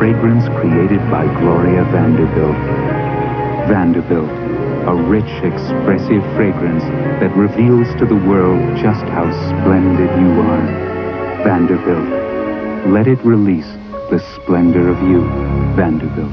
fragrance created by Gloria Vanderbilt. Vanderbilt, a rich, expressive fragrance that reveals to the world just how splendid you are. Vanderbilt, let it release the splendor of you, Vanderbilt.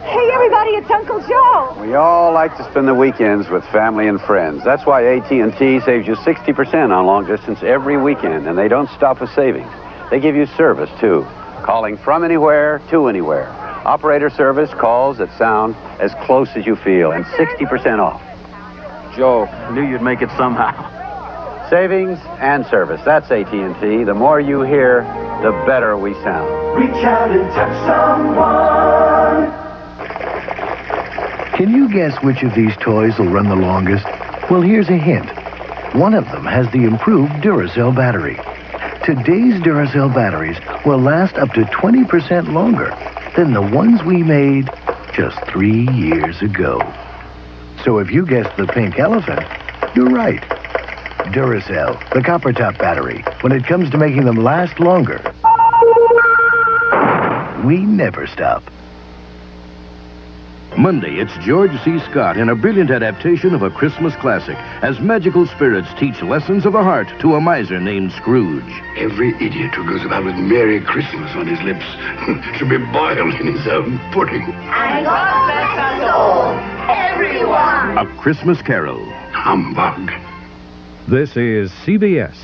Hey, everybody, it's Uncle Joe. We all like to spend the weekends with family and friends. That's why AT&T saves you 60% on long distance every weekend, and they don't stop with savings. They give you service, too, calling from anywhere to anywhere. Operator service, calls that sound as close as you feel, and 60% off. Joe, knew you'd make it somehow. Savings and service. That's AT&T. The more you hear, the better we sound. Reach out and touch someone. Can you guess which of these toys will run the longest? Well, here's a hint. One of them has the improved Duracell battery. Today's Duracell batteries will last up to 20% longer than the ones we made just 3 years ago. So if you guessed the pink elephant, you're right. Duracell, the copper top battery. When it comes to making them last longer, we never stop. Monday, it's George C. Scott in a brilliant adaptation of a Christmas classic as magical spirits teach lessons of the heart to a miser named Scrooge. Every idiot who goes about with Merry Christmas on his lips should be boiled in his own pudding. And God bless us all, everyone. A Christmas Carol. Humbug. This is CBS.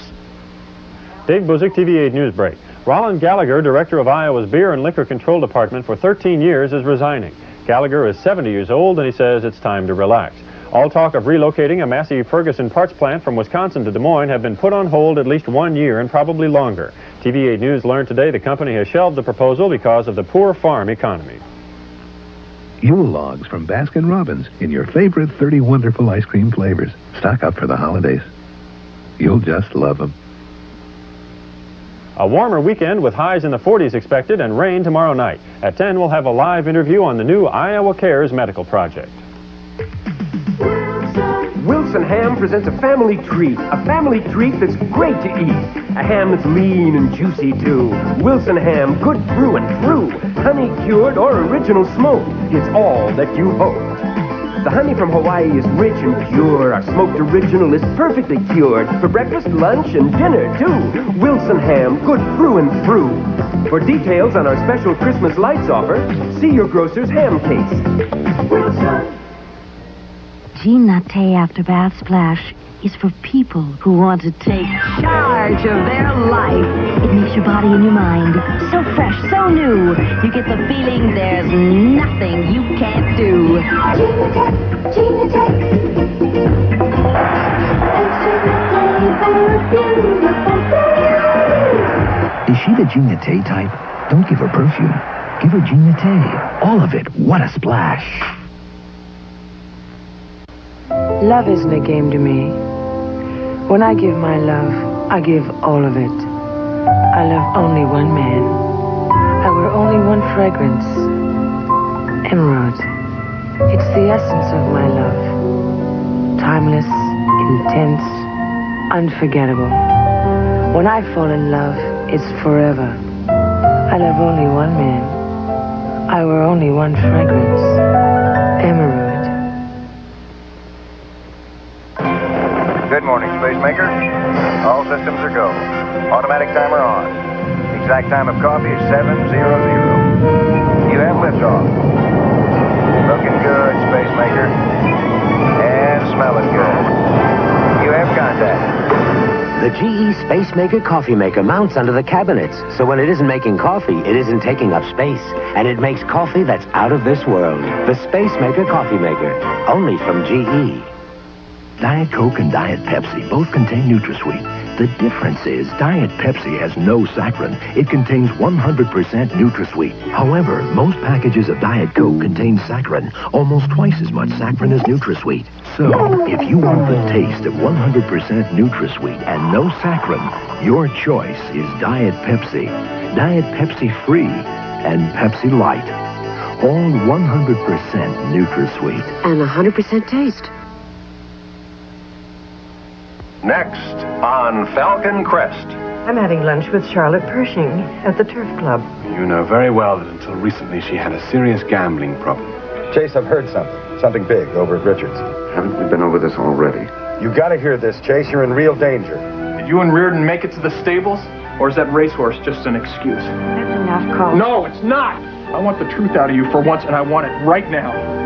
Dave Buzik, TV8 News Break. Roland Gallagher, director of Iowa's Beer and Liquor Control Department for 13 years, is resigning. Gallagher is 70 years old, and he says it's time to relax. All talk of relocating a Massey Ferguson parts plant from Wisconsin to Des Moines have been put on hold at least 1 year and probably longer. TV8 News learned today the company has shelved the proposal because of the poor farm economy. Yule logs from Baskin-Robbins in your favorite 30 wonderful ice cream flavors. Stock up for the holidays. You'll just love them. A warmer weekend with highs in the 40s expected and rain tomorrow night. At 10, we'll have a live interview on the new Iowa Cares medical project. Wilson Ham presents a family treat that's great to eat. A ham that's lean and juicy, too. Wilson Ham, good through and through. Honey cured or original smoked. It's all that you hoped. The honey from Hawaii is rich and pure. Our smoked original is perfectly cured. For breakfast, lunch, and dinner, too. Wilson Ham, good through and through. For details on our special Christmas lights offer, see your grocer's ham case. Wilson. G-Latte After Bath Splash is for people who want to take charge of their life. It makes your body and your mind so fresh, so new. You get the feeling there's nothing you can't do. Is she the G-Latte type? Don't give her perfume. Give her G-Latte. All of it. What a splash. Love isn't a game to me. When I give my love, I give all of it. I love only one man. I wear only one fragrance. Emerald. It's the essence of my love. Timeless, intense, unforgettable. When I fall in love, it's forever. I love only one man. I wear only one fragrance. Emerald. Good morning, Spacemaker. All systems are go. Automatic timer on. Exact time of coffee is 7:00. You have liftoff. Looking good, Spacemaker. And smelling good. You have contact. The GE Spacemaker coffee maker mounts under the cabinets, so when it isn't making coffee, it isn't taking up space. And it makes coffee that's out of this world. The Spacemaker coffee maker, only from GE. Diet Coke and Diet Pepsi both contain NutraSweet. The difference is Diet Pepsi has no saccharin. It contains 100% NutraSweet. However, most packages of Diet Coke contain saccharin, almost twice as much saccharin as NutraSweet. So, if you want the taste of 100% NutraSweet and no saccharin, your choice is Diet Pepsi. Diet Pepsi Free and Pepsi Light. All 100% NutraSweet. And 100% taste. Next on Falcon Crest. I'm having lunch with Charlotte Pershing at the Turf Club. You know very well that until recently she had a serious gambling problem. Chase, I've heard something big over at Richards. Haven't we been over this already? You gotta hear this, Chase. You're in real danger. Did you and Reardon make it to the stables? Or is that racehorse just an excuse? That's enough, Cole. No, it's not! I want the truth out of you for once, and I want it right now.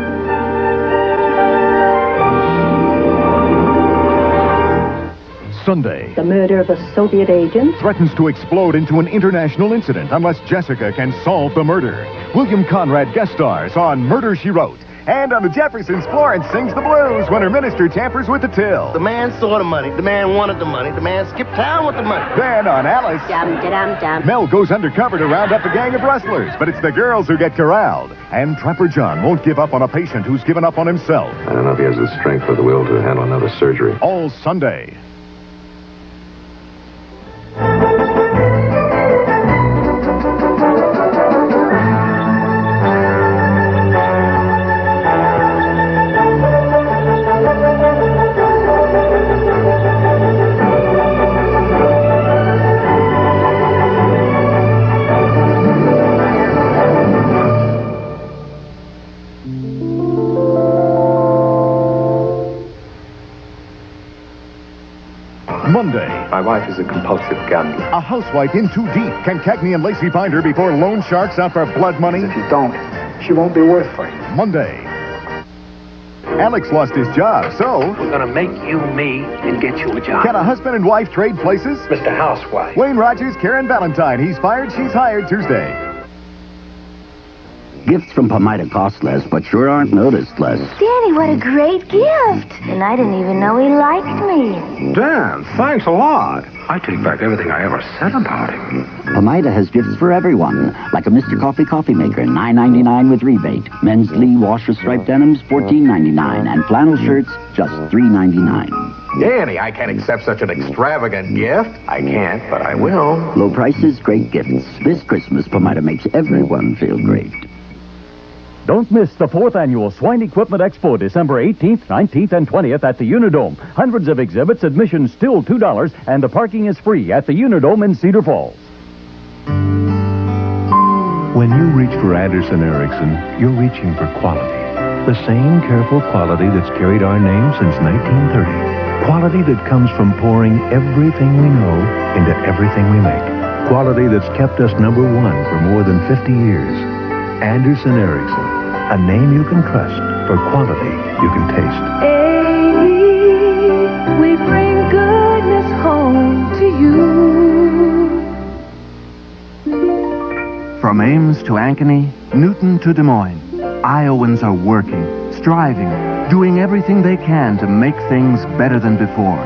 Sunday. The murder of a Soviet agent Threatens to explode into an international incident unless Jessica can solve the murder. William Conrad guest stars on Murder, She Wrote. And on the Jeffersons, Florence sings the blues when her minister tampers with the till. The man saw the money. The man wanted the money. The man skipped town with the money. Then on Alice, Dum-da-dum-dum. Mel goes undercover to round up a gang of rustlers, but it's the girls who get corralled. And Trapper John won't give up on a patient who's given up on himself. I don't know if he has the strength or the will to handle another surgery. All Sunday. Monday. My wife is a compulsive gambler. A housewife in too deep. Can Cagney and Lacey find her before loan sharks out for blood money? If you don't, she won't be worth fighting. Monday. Alex lost his job, so... We're gonna make you me and get you a job. Can a husband and wife trade places? Mr. Housewife. Wayne Rogers, Karen Valentine. He's fired, she's hired Tuesday. Gifts from Palmyra cost less, but sure aren't noticed less. Daddy, what a great gift. And I didn't even know he liked me. Dan, thanks a lot. I take back everything I ever said about him. Palmyra has gifts for everyone, like a Mr. Coffee maker, $9.99 with rebate. Men's Lee washer striped denims, $14.99, and flannel shirts, just $3.99. Danny, I can't accept such an extravagant gift. I can't, but I will. Low prices, great gifts. This Christmas, Palmyra makes everyone feel great. Don't miss the 4th Annual Swine Equipment Expo, December 18th, 19th, and 20th at the Unidome. Hundreds of exhibits, admission still $2, and the parking is free at the Unidome in Cedar Falls. When you reach for Anderson Erickson, you're reaching for quality. The same careful quality that's carried our name since 1930. Quality that comes from pouring everything we know into everything we make. Quality that's kept us #1 for more than 50 years. Anderson Erickson, a name you can trust for quality you can taste. Amen. We bring goodness home to you. From Ames to Ankeny, Newton to Des Moines, Iowans are working, striving, doing everything they can to make things better than before,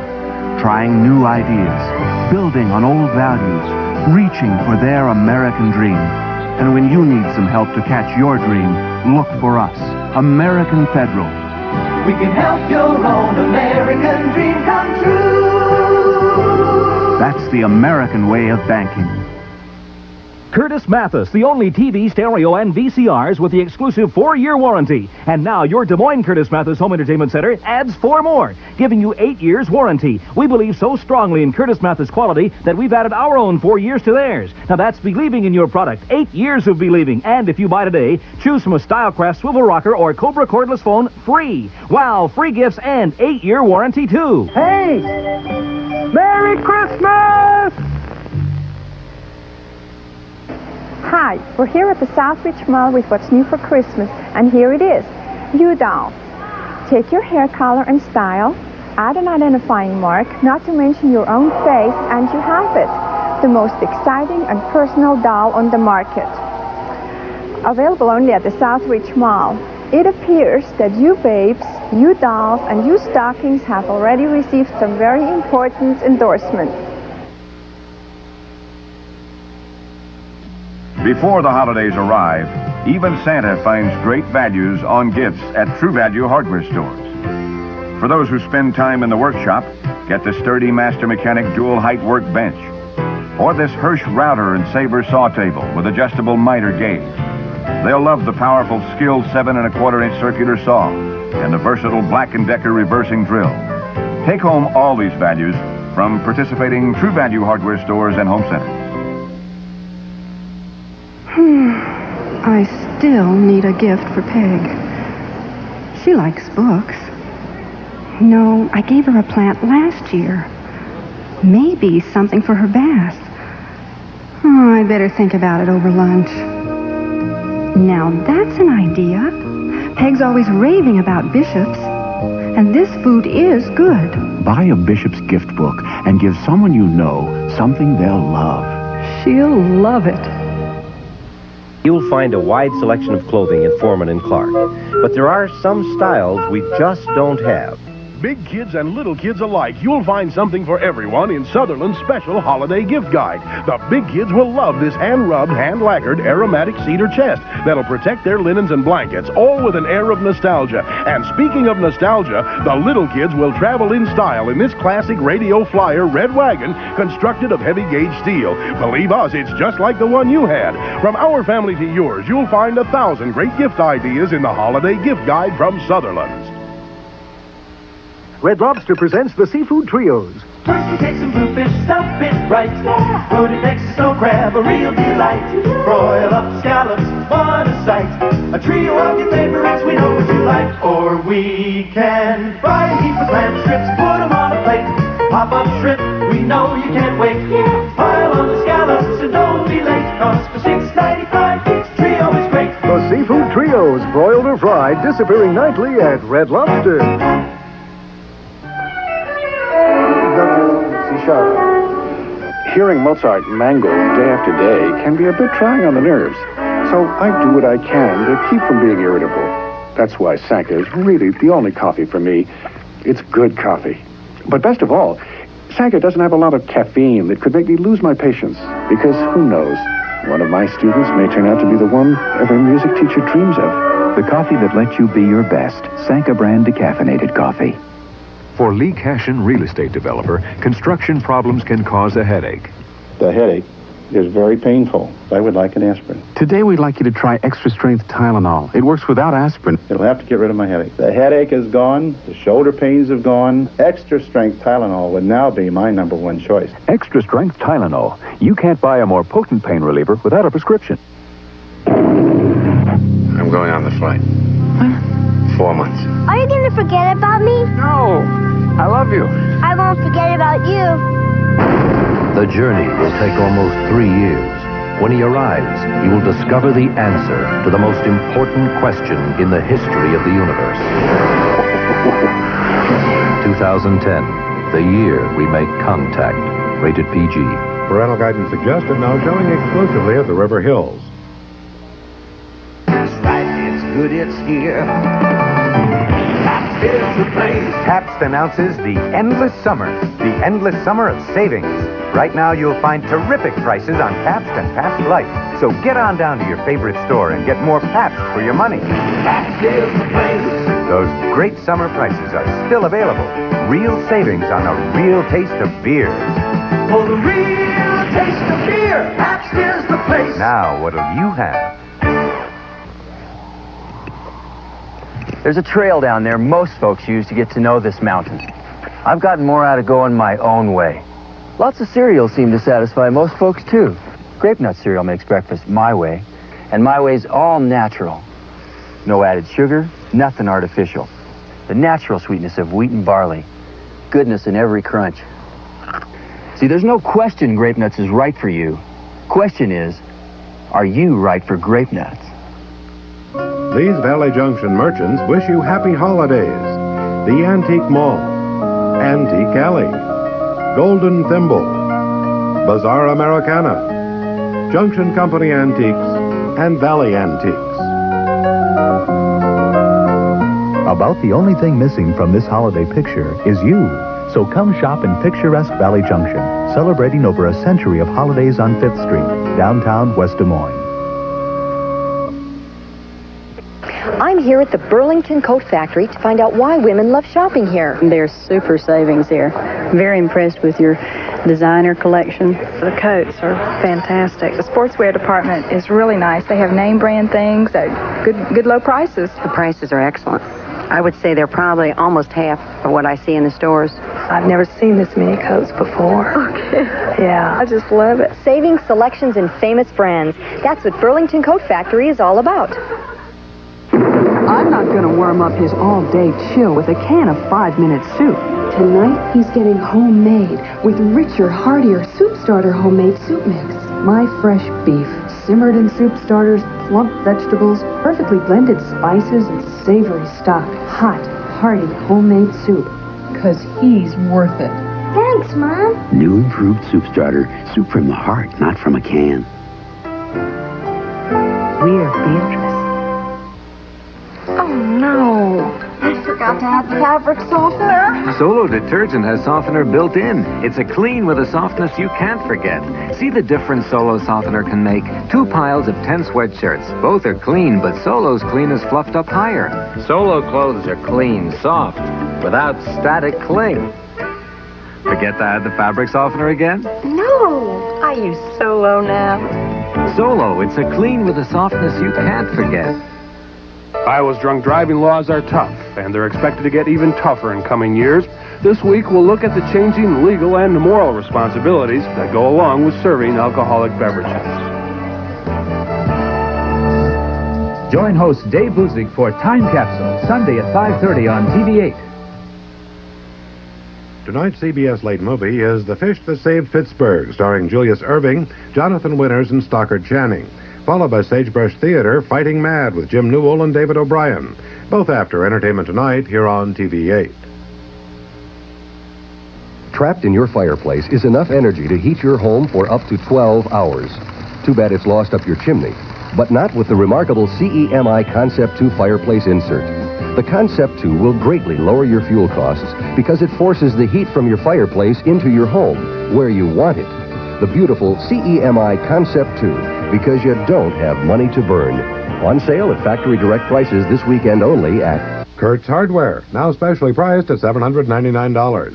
trying new ideas, building on old values, reaching for their American dream. And when you need some help to catch your dream, look for us, American Federal. We can help your own American dream come true. That's the American way of banking. Curtis Mathis, the only TV, stereo, and VCRs with the exclusive 4-year warranty. And now your Des Moines Curtis Mathis Home Entertainment Center adds 4 more, giving you 8 years warranty. We believe so strongly in Curtis Mathis quality that we've added our own 4 years to theirs. Now that's believing in your product. 8 years of believing. And if you buy today, choose from a Stylecraft swivel rocker or Cobra cordless phone free. Wow, free gifts and 8-year warranty too. Hey! Merry Christmas! Hi, we're here at the Southridge Mall with what's new for Christmas, and here it is, U-Doll. Take your hair color and style, add an identifying mark, not to mention your own face, and you have it. The most exciting and personal doll on the market. Available only at the Southridge Mall. It appears that you babes, you dolls, and you stockings have already received some very important endorsements. Before the holidays arrive, even Santa finds great values on gifts at True Value hardware stores. For those who spend time in the workshop, get the sturdy Master Mechanic dual height workbench, or this Hirsch router and Sabre saw table with adjustable miter gauge. They'll love the powerful Skill 7 1/4-inch circular saw and the versatile Black & Decker reversing drill. Take home all these values from participating True Value hardware stores and home centers. I still need a gift for Peg. She likes books. No, I gave her a plant last year. Maybe something for her bath. Oh, I'd better think about it over lunch. Now that's an idea. Peg's always raving about bishops. And this food is good. Buy a Bishop's gift book and give someone you know something they'll love. She'll love it. You'll find a wide selection of clothing at Foreman & Clark. But there are some styles we just don't have. Big kids and little kids alike, you'll find something for everyone in Sutherland's special holiday gift guide. The big kids will love this hand-rubbed, hand-lacquered aromatic cedar chest that'll protect their linens and blankets, all with an air of nostalgia. And speaking of nostalgia, the little kids will travel in style in this classic Radio Flyer red wagon constructed of heavy-gauge steel. Believe us, it's just like the one you had. From our family to yours, you'll find 1,000 great gift ideas in the holiday gift guide from Sutherland's. Red Lobster presents the Seafood Trios. First you take some bluefish, stuff it right. Put it next to snow crab, a real delight. Broil up scallops, what a sight. A trio of your favorites, we know what you like. Or we can fry a heap of clam strips, put them on a plate. Pop up shrimp, we know you can't wait. Pile on the scallops and don't be late. Cause for $6.95, each trio is great. The Seafood Trios, broiled or fried, disappearing nightly at Red Lobster. Hearing Mozart mangled day after day can be a bit trying on the nerves. So I do what I can to keep from being irritable. That's why Sanka is really the only coffee for me. It's good coffee. But best of all, Sanka doesn't have a lot of caffeine that could make me lose my patience. Because who knows, one of my students may turn out to be the one every music teacher dreams of. The coffee that lets you be your best. Sanka brand decaffeinated coffee. For Lee Cashin, real estate developer, construction problems can cause a headache. The headache is very painful. I would like an aspirin. Today we'd like you to try extra strength Tylenol. It works without aspirin. It'll have to get rid of my headache. The headache is gone. The shoulder pains have gone. Extra strength Tylenol would now be my '1 choice. Extra strength Tylenol. You can't buy a more potent pain reliever without a prescription. I'm going on the flight. What? 4 months. Are you going to forget about me? No. I love you. I won't forget about you. The journey will take almost 3 years. When he arrives, he will discover the answer to the most important question in the history of the universe. 2010, the year we make contact. Rated PG. Parental guidance suggested, now showing exclusively at the River Hills. It's right, it's good, it's here. Pabst is the place. Pabst announces the endless summer of savings. Right now you'll find terrific prices on Pabst and Pabst Light. So get on down to your favorite store and get more Pabst for your money. Pabst is the place. Those great summer prices are still available. Real savings on a real taste of beer. For the real taste of beer, Pabst is the place. Now, what'll you have? There's a trail down there most folks use to get to know this mountain. I've gotten more out of going my own way. Lots of cereals seem to satisfy most folks, too. Grape nut cereal makes breakfast my way, and my way's all natural. No added sugar, nothing artificial. The natural sweetness of wheat and barley. Goodness in every crunch. See, there's no question Grape Nuts is right for you. Question is, are you right for Grape Nuts? These Valley Junction merchants wish you happy holidays. The Antique Mall, Antique Alley, Golden Thimble, Bazaar Americana, Junction Company Antiques, and Valley Antiques. About the only thing missing from this holiday picture is you. So come shop in picturesque Valley Junction, celebrating over a century of holidays on 5th Street, downtown West Des Moines. I'm here at the Burlington Coat Factory to find out why women love shopping here. There's super savings here. Very impressed with your designer collection. The coats are fantastic. The sportswear department is really nice. They have name brand things at good low prices. The prices are excellent. I would say they're probably almost half of what I see in the stores. I've never seen this many coats before. Okay. Yeah, I just love it. Saving selections and famous brands. That's what Burlington Coat Factory is all about. I'm not going to warm up his all-day chill with a can of 5-minute soup. Tonight, he's getting homemade with richer, heartier soup starter homemade soup mix. My fresh beef, simmered in soup starters, plump vegetables, perfectly blended spices, and savory stock. Hot, hearty homemade soup. 'Cause he's worth it. Thanks, Mom. New improved soup starter. Soup from the heart, not from a can. We're Beatrice. Oh, no. I forgot to add fabric softener. Solo detergent has softener built in. It's a clean with a softness you can't forget. See the difference Solo softener can make. 2 piles of 10 sweatshirts. Both are clean, but Solo's clean is fluffed up higher. Solo clothes are clean, soft, without static cling. Forget to add the fabric softener again? No. I use Solo now. Solo, it's a clean with a softness you can't forget. Iowa's drunk driving laws are tough, and they're expected to get even tougher in coming years. This week, we'll look at the changing legal and moral responsibilities that go along with serving alcoholic beverages. Join host Dave Buzik for Time Capsule, Sunday at 5:30 on TV8. Tonight's CBS late movie is The Fish That Saved Pittsburgh, starring Julius Erving, Jonathan Winters, and Stockard Channing, followed by Sagebrush Theater, Fighting Mad with Jim Newell and David O'Brien, both after Entertainment Tonight here on TV8. Trapped in your fireplace is enough energy to heat your home for up to 12 hours. Too bad it's lost up your chimney, but not with the remarkable CEMI Concept 2 fireplace insert. The Concept 2 will greatly lower your fuel costs because it forces the heat from your fireplace into your home, where you want it. The beautiful CEMI Concept 2, because you don't have money to burn. On sale at factory direct prices this weekend only at Kurt's Hardware, now specially priced at $799.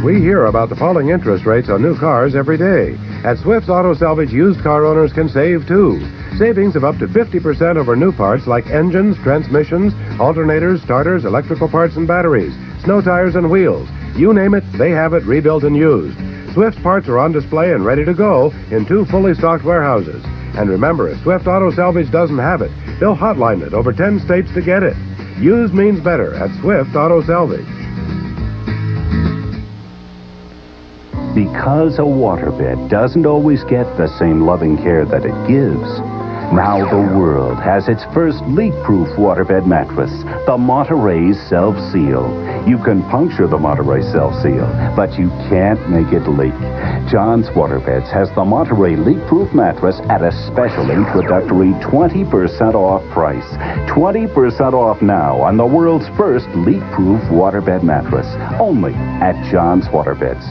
We hear about the falling interest rates on new cars every day. At Swift's Auto Salvage, used car owners can save too. Savings of up to 50% over new parts like engines, transmissions, alternators, starters, electrical parts and batteries, snow tires and wheels. You name it, they have it rebuilt and used. Swift's parts are on display and ready to go in 2 fully stocked warehouses. And remember, if Swift Auto Salvage doesn't have it, they'll hotline it over 10 states to get it. Used means better at Swift Auto Salvage. Because a waterbed doesn't always get the same loving care that it gives, now the world has its first leak-proof waterbed mattress, the Monterey Self-Seal. You can puncture the Monterey Self-Seal, but you can't make it leak. John's Waterbeds has the Monterey leak-proof mattress at a special introductory 20% off price. 20% off now on the world's first leak-proof waterbed mattress, only at John's Waterbeds.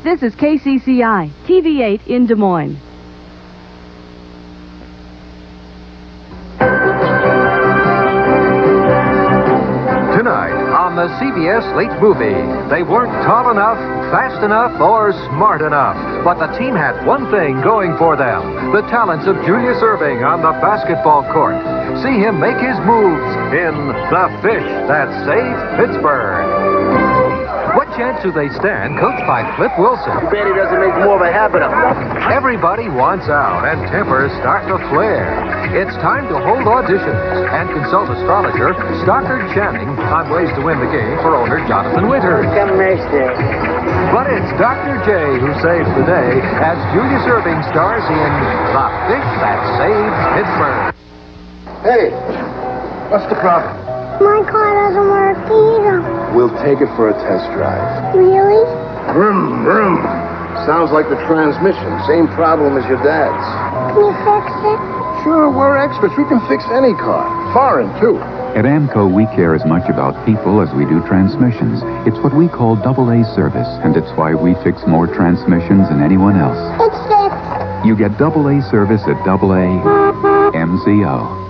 This is KCCI, TV8 in Des Moines. Tonight on the CBS Late Movie, they weren't tall enough, fast enough, or smart enough. But the team had one thing going for them: the talents of Julius Erving on the basketball court. See him make his moves in The Fish That Saved Pittsburgh. What chance do they stand, coached by Flip Wilson? Too bad he doesn't make more of a habit of it. Everybody wants out, and tempers start to flare. It's time to hold auditions and consult astrologer Stockard Channing on ways to win the game for owner Jonathan Winters. But it's Dr. J who saves the day as Julius Erving stars in The Fish That Saved Pittsburgh. Hey, what's the problem? My car doesn't work either. We'll take it for a test drive. Really? Vroom, vroom. Sounds like the transmission. Same problem as your dad's. Can you fix it? Sure, we're experts. We can fix any car. Foreign, too. At AMCO, we care as much about people as we do transmissions. It's what we call AA service, and it's why we fix more transmissions than anyone else. It's fixed. You get AA service at AA MCO.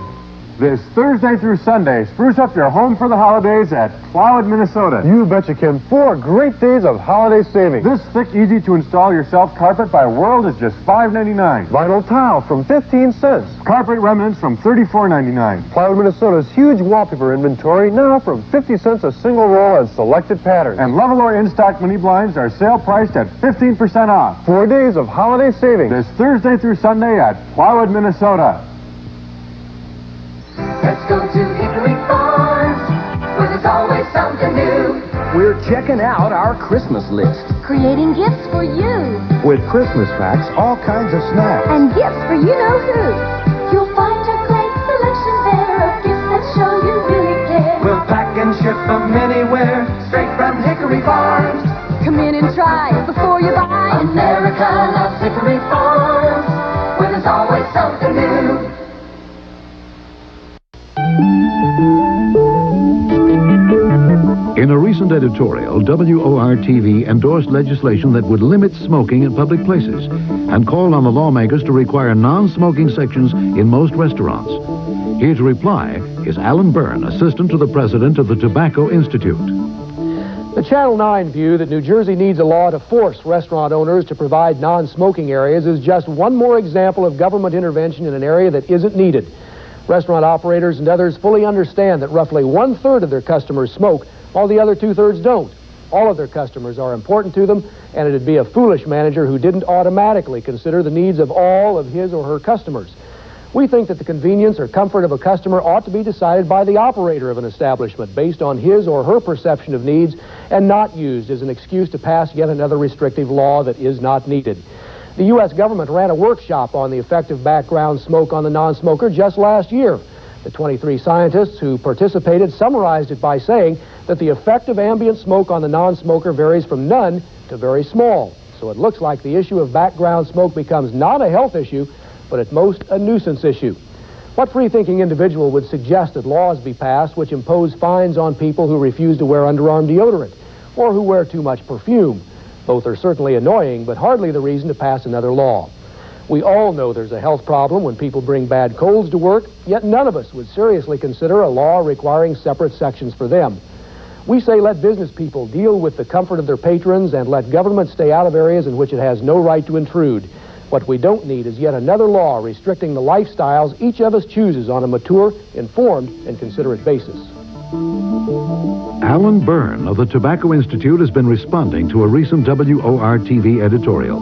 This Thursday through Sunday, spruce up your home for the holidays at Plowwood, Minnesota. You betcha, Kim. 4 great days of holiday savings. This thick, easy-to-install yourself carpet by World is just $5.99. Vinyl tile from 15 cents. Carpet remnants from $34.99. Plowwood, Minnesota's huge wallpaper inventory now from 50 cents a single roll and selected patterns. And Levallois in-stock mini blinds are sale priced at 15% off. 4 days of holiday savings. This Thursday through Sunday at Plowwood, Minnesota. Let's go to Hickory Farms, where there's always something new. We're checking out our Christmas list. Creating gifts for you. With Christmas packs, all kinds of snacks. And gifts for you-know-who. You'll find a great selection there of gifts that show you really care. We'll pack and ship them anywhere, straight from Hickory Farms. Come in and try before you buy. America loves Hickory Farms, where there's always something new. In a recent editorial, WOR-TV endorsed legislation that would limit smoking in public places and called on the lawmakers to require non-smoking sections in most restaurants. Here to reply is Alan Byrne, assistant to the president of the Tobacco Institute. The Channel 9 view that New Jersey needs a law to force restaurant owners to provide non-smoking areas is just one more example of government intervention in an area that isn't needed. Restaurant operators and others fully understand that roughly 1/3 of their customers smoke, while the other 2/3 don't. All of their customers are important to them, and it'd be a foolish manager who didn't automatically consider the needs of all of his or her customers. We think that the convenience or comfort of a customer ought to be decided by the operator of an establishment based on his or her perception of needs and not used as an excuse to pass yet another restrictive law that is not needed. The U.S. government ran a workshop on the effect of background smoke on the non-smoker just last year. The 23 scientists who participated summarized it by saying that the effect of ambient smoke on the non-smoker varies from none to very small. So it looks like the issue of background smoke becomes not a health issue, but at most a nuisance issue. What free-thinking individual would suggest that laws be passed which impose fines on people who refuse to wear underarm deodorant or who wear too much perfume? Both are certainly annoying, but hardly the reason to pass another law. We all know there's a health problem when people bring bad colds to work, yet none of us would seriously consider a law requiring separate sections for them. We say let business people deal with the comfort of their patrons and let government stay out of areas in which it has no right to intrude. What we don't need is yet another law restricting the lifestyles each of us chooses on a mature, informed, and considerate basis. Alan Byrne of the Tobacco Institute has been responding to a recent WOR-TV editorial.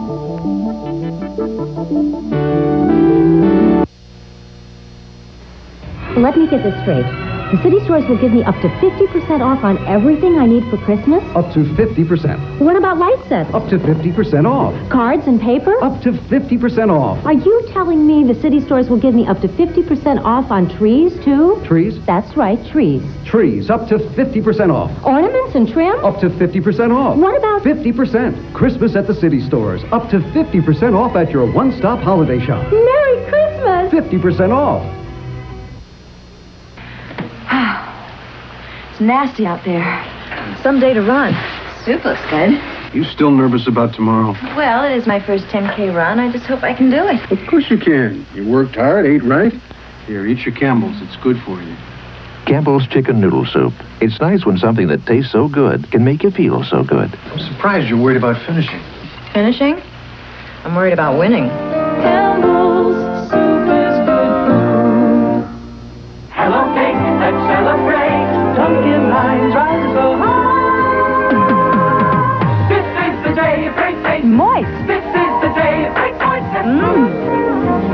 Let me get this straight. The city stores will give me up to 50% off on everything I need for Christmas? Up to 50%. What about light sets? Up to 50% off. Cards and paper? Up to 50% off. Are you telling me the city stores will give me up to 50% off on trees, too? Trees? That's right, trees. Trees, up to 50% off. Ornaments and trim? Up to 50% off. What about 50%? Christmas at the city stores. Up to 50% off at your one-stop holiday shop. Merry Christmas! 50% off. It's nasty out there. Some day to run. Soup looks good. You still nervous about tomorrow? Well, it is my first 10K run. I just hope I can do it. Of course you can. You worked hard, ate right. Here, eat your Campbell's. It's good for you. Campbell's Chicken Noodle Soup. It's nice when something that tastes so good can make you feel so good. I'm surprised you're worried about finishing. Finishing? I'm worried about winning. Campbell's soup is good food. Hello, cake, let's celebrate. Dunkin' Hines rises so high. This is the day of great taste. Moist. This is the day of great moistness.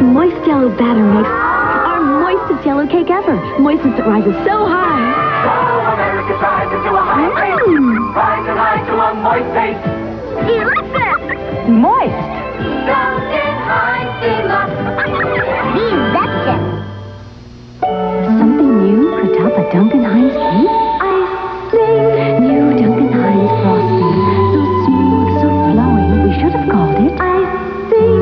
Moist yellow batter makes our moistest yellow cake ever. Moistness that rises so high. Oh, America's rising to a high rate. Rising high to a moist taste. Delicious. Moist. Dunkin' Hines Deluxe. Delicious. Something new for top a Dunkin' Hines cake? New Dunkin' Hines frosting. So smooth, so flowing. We should have called it icing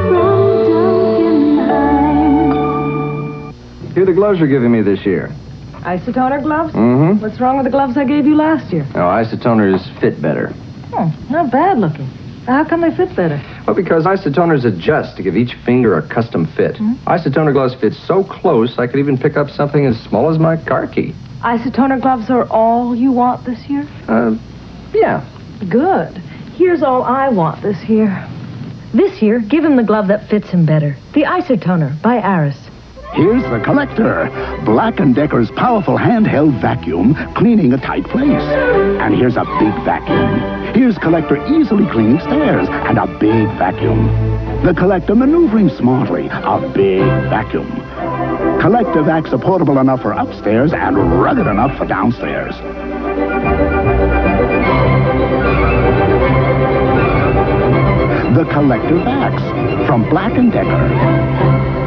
from Dunkin' Hines. Here are the gloves you're giving me this year. Isotoner gloves? Mm-hmm. What's wrong with the gloves I gave you last year? Oh, isotoners fit better. Oh, not bad looking. How come they fit better? Well, because isotoners adjust to give each finger a custom fit. Isotoner gloves fit so close, I could even pick up something as small as my car key. Isotoner gloves are all you want this year? Yeah. Good. Here's all I want this year. This year, give him the glove that fits him better. The Isotoner by Aris. Here's the Collector, Black & Decker's powerful handheld vacuum cleaning a tight place. And here's a big vacuum. Here's Collector easily cleaning stairs and a big vacuum. The Collector maneuvering smartly, a big vacuum. Collector vacs are portable enough for upstairs and rugged enough for downstairs. The Collector vacs from Black & Decker.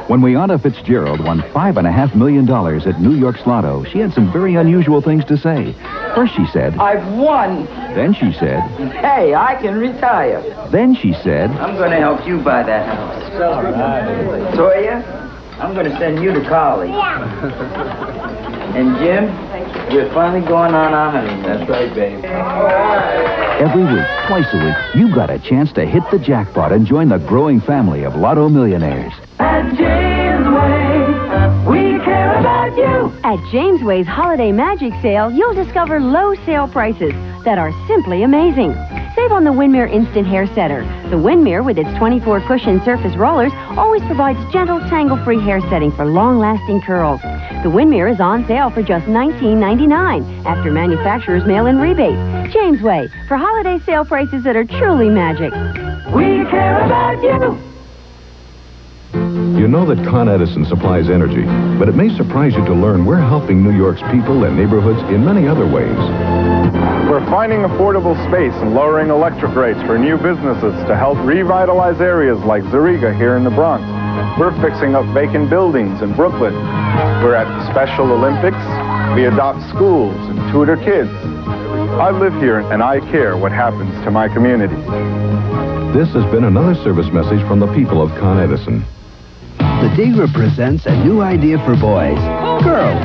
When Wianna Fitzgerald won $5.5 million at New York's Lotto, she had some very unusual things to say. First she said, I've won. Then she said, Hey, I can retire. Then she said, I'm going to help you buy that house. Toya, I'm going to send you to college. And Jim, we're finally going on our honeymoon. That's right, babe. every week, twice a week, you've got a chance to hit the jackpot and join the growing family of Lotto millionaires. At James Way, we care about you. At James Way's Holiday Magic Sale, you'll discover low sale prices that are simply amazing. Save on the Windmere Instant Hair Setter. The Windmere, with its 24 cushion surface rollers, always provides gentle, tangle-free hair setting for long-lasting curls. The Windmere is on sale for just $19.99 after manufacturer's mail-in rebate. James Way, for holiday sale prices that are truly magic. We care about you. You know that Con Edison supplies energy, but it may surprise you to learn we're helping New York's people and neighborhoods in many other ways. We're finding affordable space and lowering electric rates for new businesses to help revitalize areas like Zariga here in the Bronx. We're fixing up vacant buildings in Brooklyn. We're at the Special Olympics. We adopt schools and tutor kids. I live here and I care what happens to my community. This has been another service message from the people of Con Edison. The Tigra presents a new idea for boys. Girls.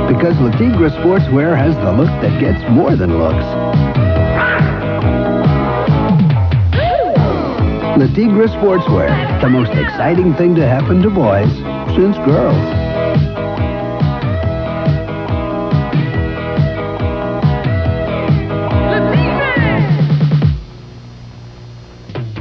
Because Le Tigre sportswear has the look that gets more than looks. Le Tigre sportswear, the most exciting thing to happen to boys since girls.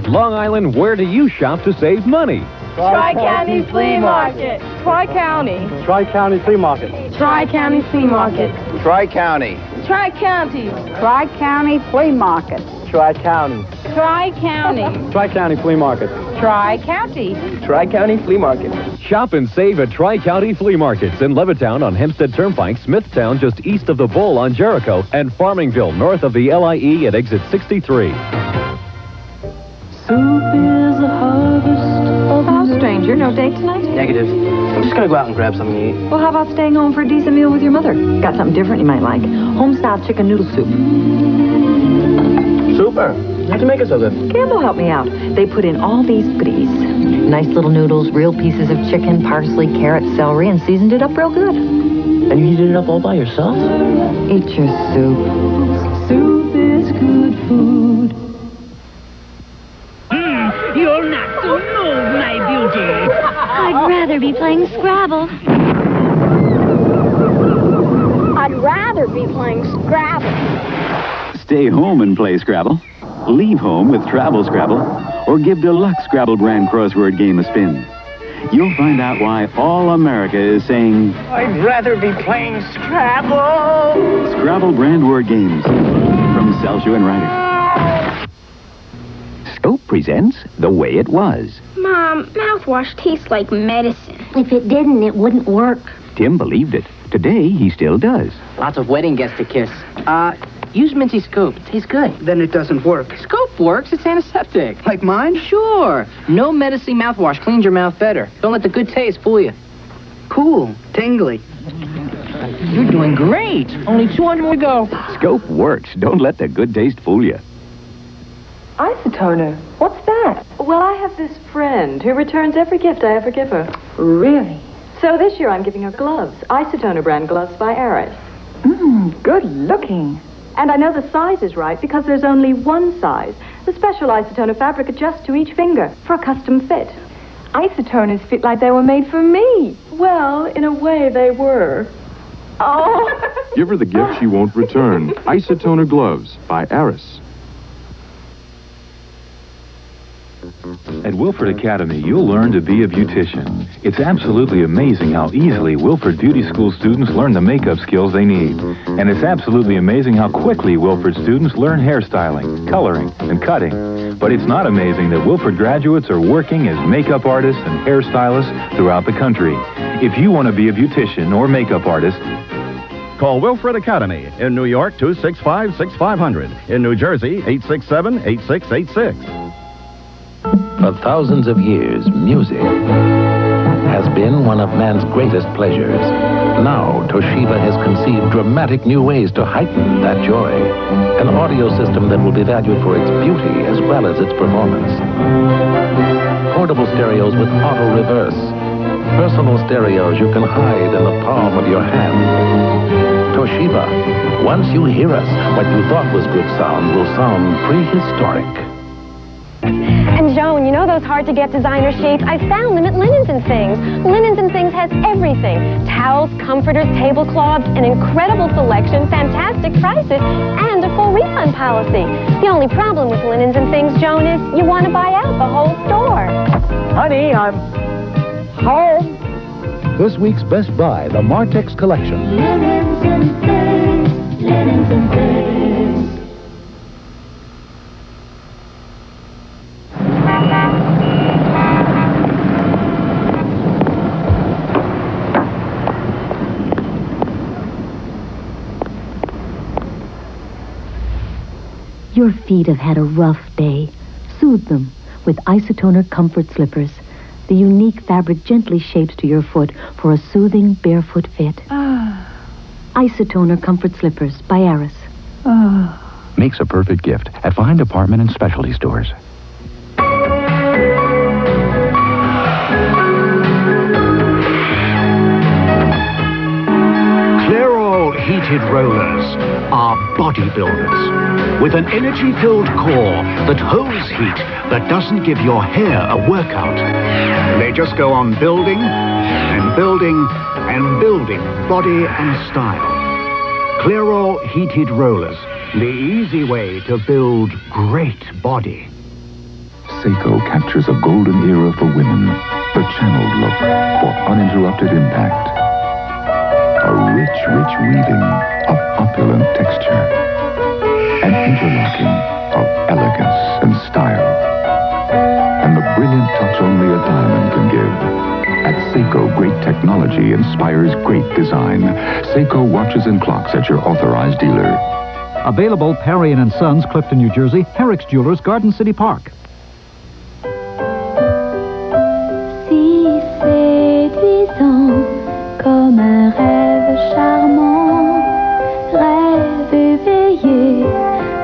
Long Island, where do you shop to save money? Tri-County Flea Market. Tri-County. Tri-County Flea Market. Tri-County Flea Market. Tri-County. Tri-County. Tri-County Flea Market. Tri-County. Tri-County. Tri-County Flea Market. Tri-County. Tri-County Flea Market. Shop and save at Tri-County Flea Markets in Levittown on Hempstead Turnpike, Smithtown just east of the Bull on Jericho, and Farmingville north of the LIE at exit 63. Soup is a harvest of... How stranger, no date tonight? Negative. I'm just gonna go out and grab something to eat. Well, how about staying home for a decent meal with your mother? Got something different you might like. Home-style chicken noodle soup. Super. How'd you make it so good? Campbell helped me out. They put in all these goodies. Nice little noodles, real pieces of chicken, parsley, carrot, celery, and seasoned it up real good. And you heated it up all by yourself? Eat your soup. Soup is good food. You're not so moved, my beauty. I'd rather be playing Scrabble. I'd rather be playing Scrabble. Stay home and play Scrabble. Leave home with Travel Scrabble. Or give Deluxe Scrabble brand crossword game a spin. You'll find out why all America is saying, I'd rather be playing Scrabble. Scrabble brand word games from Celsius and Ryder. Scope presents The Way It Was. Mom, mouthwash tastes like medicine. If it didn't, it wouldn't work. Tim believed it. Today, he still does. Lots of wedding guests to kiss. Use Minty Scoop. It tastes good. Then it doesn't work. Scoop works. It's antiseptic. Like mine? Sure. No medicine mouthwash cleans your mouth better. Don't let the good taste fool you. Cool. Tingly. You're doing great. Only 200 more to go. Scope works. Don't let the good taste fool you. Isotoner. What's that? Well, I have this friend who returns every gift I ever give her. Really? So this year I'm giving her gloves. Isotoner brand gloves by Aris. Good looking. And I know the size is right because there's only one size. The special isotoner fabric adjusts to each finger for a custom fit. Isotoners fit like they were made for me. Well, in a way they were. Oh! Give her the gift she won't return. Isotoner Gloves by Aris. At Wilford Academy, you'll learn to be a beautician. It's absolutely amazing how easily Wilford Beauty School students learn the makeup skills they need. And it's absolutely amazing how quickly Wilford students learn hairstyling, coloring, and cutting. But it's not amazing that Wilford graduates are working as makeup artists and hairstylists throughout the country. If you want to be a beautician or makeup artist, call Wilfred Academy in New York 265-6500, in New Jersey 867-8686. For thousands of years, music has been one of man's greatest pleasures. Now, Toshiba has conceived dramatic new ways to heighten that joy. An audio system that will be valued for its beauty as well as its performance. Portable stereos with auto reverse. Personal stereos you can hide in the palm of your hand. Toshiba, once you hear us, what you thought was good sound will sound prehistoric. And Joan, you know those hard-to-get designer sheets? I found them at Linens and Things. Linens and Things has everything. Towels, comforters, tablecloths, an incredible selection, fantastic prices, and a full refund policy. The only problem with Linens and Things, Joan, is you want to buy out the whole store. Honey, I'm home. This week's Best Buy, the Martex Collection. Linens and Things, Linens and Things. Your feet have had a rough day. Soothe them with Isotoner Comfort Slippers. The unique fabric gently shapes to your foot for a soothing barefoot fit. Isotoner Comfort Slippers by Aris. Makes a perfect gift at fine department and specialty stores. ｃaRol's heated rollers are bodybuilders with an energy-filled core that holds heat that doesn't give your hair a workout. They just go on building and building and building body and style. ｃaRol heated rollers, the easy way to build great body. Seiko captures a golden era for women, the channeled look for uninterrupted impact. A rich, rich weaving of opulent texture. An interlocking of elegance and style. And the brilliant touch only a diamond can give. At Seiko, great technology inspires great design. Seiko watches and clocks at your authorized dealer. Available Perrion & Sons, Clifton, New Jersey. Herrick's Jewelers, Garden City Park. Si séduisant comme un rêve charmant, rêve éveillé,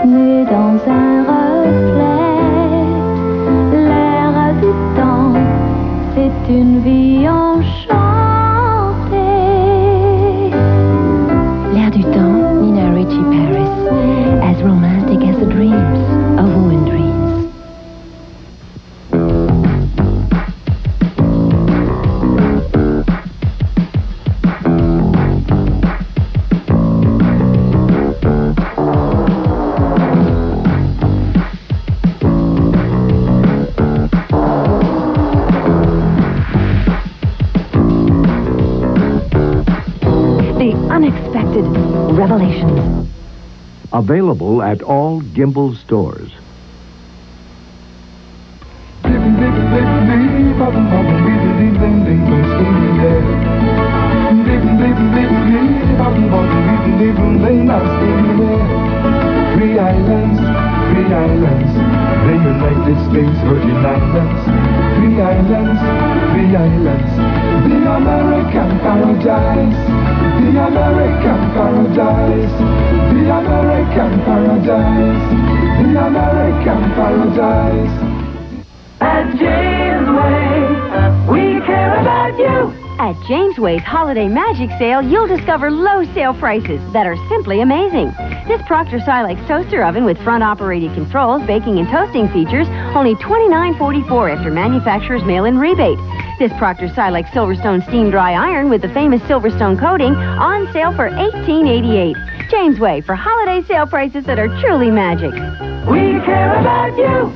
né dans un reflet, l'air du temps, c'est une vie enchantée. L'air du temps, Nina Ricci Paris, as romantic as the dreams of woman dreams. Unexpected revelations. Available at all Gimbal stores. Free islands, the United States Virgin Islands. Free islands, the American paradise. The American paradise. The American paradise. The American paradise. At Jane's Way, we care about you. At Jamesway's Holiday Magic Sale, you'll discover low sale prices that are simply amazing. This Proctor Silex toaster oven with front-operated controls, baking and toasting features, only $29.44 after manufacturer's mail-in rebate. This Proctor Silex Silverstone steam dry iron with the famous Silverstone coating on sale for $18.88. Jamesway for holiday sale prices that are truly magic. We care about you.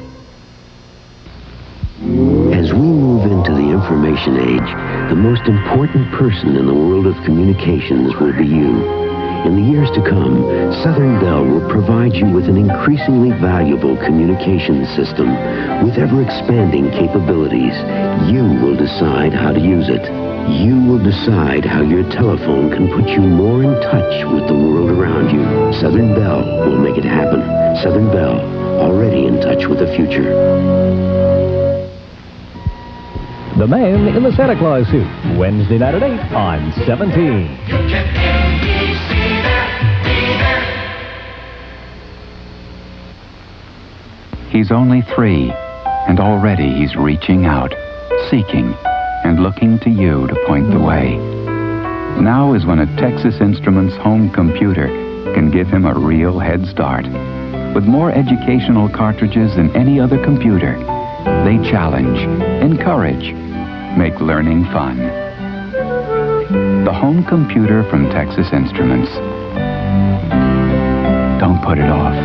As we move into the information age, the most important person in the world of communications will be you. In the years to come, Southern Bell will provide you with an increasingly valuable communications system with ever-expanding capabilities. You will decide how to use it. You will decide how your telephone can put you more in touch with the world around you. Southern Bell will make it happen. Southern Bell, already in touch with the future. The Man in the Santa Claus Suit, Wednesday night at 8 on 17. He's only 3, and already he's reaching out, seeking, and looking to you to point the way. Now is when a Texas Instruments home computer can give him a real head start. With more educational cartridges than any other computer, they challenge, encourage, make learning fun. The home computer from Texas Instruments. Don't put it off.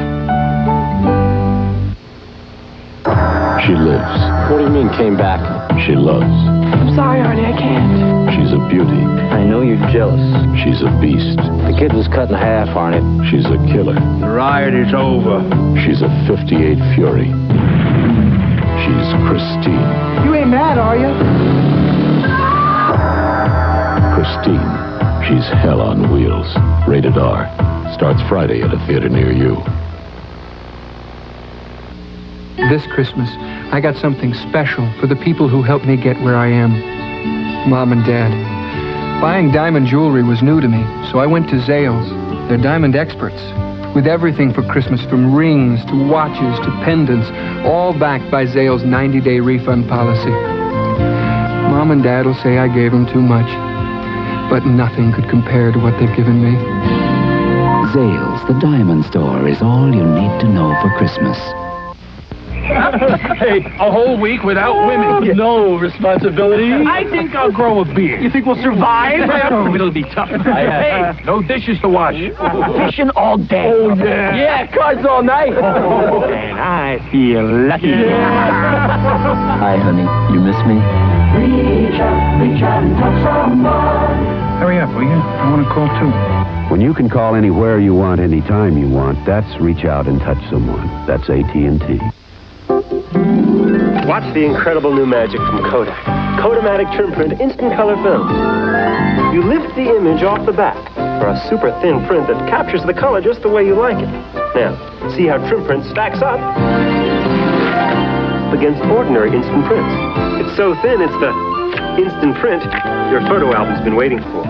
She lives. What do you mean, came back? She loves. I'm sorry, Arnie, I can't. She's a beauty. I know you're jealous. She's a beast. The kid was cut in half, Arnie. She's a killer. The riot is over. She's a 58 Fury. She's Christine. You ain't mad, are you? Christine. She's hell on wheels. Rated R. Starts Friday at a theater near you. This Christmas, I got something special for the people who helped me get where I am. Mom and Dad. Buying diamond jewelry was new to me, so I went to Zales. They're diamond experts, with everything for Christmas, from rings to watches to pendants, all backed by Zales' 90-day refund policy. Mom and Dad will say I gave them too much, but nothing could compare to what they've given me. Zales, the diamond store, is all you need to know for Christmas. Hey, a whole week without women. No responsibility. I think I'll grow a beard. You think we'll survive? It'll be tough. Hey, no dishes to wash. Fishing all day. Oh, yeah. Yeah, cards all night. And I feel lucky. Yeah. Hi, honey. You miss me? Reach out and touch someone. Hurry up, will you? I want to call too. When you can call anywhere you want, anytime you want, that's reach out and touch someone. That's AT&T. Watch the incredible new magic from Kodak. Kodamatic Trim Print Instant Color Film. You lift the image off the back for a super thin print that captures the color just the way you like it. Now, see how Trim Print stacks up against ordinary instant prints. It's so thin, it's the instant print your photo album's been waiting for.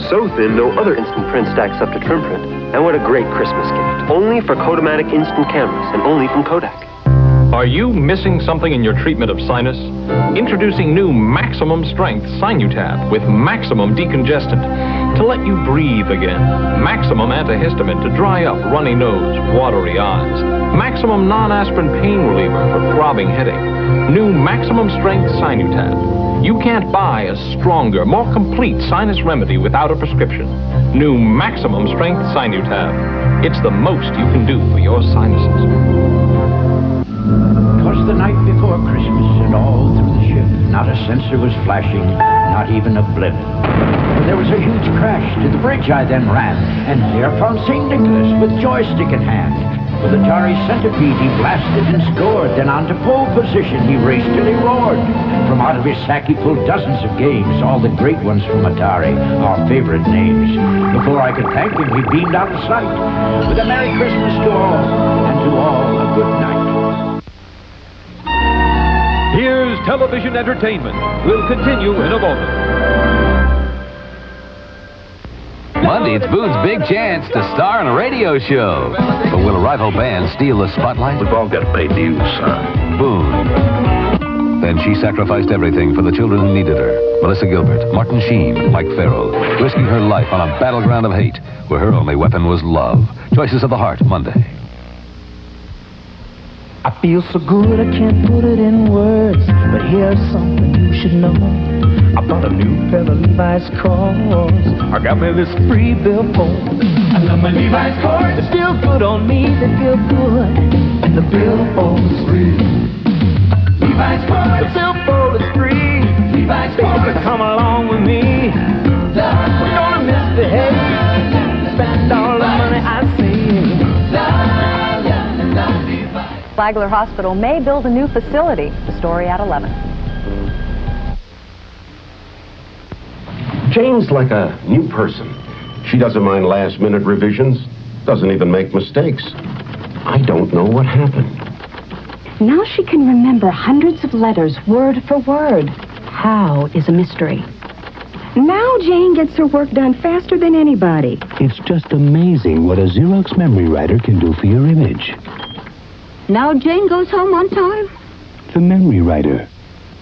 So thin, no other instant print stacks up to Trim Print. And what a great Christmas gift. Only for Kodamatic instant cameras, and only from Kodak. Are you missing something in your treatment of sinus? Introducing new Maximum Strength Sinutab with maximum decongestant to let you breathe again. Maximum antihistamine to dry up runny nose, watery eyes. Maximum non-aspirin pain reliever for throbbing headache. New Maximum Strength Sinutab. You can't buy a stronger, more complete sinus remedy without a prescription. New Maximum Strength Sinutab. It's the most you can do for your sinuses. 'Twas the night before Christmas, and all through the ship, not a sensor was flashing, not even a blip. There was a huge crash. To the bridge I then ran, and there found St. Nicholas with joystick in hand. With Atari Centipede he blasted and scored, then on to pole position he raced till he roared. From out of his sack he pulled dozens of games, all the great ones from Atari, our favorite names. Before I could thank him, he beamed out of sight, with a Merry Christmas to all, and to all a good night. Here's television entertainment. We'll continue in a moment. Monday, it's Boone's big chance to star in a radio show. But will a rival band steal the spotlight? We've all got to pay dues, son. Boone. Then she sacrificed everything for the children who needed her. Melissa Gilbert, Martin Sheen, Mike Farrell, risking her life on a battleground of hate, where her only weapon was love. Choices of the Heart, Monday. I feel so good I can't put it in words, but here's something you should know. I bought a new pair of Levi's cords. I got me this free billfold. I love my Levi's cords. They feel good on me, they feel good. And the billfold is free. Levi's cords. The billfold is free. Levi's cords. Come along with me. We're gonna misbehave. Spend all the money I save. Flagler Hospital may build a new facility. The story at 11. Jane's like a new person. She doesn't mind last-minute revisions, doesn't even make mistakes. I don't know what happened. Now she can remember hundreds of letters, word for word. How is a mystery. Now Jane gets her work done faster than anybody. It's just amazing what a Xerox memory writer can do for your image. Now Jane goes home on time. The Memory Writer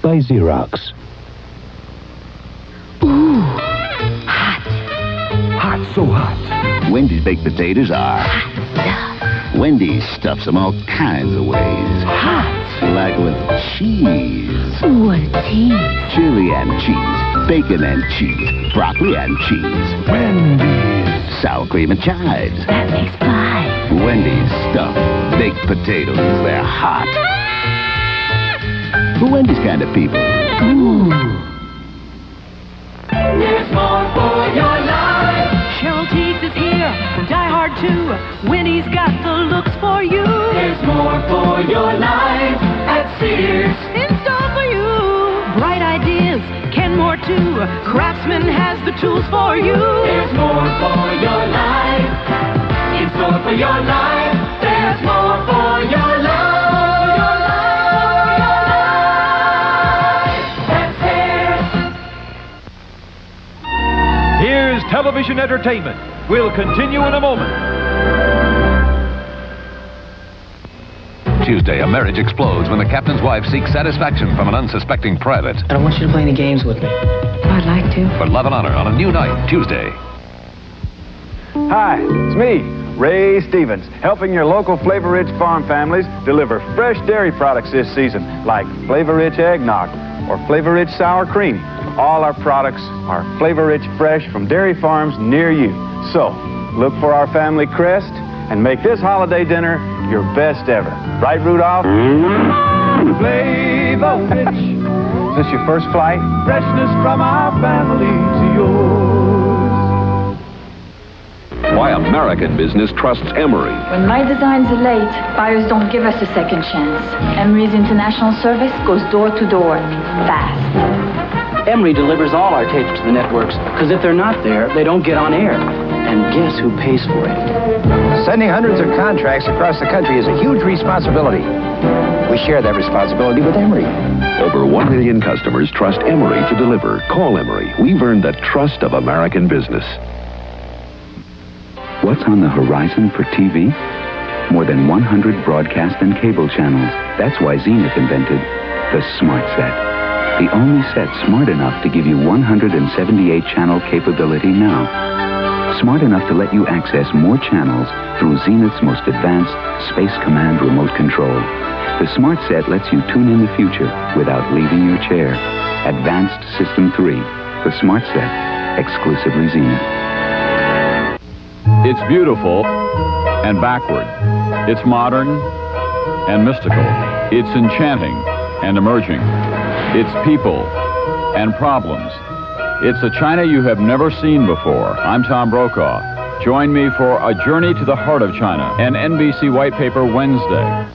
by Xerox. Ooh, hot. Hot, so hot. Wendy's baked potatoes are hot stuff. Wendy's stuffs them all kinds of ways. Hot. Like with cheese. What cheese? Chili and cheese. Bacon and cheese. Broccoli and cheese. Wendy's. Sour cream and chives. That makes 5. Wendy's stuffed baked potatoes. They're hot. For Wendy's kind of people. Ooh. There's more for your life. Cheryl Teagues is here from Die Hard 2. Winnie's got the looks for you. There's more for your life at Sears. In store for you. Bright ideas, Kenmore too. Craftsman has the tools for you. There's more for your life. In store for your life. There's more for your life. Here's television entertainment. We'll continue in a moment. Tuesday, a marriage explodes when the captain's wife seeks satisfaction from an unsuspecting private. I don't want you to play any games with me. I'd like to. For Love and Honor on a new night, Tuesday. Hi, it's me, Ray Stevens, helping your local flavor-rich farm families deliver fresh dairy products this season, like flavor-rich eggnog or flavor-rich sour cream. All our products are flavor-rich fresh from dairy farms near you. So, look for our family crest and make this holiday dinner your best ever. Right, Rudolph? Flavor-rich. Since your first flight, freshness from our family to yours. Why American business trusts Emery. When my designs are late, buyers don't give us a second chance. Emery's international service goes door to door, fast. Emery delivers all our tapes to the networks, because if they're not there, they don't get on air. And guess who pays for it? Sending hundreds of contracts across the country is a huge responsibility. We share that responsibility with Emery. Over 1 million customers trust Emery to deliver. Call Emery. We've earned the trust of American business. What's on the horizon for TV? More than 100 broadcast and cable channels. That's why Zenith invented the Smart Set. The only set smart enough to give you 178 channel capability now. Smart enough to let you access more channels through Zenith's most advanced Space Command remote control. The Smart Set lets you tune in the future without leaving your chair. Advanced System 3, the Smart Set, exclusively Zenith. It's beautiful and backward. It's modern and mystical. It's enchanting and emerging. It's people and problems. It's a China you have never seen before. I'm Tom Brokaw. Join me for A Journey to the Heart of China, an NBC White Paper Wednesday.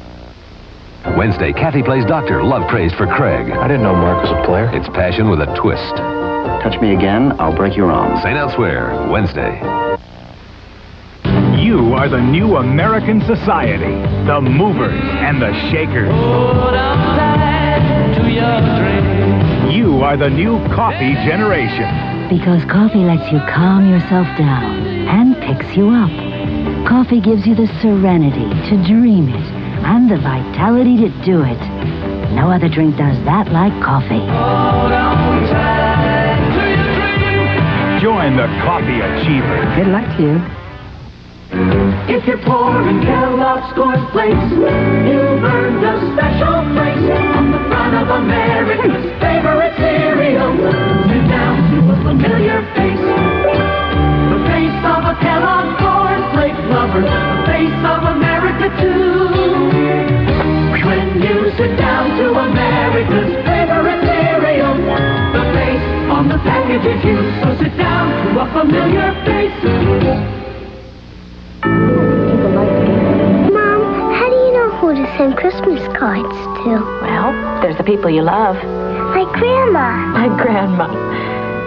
Wednesday, Kathy plays Doctor, love crazed for Craig. I didn't know Mark was a player. It's passion with a twist. Touch me again, I'll break your arm. St. Elsewhere, Wednesday. You are the new American society, the movers and the shakers. You are the new coffee generation. Because coffee lets you calm yourself down and picks you up. Coffee gives you the serenity to dream it and the vitality to do it. No other drink does that like coffee. Join the Coffee Achievers. Good luck to you. If you're pouring Kellogg's cornflakes, you've earned a special place on the front of America's favorite cereal. Sit down to a familiar face, the face of a Kellogg cornflake lover, the face of America too. When you sit down to America's favorite cereal, the face on the package is you. So sit down to a familiar face. Mom, how do you know who to send Christmas cards to? Well, there's the people you love. Like Grandma. Like Grandma.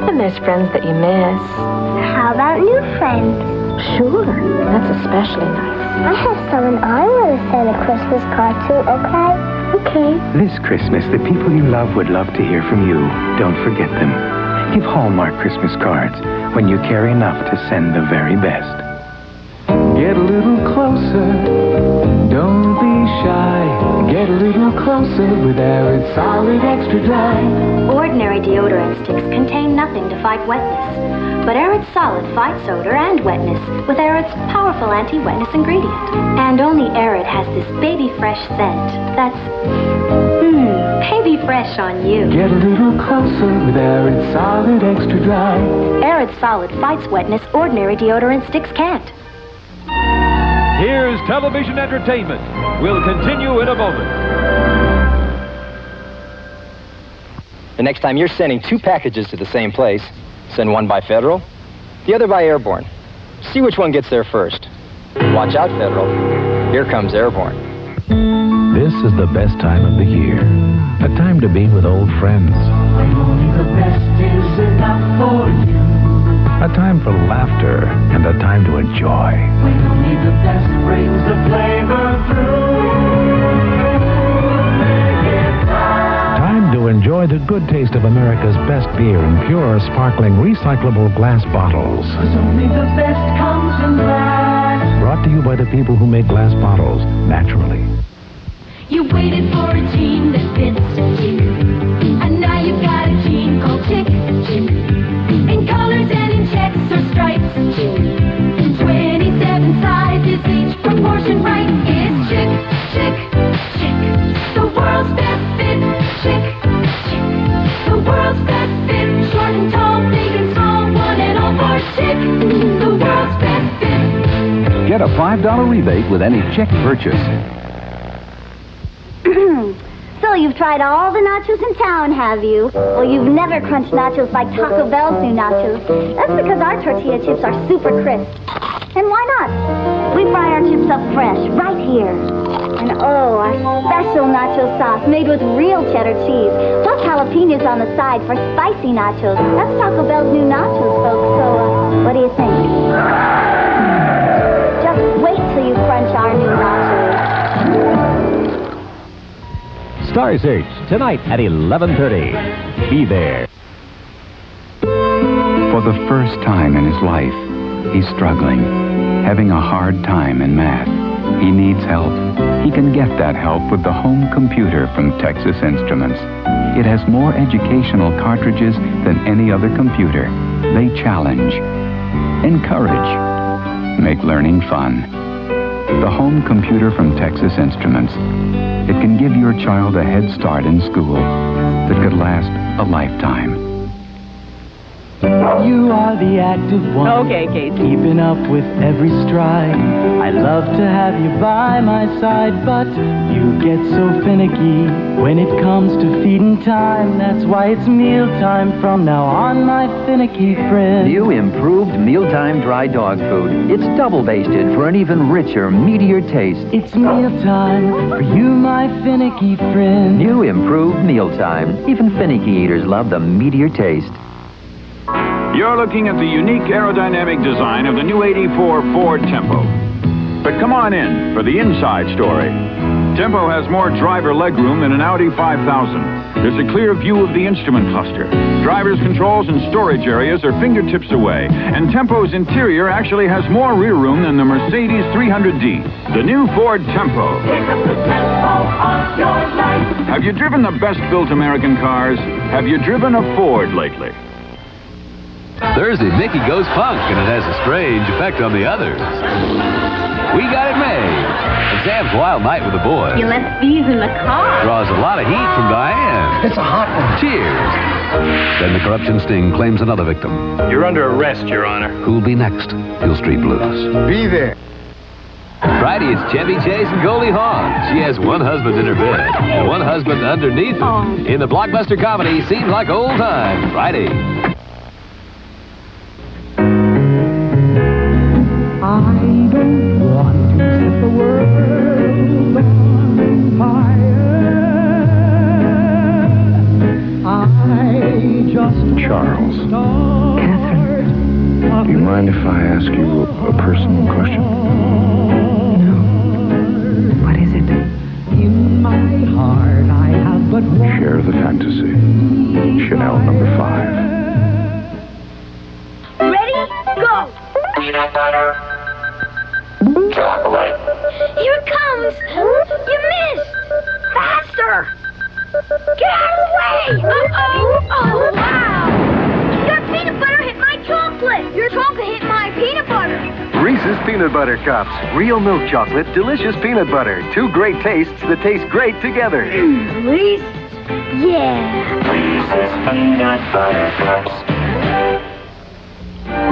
And there's friends that you miss. How about new friends? Sure, that's especially nice. I have someone I want to send a Christmas card to, okay? Okay. This Christmas, the people you love would love to hear from you. Don't forget them. Give Hallmark Christmas cards when you carry enough to send the very best. Get a little closer, don't be shy. Get a little closer with Arid Solid Extra Dry. Ordinary deodorant sticks contain nothing to fight wetness. But Arid Solid fights odor and wetness with Arid's powerful anti-wetness ingredient. And only Arid has this baby fresh scent that's, baby fresh on you. Get a little closer with Arid Solid Extra Dry. Arid Solid fights wetness ordinary deodorant sticks can't. Here's television entertainment. We'll continue in a moment. The next time you're sending 2 packages to the same place, send one by Federal, the other by Airborne. See which one gets there first. Watch out, Federal. Here comes Airborne. This is the best time of the year. A time to be with old friends. Only the best is enough for you. A time for laughter and a time to enjoy. Only the best brings the flavor through. Time to enjoy the good taste of America's best beer in pure, sparkling, recyclable glass bottles. Only the best comes in glass. Brought to you by the people who make glass bottles naturally. You waited for a jean that fits you, and now you've got a jean called Chick. In colors and in checks or stripes, 27 sizes, each proportion right is Chick, Chick, Chick. The world's best fit, Chick, Chick. The world's best fit, short and tall, big and small, one and all for Chick. The world's best fit. Get a $5 rebate with any Chick purchase. So you've tried all the nachos in town, have you? Well, you've never crunched nachos like Taco Bell's new nachos. That's because our tortilla chips are super crisp. And why not? We fry our chips up fresh, right here. And oh, our special nacho sauce made with real cheddar cheese, plus jalapenos on the side for spicy nachos. That's Taco Bell's new nachos, folks. So, what do you think? Just wait till you crunch our new nachos. Star Search, tonight at 11:30. Be there. For the first time in his life, he's struggling, having a hard time in math. He needs help. He can get that help with the home computer from Texas Instruments. It has more educational cartridges than any other computer. They challenge, encourage, make learning fun. The home computer from Texas Instruments. It can give your child a head start in school that could last a lifetime. You are the active one. Okay, Casey. Keeping up with every stride. I love to have you by my side, but you get so finicky when it comes to feeding time. That's why it's mealtime from now on, my finicky friend. New improved mealtime dry dog food. It's double basted for an even richer, meatier taste. It's mealtime for you, my finicky friend. New improved mealtime. Even finicky eaters love the meatier taste. You're looking at the unique aerodynamic design of the new 84 Ford Tempo. But come on in for the inside story. Tempo has more driver legroom than an Audi 5000. There's a clear view of the instrument cluster. Driver's controls and storage areas are fingertips away. And Tempo's interior actually has more rear room than the Mercedes 300D. The new Ford Tempo. Pick up the tempo of your life. Have you driven the best-built American cars? Have you driven a Ford lately? Thursday, Mickey goes funk, and it has a strange effect on the others. We got it made. And Sam's wild night with the boys You left these in the car. draws a lot of heat from Diane. It's a hot one. Cheers. Then the corruption sting claims another victim. You're under arrest, Your Honor. Who'll be next? Hill Street Blues. Be there. Friday, it's Chevy Chase and Goldie Hawn. She has one husband in her bed and one husband underneath her. In the blockbuster comedy, Seems Like Old Times. Friday. I don't want to set the world on fire. I just Charles. Catherine. Do you mind if I ask you a personal question? What is it? In my heart I have but one. Share the fantasy. Chanel number 5. Ready? Go! Peanut butter. Chocolate. Here it comes! You missed! Faster! Get out of the way! Uh-oh! Oh, wow! Your peanut butter hit my chocolate! Your chocolate hit my peanut butter! Reese's Peanut Butter Cups. Real milk chocolate, delicious peanut butter. 2 great tastes that taste great together. Reese's? Yeah! Reese's Peanut Butter Cups.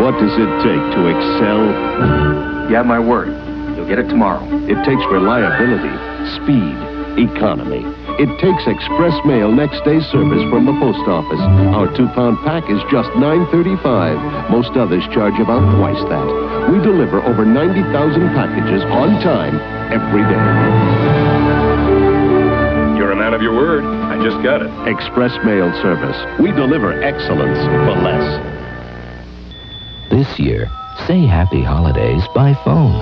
What does it take to excel? You have my word. You'll get it tomorrow. It takes reliability, speed, economy. It takes express mail next day service from the post office. Our 2-pound pack is just $9.35. Most others charge about twice that. We deliver over 90,000 packages on time every day. You're a man of your word. I just got it. Express mail service. We deliver excellence for less. This year, say happy holidays by phone.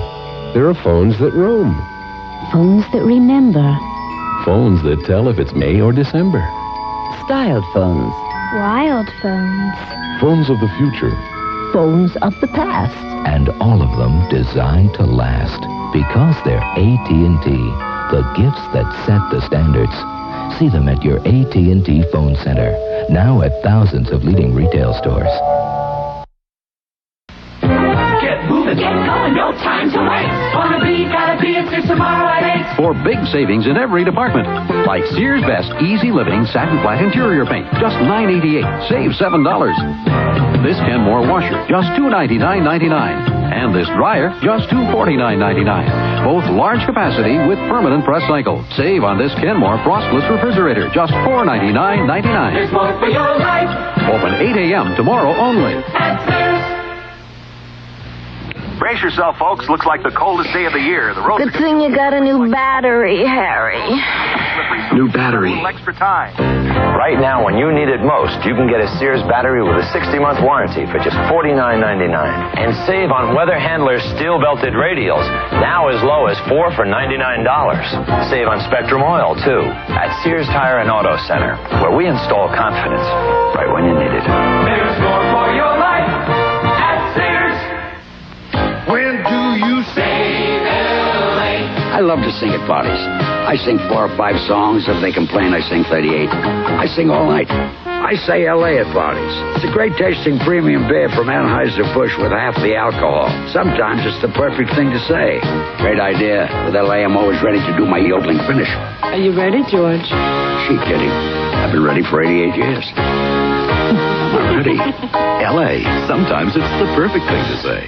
There are phones that roam. Phones that remember. Phones that tell if it's May or December. Styled phones. Wild phones. Phones of the future. Phones of the past. And all of them designed to last. Because they're AT&T. The gifts that set the standards. See them at your AT&T phone center. Now at thousands of leading retail stores. Get going, no time to waste. Wanna be, gotta be, it's Sears tomorrow at 8. For big savings in every department. Like Sears Best Easy Living Satin Flat Interior Paint, just $9.88. Save $7. This Kenmore washer, just $299.99. And this dryer, just $249.99. Both large capacity with permanent press cycle. Save on this Kenmore frostless refrigerator, just $499.99. There's more for your life. Open 8 a.m. tomorrow only. At Sears. Brace yourself, folks. Looks like the coldest day of the year. The roads Good thing you got a new battery, Harry. New battery. A little extra time. Right now, when you need it most, you can get a Sears battery with a 60-month warranty for just $49.99. And save on Weather Handler's steel-belted radials, now as low as $4 for $99. Save on Spectrum Oil, too, at Sears Tire and Auto Center, where we install confidence right when you need it. There's more for your life at Sears. When do you save LA? I love to sing at parties. I sing 4 or 5 songs. If they complain, I sing 38. I sing all night. I say LA at parties. It's a great tasting premium beer from Anheuser-Busch with half the alcohol. Sometimes it's the perfect thing to say. Great idea. With LA, I'm always ready to do my yodeling finish. Are you ready, George? Sheep kidding. I've been ready for 88 years. Ready? LA. Sometimes it's the perfect thing to say.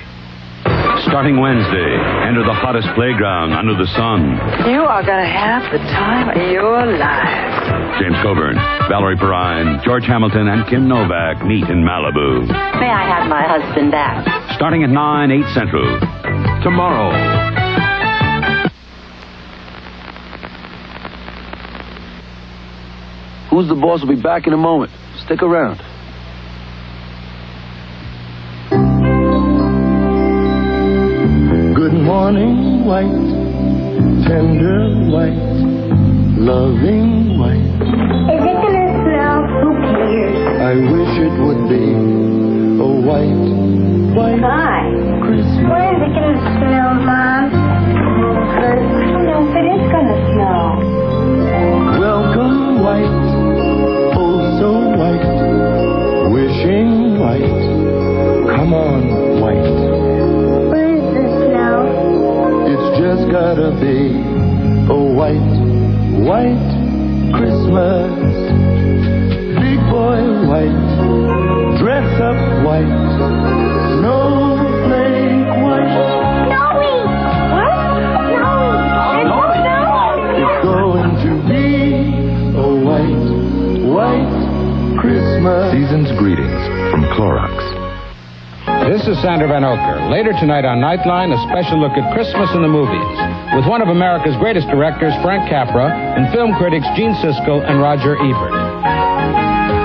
Starting Wednesday, enter the hottest playground under the sun. You are going to have the time of your life. James Coburn, Valerie Perrine, George Hamilton, and Kim Novak meet in Malibu. May I have my husband back? Starting at 9, 8 Central. Tomorrow. Who's the Boss will be back in a moment. Stick around. Good morning, white, tender white, loving white. Is it gonna snow? Who cares? I wish it would be a white Hi. Christmas. When is it gonna snow, Mom? I don't know if it is gonna snow. wishing white. Come on, white. What is this now? It's just gotta be a white Christmas. Big boy white, dress up white, snowflake white. Snowy! What? Snowy! It's going to be a white Christmas. Season's greetings from Clorox. This is Sandra Van Oker. Later tonight on Nightline, a special look at Christmas in the movies with one of America's greatest directors, Frank Capra, and film critics Gene Siskel and Roger Ebert.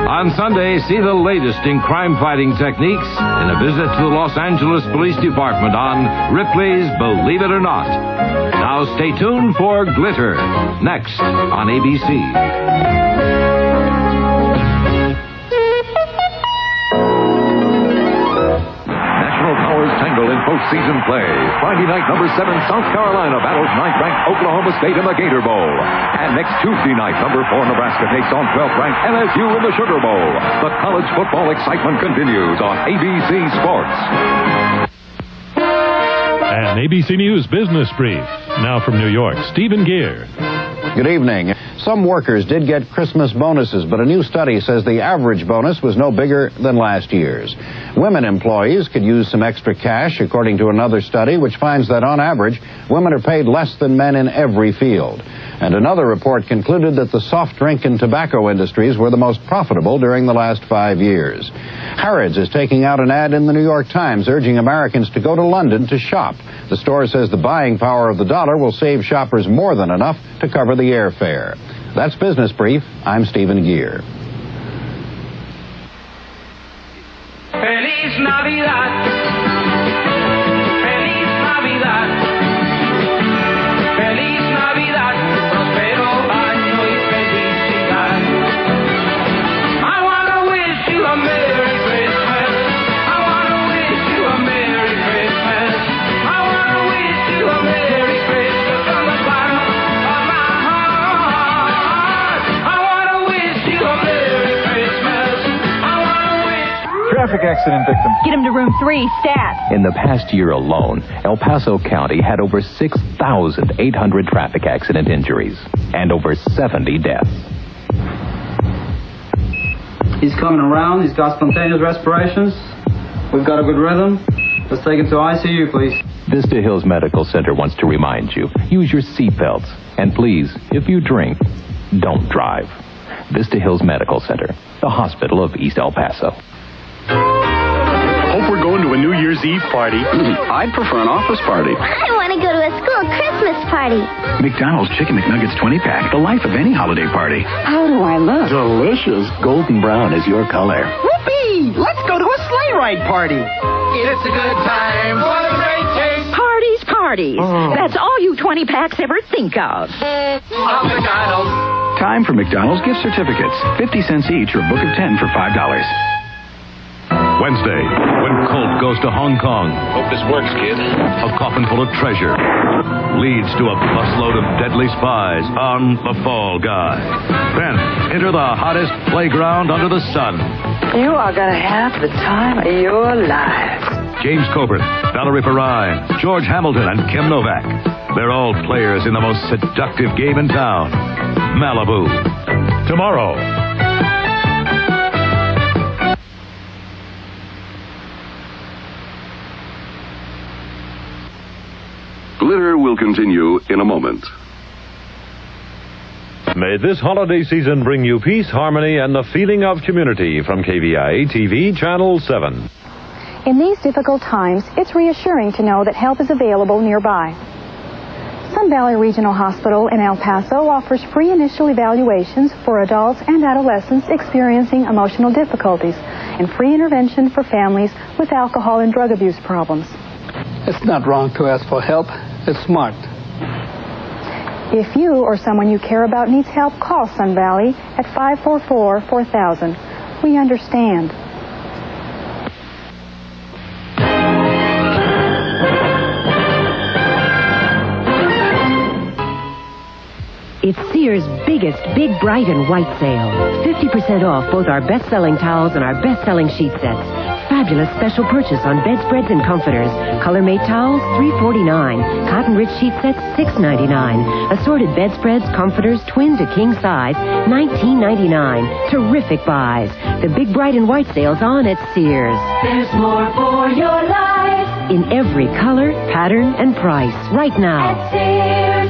On Sunday, see the latest in crime-fighting techniques in a visit to the Los Angeles Police Department on Ripley's Believe It or Not. Now stay tuned for Glitter, next on ABC. Tangle in postseason play. Friday night, number 7, South Carolina battles 9th-ranked Oklahoma State in the Gator Bowl. And next Tuesday night, number 4, Nebraska takes on 12th-ranked LSU in the Sugar Bowl. The college football excitement continues on ABC Sports. An ABC News Business Brief. Now from New York, Stephen Gear. Good evening. Some workers did get Christmas bonuses, but a new study says the average bonus was no bigger than last year's. Women employees could use some extra cash, according to another study, which finds that on average, women are paid less than men in every field. And another report concluded that the soft drink and tobacco industries were the most profitable during the last 5 years. Harrods is taking out an ad in the New York Times urging Americans to go to London to shop. The store says the buying power of the dollar will save shoppers more than enough to cover the airfare. That's Business Brief. I'm Stephen Gear. Feliz Navidad. Feliz Navidad. Feliz Navidad. Prospero año y felicidad. I want to wish you a Merry Christmas. I want to wish you a Merry Christmas. I want to wish you a Merry Christmas from the bottom of my heart. I want to wish you a Merry Christmas. I want to wish. Traffic accident victim. Get him to room 3, stat. In the past year alone, El Paso County had over 6,800 traffic accident injuries and over 70 deaths. He's coming around. He's got spontaneous respirations. We've got a good rhythm. Let's take him to ICU, please. Vista Hills Medical Center wants to remind you, use your seatbelts. And please, if you drink, don't drive. Vista Hills Medical Center, the hospital of East El Paso. Hope we're going to a New Year's Eve party. I'd prefer an office party. I want to go to a school Christmas party. McDonald's Chicken McNuggets 20-pack, the life of any holiday party. How do I look? Delicious. Golden brown is your color. Whoopee! Let's go to a sleigh ride party. It's a good time for the great taste. Parties. That's all you 20-packs ever think of. McDonald's. Time for McDonald's gift certificates. 50 cents each or book of 10 for $5. Wednesday, when Colt goes to Hong Kong. Hope this works, kid. A coffin full of treasure leads to a busload of deadly spies on the Fall Guy. Then, enter the hottest playground under the sun. You are going to have the time of your life. James Coburn, Valerie Perrine, George Hamilton, and Kim Novak. They're all players in the most seductive game in town, Malibu. Tomorrow. Glitter will continue in a moment. May this holiday season bring you peace, harmony, and the feeling of community from KVIA TV Channel 7. In these difficult times, it's reassuring to know that help is available nearby. Sun Valley Regional Hospital in El Paso offers free initial evaluations for adults and adolescents experiencing emotional difficulties and free intervention for families with alcohol and drug abuse problems. It's not wrong to ask for help. It's smart. If you or someone you care about needs help, call Sun Valley at 544-4000. We understand. It's Sears' biggest Big Bright and White sale. 50% off both our best-selling towels and our best-selling sheet sets. Fabulous special purchase on bedspreads and comforters. Color-made towels, $3.49. Cotton-rich sheet sets, $6.99. Assorted bedspreads, comforters, twin to king size, $19.99. Terrific buys. The Big Bright and White sale's on at Sears. There's more for your life. In every color, pattern, and price. Right now. At Sears.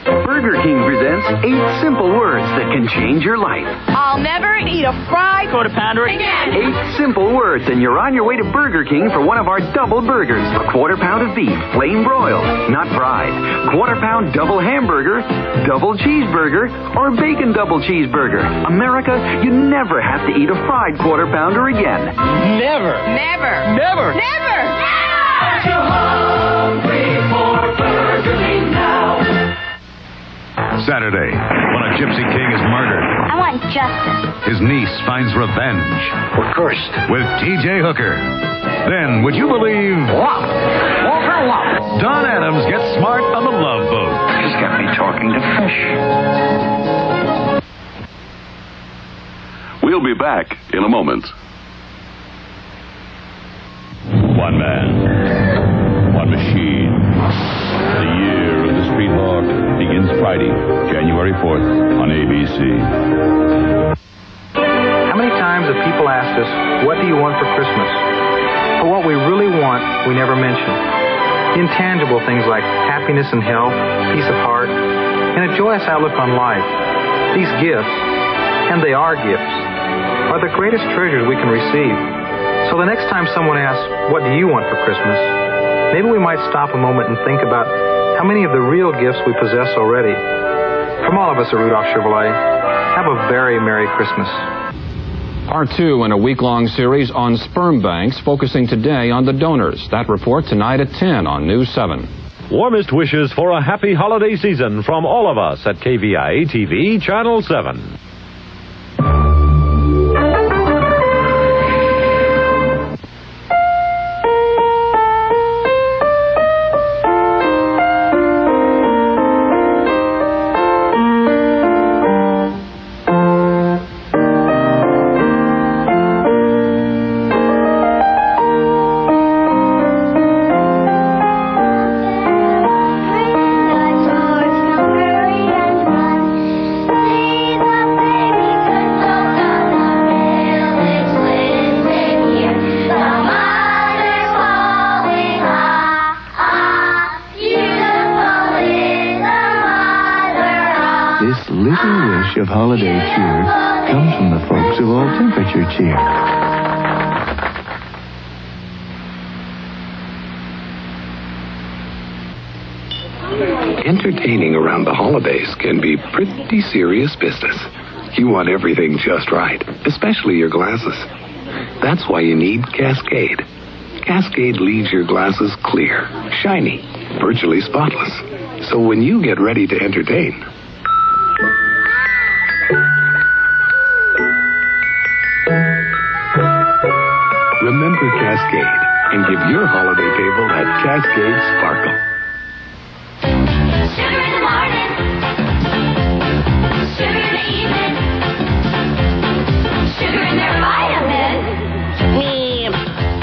Burger King presents 8 simple words that can change your life. I'll never eat a fried Quarter pounder again. 8 simple words, and you're on your way to Burger King for one of our double burgers. A quarter pound of beef, plain broiled, not fried. Quarter pound double hamburger, double cheeseburger, or bacon double cheeseburger. America, you never have to eat a fried quarter pounder again. Never. Never. Aren't you hungry for Burger King now? Saturday, when a gypsy king is murdered, I want justice. his niece finds revenge. We're cursed. With T.J. Hooker. Then, would you believe... Don Adams gets smart on the Love Boat. He's got me talking to fish. We'll be back in a moment. One man, one machine. The year of the Street Hawk begins Friday, January 4th on ABC. How many times have people asked us, what do you want for Christmas? But what we really want, we never mention. Intangible things like happiness and health, peace of heart, and a joyous outlook on life. These gifts, and they are gifts, are the greatest treasures we can receive. So the next time someone asks, what do you want for Christmas? Maybe we might stop a moment and think about how many of the real gifts we possess already. From all of us at Rudolph Chevrolet, have a very Merry Christmas. Part 2 in a week-long series on sperm banks, focusing today on the donors. That report tonight at 10 on News 7. Warmest wishes for a happy holiday season from all of us at KVIA-TV Channel 7. This little wish of holiday cheer comes from the folks of All Temperature Cheer. Entertaining around the holidays can be pretty serious business. You want everything just right, especially your glasses. That's why you need Cascade. Cascade leaves your glasses clear, shiny, virtually spotless. So when you get ready to entertain, remember Cascade and give your holiday table that Cascade sparkle. Sugar in the morning, sugar in the evening, sugar in their vitamins.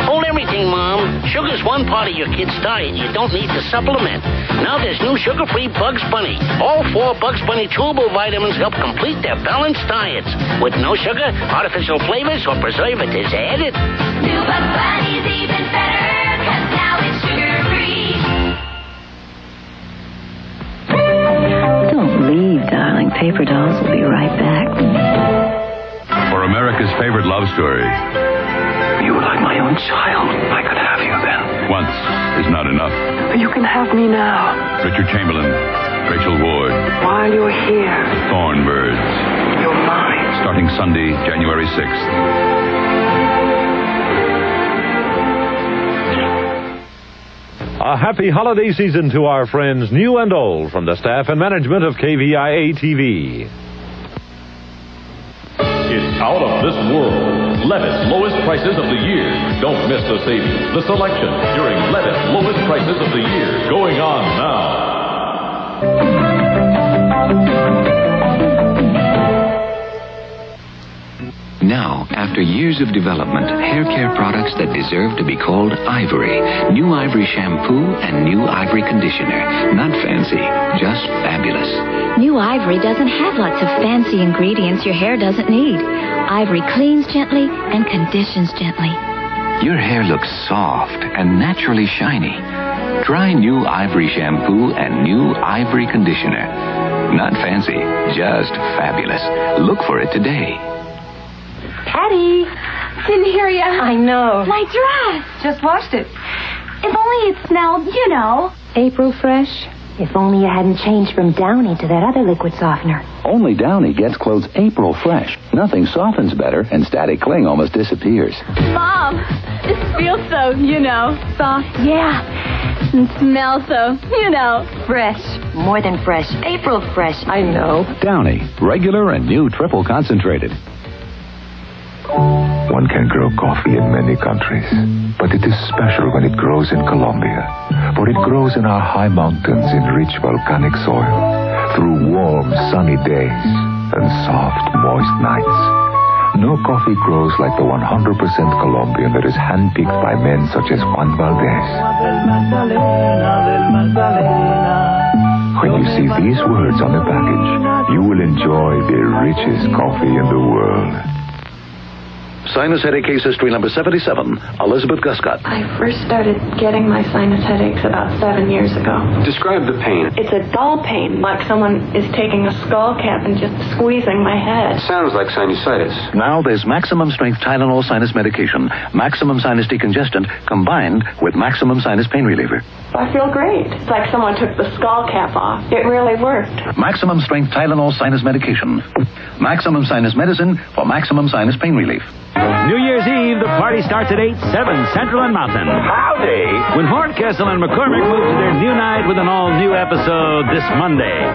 Hold everything, Mom. Sugar's one part of your kid's diet. You don't need to supplement. Now there's new sugar-free Bugs Bunny. All 4 Bugs Bunny chewable vitamins help complete their balanced diets. With no sugar, artificial flavors, or preservatives added. New Bugs Bunny's even better, 'cause now it's sugar-free. Don't leave, darling. Paper Dolls will be right back. For America's favorite love story. You were like my own child. I could have you then. Once is not enough. You can have me now. Richard Chamberlain, Rachel Ward, While you're here, Thornbirds. you're mine. Starting Sunday, January 6th. A happy holiday season to our friends new and old from the staff and management of KVIA-TV. It's out of this world. Levitt's lowest prices of the year. Don't miss the savings, the selection during Levitt's lowest prices of the year, going on now. Now, after years of development, hair care products that deserve to be called Ivory. New Ivory shampoo and new Ivory conditioner. Not fancy, just fabulous. New Ivory doesn't have lots of fancy ingredients your hair doesn't need. Ivory cleans gently and conditions gently. Your hair looks soft and naturally shiny. Try new Ivory shampoo and new Ivory conditioner. Not fancy, just fabulous. Look for it today. Patty, didn't hear ya. I know. My dress. Just washed it. If only it smelled, you know. April fresh. If only you hadn't changed from Downy to that other liquid softener. Only Downy gets clothes April fresh. Nothing softens better, and static cling almost disappears. Mom, this feels so, you know, soft. Yeah. And smells so, you know, fresh. More than fresh. April fresh. I know. Downy, regular and new triple concentrated. One can grow coffee in many countries, but it is special when it grows in Colombia, for it grows in our high mountains in rich volcanic soil, through warm, sunny days and soft, moist nights. No coffee grows like the 100% Colombian that is handpicked by men such as Juan Valdez. When you see these words on the package, you will enjoy the richest coffee in the world. Sinus headache case history number 77, Elizabeth Guscott. I first started getting my sinus headaches about 7 years ago. Describe the pain. It's a dull pain, like someone is taking a skull cap and just squeezing my head. Sounds like sinusitis. Now there's maximum strength Tylenol sinus medication, maximum sinus decongestant, combined with maximum sinus pain reliever. I feel great. It's like someone took the skull cap off. It really worked. Maximum strength Tylenol sinus medication. Maximum sinus medicine for maximum sinus pain relief. New Year's Eve, the party starts at 8, 7 Central and Mountain. Howdy! When Horncastle and McCormick move to their new night with an all-new episode this Monday.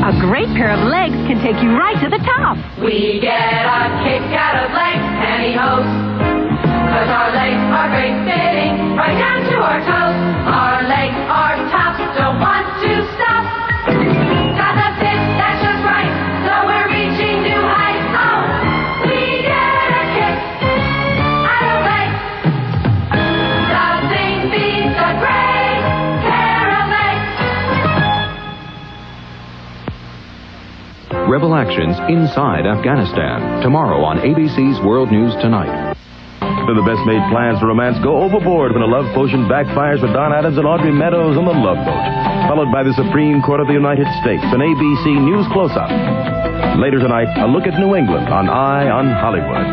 A great pair of legs can take you right to the top. We get a kick out of leg pantyhose, 'cause our legs are great fitting, right down to our toes. Our legs are tops, don't want to stop. Got the fit that's just right, so we're reaching new heights. Oh, we get a kick out of legs. Nothing beats a great pair of legs. Rebel actions inside Afghanistan. Tomorrow on ABC's World News Tonight. The best made plans for romance go overboard when a love potion backfires for Don Adams and Audrey Meadows on the Love Boat. Followed by the Supreme Court of the United States, an ABC News Close-Up. Later tonight, a look at New England on Eye on Hollywood.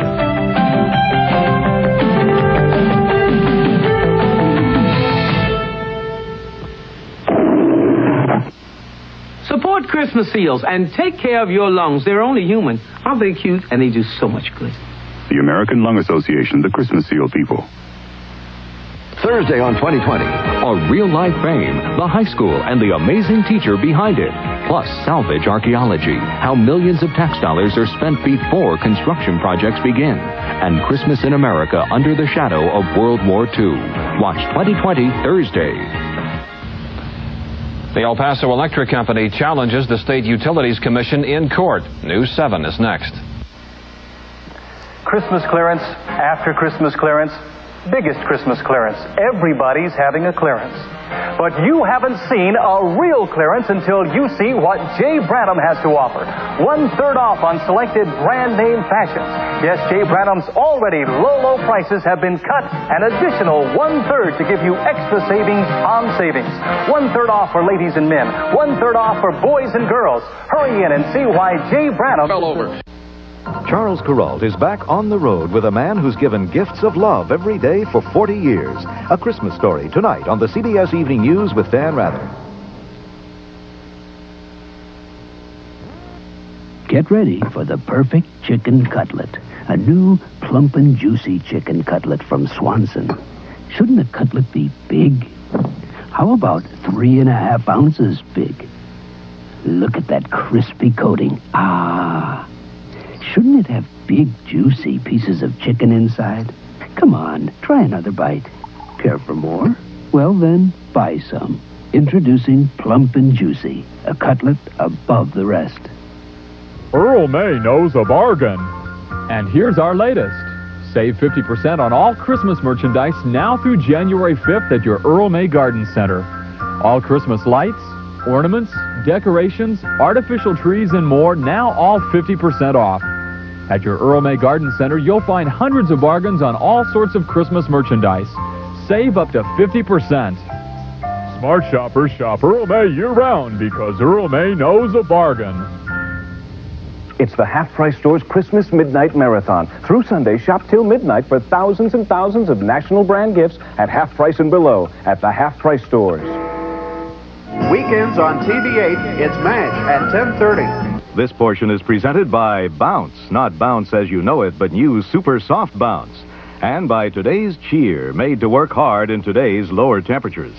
Support Christmas seals and take care of your lungs. They're only human. Aren't they cute? And they do so much good. The American Lung Association, the Christmas Seal people. Thursday on 2020. A real-life fame, the high school, and the amazing teacher behind it. Plus, salvage archaeology, how millions of tax dollars are spent before construction projects begin. And Christmas in America under the shadow of World War II. Watch 2020 Thursday. The El Paso Electric Company challenges the State Utilities Commission in court. News 7 is next. Christmas clearance after Christmas clearance, biggest Christmas clearance. Everybody's having a clearance. But you haven't seen a real clearance until you see what J. Branham has to offer. 1/3 off on selected brand name fashions. Yes, J. Branham's already low prices have been cut, an additional 1/3 to give you extra savings on savings. 1/3 off for ladies and men. 1/3 off for boys and girls. Hurry in and see why J. Branham fell over. Charles ｃαrოλ is back on the road with a man who's given gifts of love every day for 40 years. A Christmas Story tonight on the CBS Evening News with Dan Rather. Get ready for the perfect chicken cutlet. A new plump and juicy chicken cutlet from Swanson. Shouldn't a cutlet be big? How about 3.5 ounces big? Look at that crispy coating. Ah! Shouldn't it have big, juicy pieces of chicken inside? Come on, try another bite. Care for more? Well, then, buy some. Introducing Plump and Juicy, a cutlet above the rest. Earl May knows a bargain. And here's our latest. Save 50% on all Christmas merchandise now through January 5th at your Earl May Garden Center. All Christmas lights, ornaments, decorations, artificial trees, and more, now all 50% off. At your Earl May Garden Center, you'll find hundreds of bargains on all sorts of Christmas merchandise. Save up to 50%. Smart shoppers shop Earl May year-round because Earl May knows a bargain. It's the Half Price Store's Christmas Midnight Marathon. Through Sunday, shop till midnight for thousands and thousands of national brand gifts at half price and below at the Half Price Stores. Weekends on TV8, it's MASH at 10:30. This portion is presented by Bounce, not Bounce as you know it, but new Super Soft Bounce. And by today's Cheer, made to work hard in today's lower temperatures.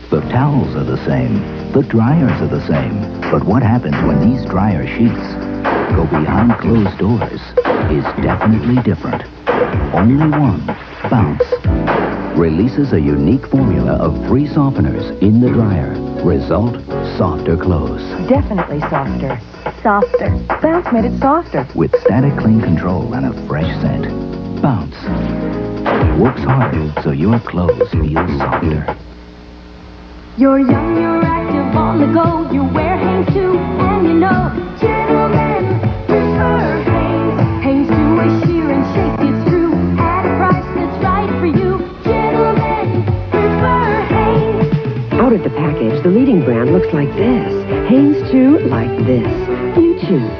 The towels are the same. The dryers are the same. But what happens when these dryer sheets go behind closed doors is definitely different. Only one, Bounce, releases a unique formula of 3 softeners in the dryer. Result, softer clothes. Definitely softer. Softer. Bounce made it softer. With static clean control and a fresh scent. Bounce works harder so your clothes feel softer. You're young, you're active, on the go. You wear Hanes too, and you know gentlemen prefer Hanes. Hanes too is sheer and shaped, it's true. At a price that's right for you. Gentlemen prefer Hanes. Out of the package, the leading brand looks like this. Hanes too, like this. You choose.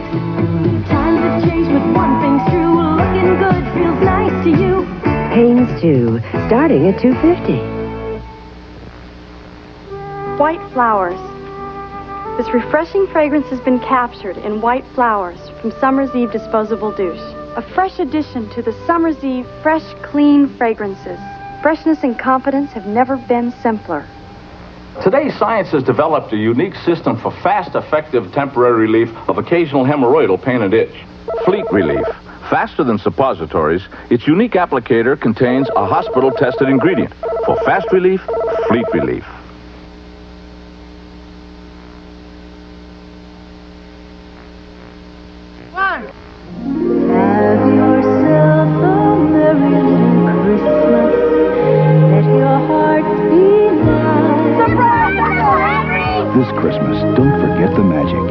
Times have changed, but one thing's true. Looking good feels nice to you. Hanes too, starting at $2.50. White flowers. This refreshing fragrance has been captured in White Flowers from Summer's Eve Disposable Douche. A fresh addition to the Summer's Eve fresh, clean fragrances. Freshness and confidence have never been simpler. Today, science has developed a unique system for fast, effective temporary relief of occasional hemorrhoidal pain and itch. Fleet Relief. Faster than suppositories, its unique applicator contains a hospital-tested ingredient. For fast relief, Fleet Relief. Have yourself a merry little Christmas. Let your heart be light. Surprise! This Christmas, don't forget the magic.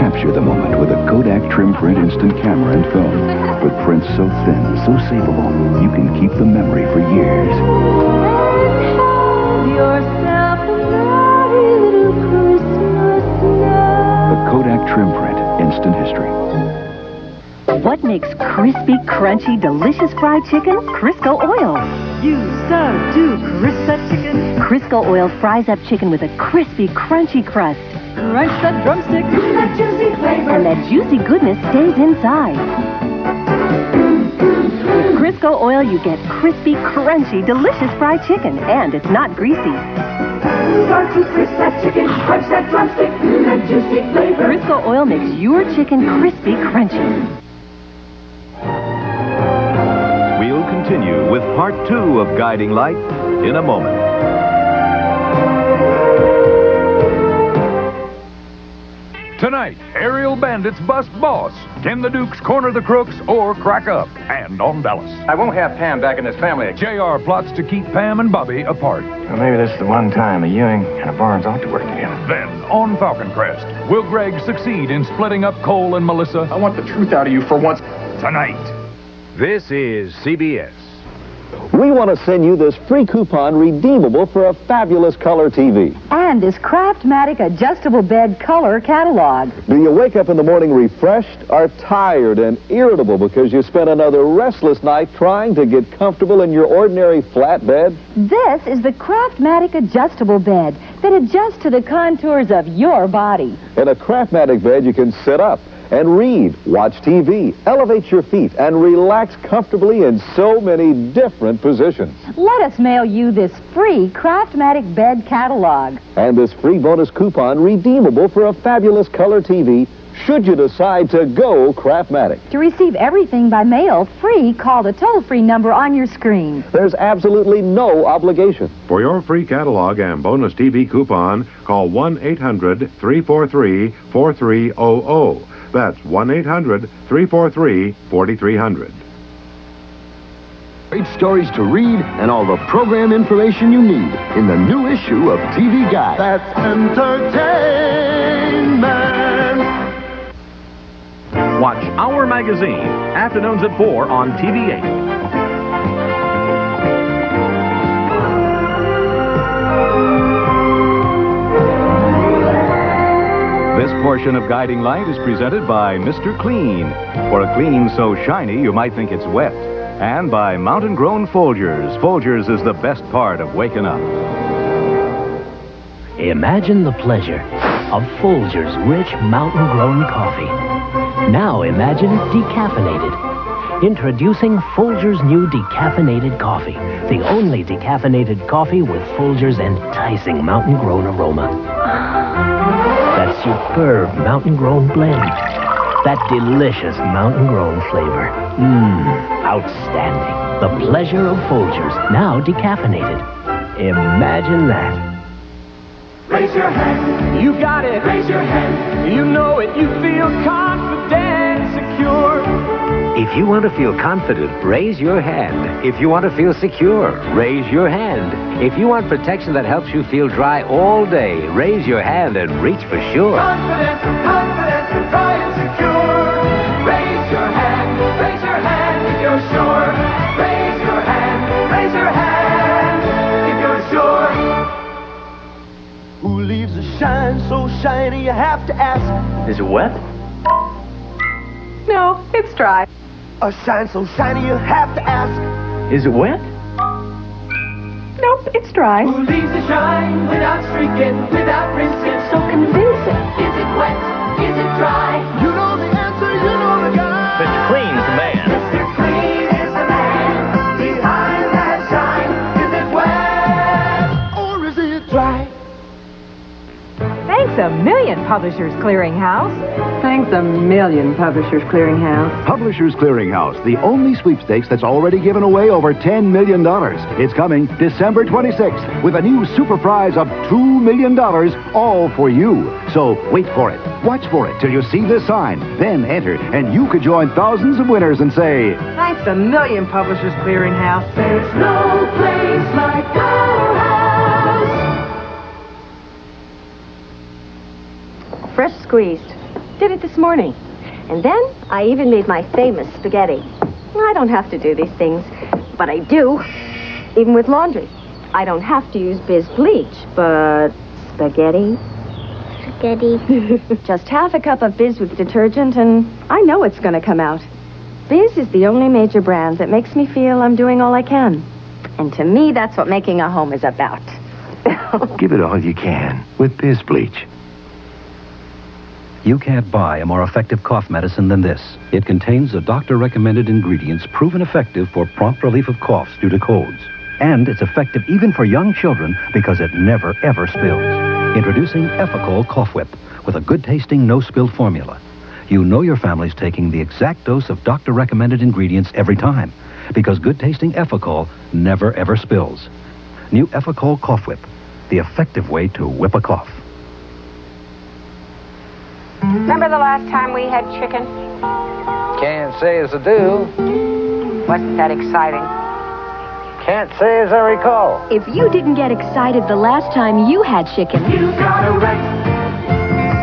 Capture the moment with a Kodak trim print instant camera and film. With prints so thin, so savable, you can keep the memory for years. Have yourself a merry little Christmas now. The Kodak trim print, instant history. What makes crispy, crunchy, delicious fried chicken? Crisco oil. You so do crisp that chicken. Crisco oil fries up chicken with a crispy, crunchy crust. Crunch that drumstick. That juicy flavor. And that juicy goodness stays inside. With Crisco oil, you get crispy, crunchy, delicious fried chicken. And it's not greasy. Start to crisp that chicken. Crunch that drumstick. That juicy flavor. Crisco oil makes your chicken crispy, crunchy. We'll continue with part 2 of Guiding Light in a moment. Tonight, aerial bandits bust boss. Can the Dukes corner the crooks or crack up? And on Dallas. I won't have Pam back in this family. JR plots to keep Pam and Bobby apart. Well, maybe this is the one time a Ewing and a Barnes ought to work together. Then, on Falcon Crest, will Greg succeed in splitting up Cole and Melissa? I want the truth out of you for once. Tonight. This is CBS. We want to send you this free coupon redeemable for a fabulous color TV. And this Craftmatic adjustable bed color catalog. Do you wake up in the morning refreshed or tired and irritable because you spent another restless night trying to get comfortable in your ordinary flat bed? This is the Craftmatic adjustable bed that adjusts to the contours of your body. In a Craftmatic bed, you can sit up and read, watch TV, elevate your feet, and relax comfortably in so many different positions. Let us mail you this free Craftmatic bed catalog. And this free bonus coupon redeemable for a fabulous color TV should you decide to go Craftmatic. To receive everything by mail free, call the toll-free number on your screen. There's absolutely no obligation. For your free catalog and bonus TV coupon, call 1-800-343-4300. That's 1-800-343-4300. Great stories to read and all the program information you need in the new issue of TV Guide. That's entertainment. Watch Our Magazine, afternoons at 4 on TV8. This portion of Guiding Light is presented by Mr. Clean, for a clean so shiny you might think it's wet. And by Mountain Grown Folgers. Folgers is the best part of waking up. Imagine the pleasure of Folgers rich mountain grown coffee. Now imagine it decaffeinated. Introducing Folgers new decaffeinated coffee. The only decaffeinated coffee with Folgers' enticing mountain grown aroma. That superb mountain grown blend. That delicious mountain grown flavor. Outstanding. The pleasure of Folgers, now decaffeinated. Imagine that. Raise your hand. You got it. Raise your hand. You know it. You feel confident, secure. If you want to feel confident, raise your hand. If you want to feel secure, raise your hand. If you want protection that helps you feel dry all day, raise your hand and reach for sure. Confident, dry and secure. Raise your hand if you're sure. Raise your hand if you're sure. Who leaves a shine so shiny you have to ask? Is it wet? No, it's dry. A shine so shiny you have to ask. Is it wet? Nope, it's dry. Who leaves a shine without streaking, without rinsing? So convincing. Is it wet? Is it dry? You know the answer, you know the guy. Mr. Clean's the man. Mr. Clean is the man behind that shine. Is it wet or is it dry? Thanks a million, Publishers Clearinghouse. Thanks a million, Publishers Clearinghouse. Publishers Clearinghouse, the only sweepstakes that's already given away over $10 million. It's coming December 26th with a new super prize of $2 million, all for you. So wait for it. Watch for it till you see this sign. Then enter, and you could join thousands of winners and say, Thanks a million, Publishers Clearinghouse. There's no place like our house. Fresh squeezed. Did it this morning. And then I even made my famous spaghetti. I don't have to do these things, but I do. Even with laundry. I don't have to use Biz bleach, but spaghetti? Spaghetti. Just half a cup of Biz with detergent, and I know it's going to come out. Biz is the only major brand that makes me feel I'm doing all I can. And to me, that's what making a home is about. give it all you can with Biz Bleach. You can't buy a more effective cough medicine than this. It contains the doctor-recommended ingredients proven effective for prompt relief of coughs due to colds. And it's effective even for young children because it never, ever spills. Introducing Epicol Cough Whip with a good-tasting, no-spill formula. You know your family's taking the exact dose of doctor-recommended ingredients every time because good-tasting Epicol never, ever spills. New Epicol Cough Whip, the effective way to whip a cough. Remember the last time we had chicken? Can't say as I do. Wasn't that exciting? Can't say as I recall. If you didn't get excited the last time you had chicken, You got it right.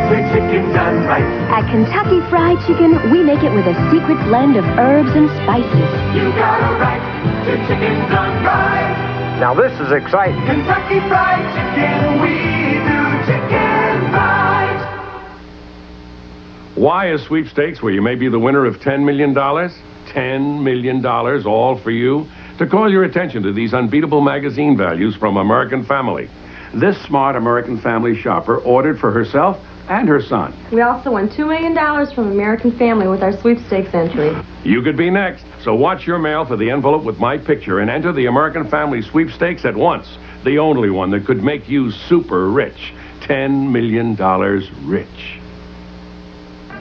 The chicken done right. At Kentucky Fried Chicken, we make it with a secret blend of herbs and spices. You got it right. The chicken done right. Now this is exciting. Kentucky Fried Chicken, we do chicken right. Why a sweepstakes where you may be the winner of $10 million? $10 million, all for you? To call your attention to these unbeatable magazine values from American Family. This smart American Family shopper ordered for herself and her son. We also won $2 million from American Family with our sweepstakes entry. You could be next, so watch your mail for the envelope with my picture and enter the American Family sweepstakes at once. The only one that could make you super rich. $10 million rich.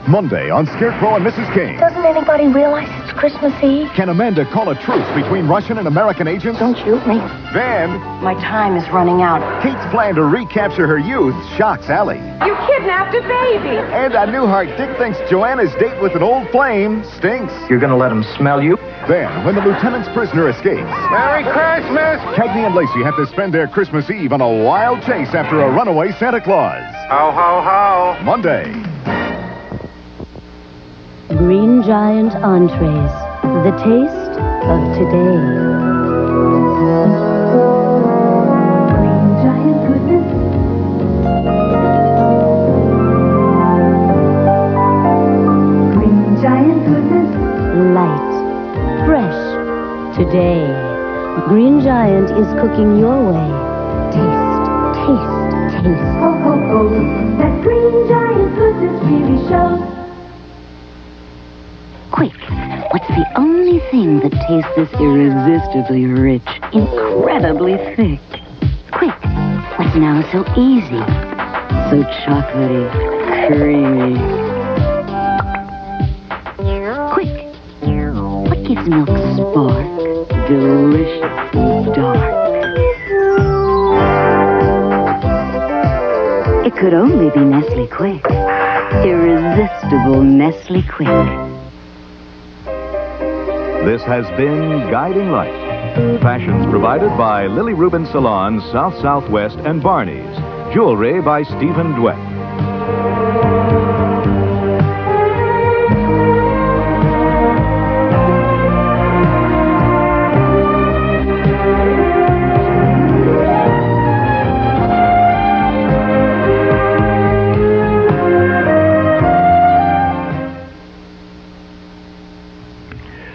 Monday on Scarecrow and Mrs. King. Doesn't anybody realize it's Christmas Eve? Can Amanda call a truce between Russian and American agents? Don't shoot me. Then, My time is running out. Kate's plan to recapture her youth shocks Allie. You kidnapped a baby. And on Newhart, Dick thinks Joanna's date with an old flame stinks. You're gonna let him smell you? Then, when the lieutenant's prisoner escapes, Merry Christmas! Cagney and Lacey have to spend their Christmas Eve on a wild chase after a runaway Santa Claus. Ho, ho, ho. Monday. Green Giant Entrees. The taste of today. Green Giant goodness. Green Giant goodness. Light. Fresh. Today. Green Giant is cooking your way. Taste, taste, taste. Ho, ho, ho. That Green Giant goodness really shows. Quick, what's the only thing that tastes this irresistibly rich, incredibly thick? Quick, what's now so easy, so chocolatey, creamy? Quick, what gives milk spark, delicious, dark? It could only be Nestle Quick, irresistible Nestle Quick. This has been Guiding Light. Fashions provided by Lily Rubin Salon, South Southwest, and Barney's. Jewelry by Stephen Dweck.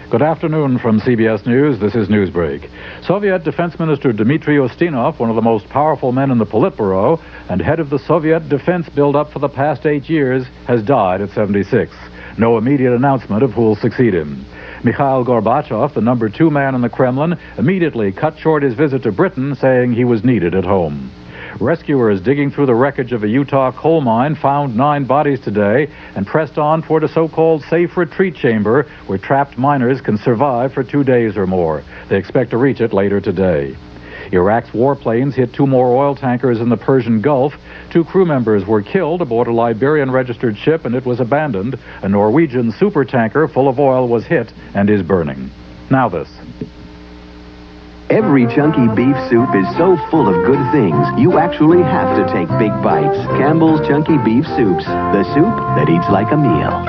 Good afternoon from CBS News. This is Newsbreak. Soviet Defense Minister Dmitry Ustinov, one of the most powerful men in the Politburo and head of the Soviet defense buildup for the past 8 years, has died at 76. No immediate announcement of who will succeed him. Mikhail Gorbachev, the number 2 man in the Kremlin, immediately cut short his visit to Britain, saying he was needed at home. Rescuers digging through the wreckage of a Utah coal mine found 9 bodies today and pressed on toward a so-called safe retreat chamber where trapped miners can survive for 2 days or more. They expect to reach it later today. Iraq's warplanes hit 2 more oil tankers in the Persian Gulf. 2 crew members were killed aboard a Liberian-registered ship, and it was abandoned. A Norwegian supertanker full of oil was hit and is burning. Now this. Every chunky beef soup is so full of good things, you actually have to take big bites. Campbell's Chunky Beef Soups, the soup that eats like a meal.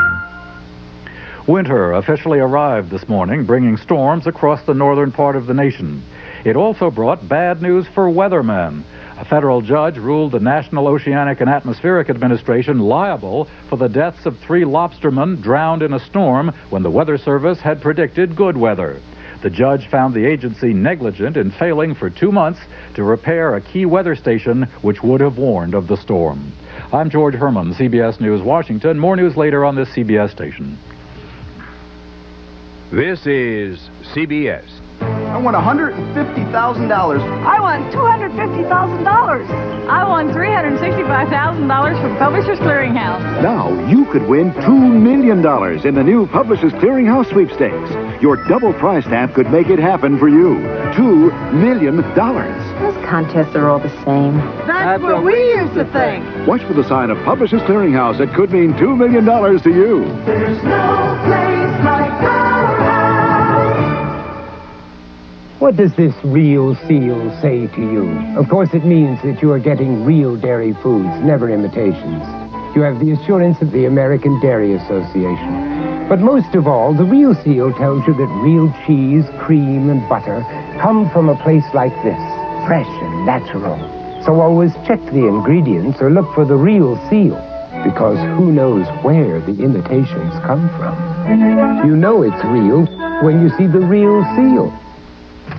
Winter officially arrived this morning, bringing storms across the northern part of the nation. It also brought bad news for weathermen. A federal judge ruled the National Oceanic and Atmospheric Administration liable for the deaths of 3 lobstermen drowned in a storm when the Weather Service had predicted good weather. The judge found the agency negligent in failing for 2 months to repair a key weather station which would have warned of the storm. I'm George Herman, CBS News, Washington. More news later on this CBS station. This is CBS. I won $150,000. I won $250,000. I won $365,000 from Publishers Clearinghouse. Now you could win $2 million in the new Publishers Clearinghouse sweepstakes. Your double prize stamp could make it happen for you. $2 million. Those contests are all the same. That's what we used to think. Watch for the sign of Publishers Clearinghouse. It could mean $2 million to you. There's no place like our house. What does this real seal say to you? Of course, it means that you are getting real dairy foods, never imitations. You have the assurance of the American Dairy Association. But most of all, the real seal tells you that real cheese, cream, and butter come from a place like this, fresh and natural. So always check the ingredients or look for the real seal, because who knows where the imitations come from. You know it's real when you see the real seal.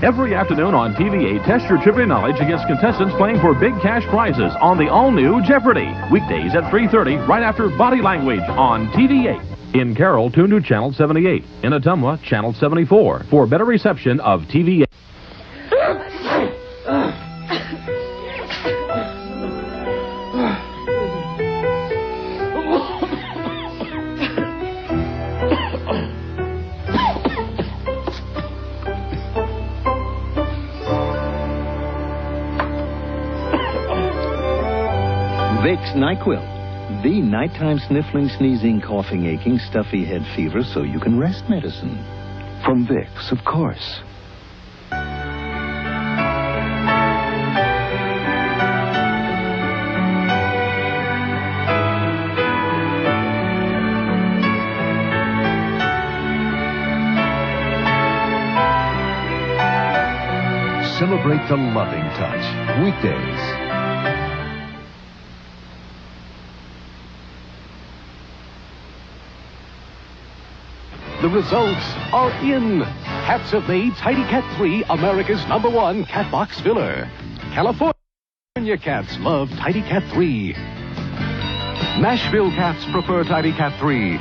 Every afternoon on TV8, test your trivia knowledge against contestants playing for big cash prizes on the all-new Jeopardy! Weekdays at 3:30, right after Body Language on TV8. In Carroll, tune to Channel 78. In Ottumwa, Channel 74. For better reception of TV8. Vicks NyQuil, the nighttime sniffling, sneezing, coughing, aching, stuffy head fever so you can rest medicine. From Vicks, of course. Celebrate the loving touch. Weekdays. The results are in. Cats have made Tidy Cat 3 America's #1 cat box filler. California cats love Tidy Cat 3. Nashville cats prefer Tidy Cat 3.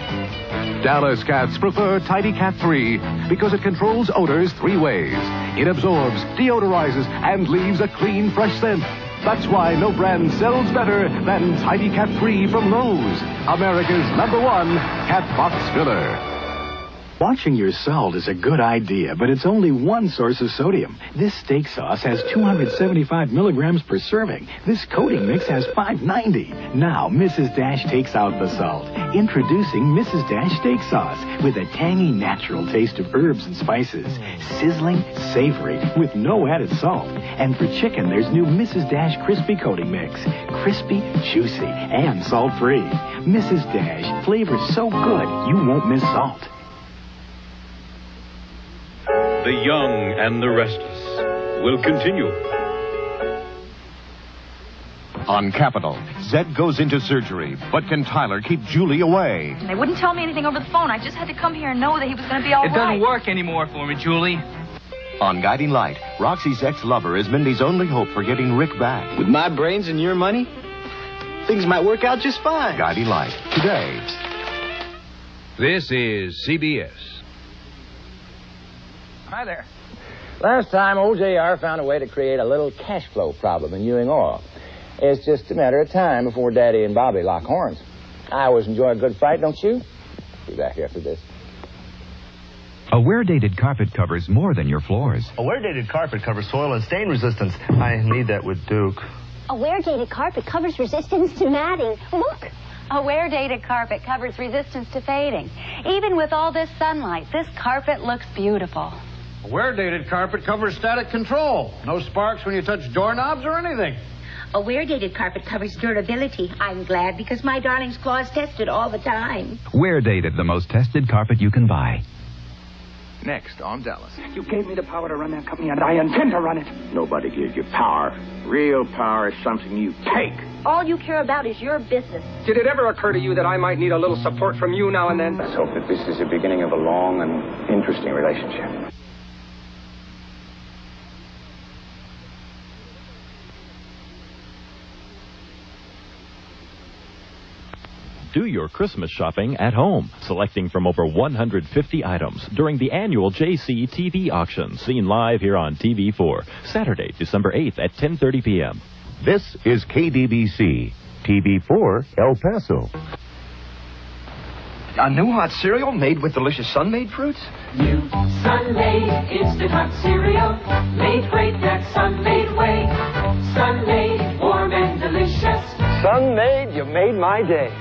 Dallas cats prefer Tidy Cat 3 because it controls odors 3 ways. It absorbs, deodorizes, and leaves a clean, fresh scent. That's why no brand sells better than Tidy Cat 3 from Lowe's, America's #1 cat box filler. Watching your salt is a good idea, but it's only one source of sodium. This steak sauce has 275 milligrams per serving. This coating mix has 590. Now, Mrs. Dash takes out the salt. Introducing Mrs. Dash steak sauce with a tangy, natural taste of herbs and spices. Sizzling, savory, with no added salt. And for chicken, there's new Mrs. Dash crispy coating mix. Crispy, juicy, and salt-free. Mrs. Dash, flavor so good, you won't miss salt. The Young and the Restless will continue. On Capitol, Zed goes into surgery, but can Tyler keep Julie away? They wouldn't tell me anything over the phone. I just had to come here and know that he was going to be all right. It doesn't work anymore for me, Julie. On Guiding Light, Roxy's ex-lover is Mindy's only hope for getting Rick back. With my brains and your money, things might work out just fine. Guiding Light, today. This is CBS. Hi there. Last time, OJR found a way to create a little cash flow problem in Ewing Oil. It's just a matter of time before Daddy and Bobby lock horns. I always enjoy a good fight, don't you? Be back here after this. A wear-dated carpet covers more than your floors. A wear-dated carpet covers soil and stain resistance. I need that with Duke. A wear-dated carpet covers resistance to matting. Look! A wear-dated carpet covers resistance to fading. Even with all this sunlight, this carpet looks beautiful. A wear-dated carpet covers static control. No sparks when you touch doorknobs or anything. A wear-dated carpet covers durability. I'm glad because my darling's claws tested all the time. Wear-dated, the most tested carpet you can buy. Next on Dallas. You gave me the power to run that company, and I intend to run it. Nobody gives you power. Real power is something you take. All you care about is your business. Did it ever occur to you that I might need a little support from you now and then? Let's hope that this is the beginning of a long and interesting relationship. Do your Christmas shopping at home, selecting from over 150 items during the annual JC TV auction, seen live here on TV4, Saturday, December 8th at 10:30 p.m. This is KDBC, TV4, El Paso. A new hot cereal made with delicious sun-made fruits? New sun-made instant hot cereal, made great that sun-made way. Sun-made, warm and delicious. Sun-made, you made my day.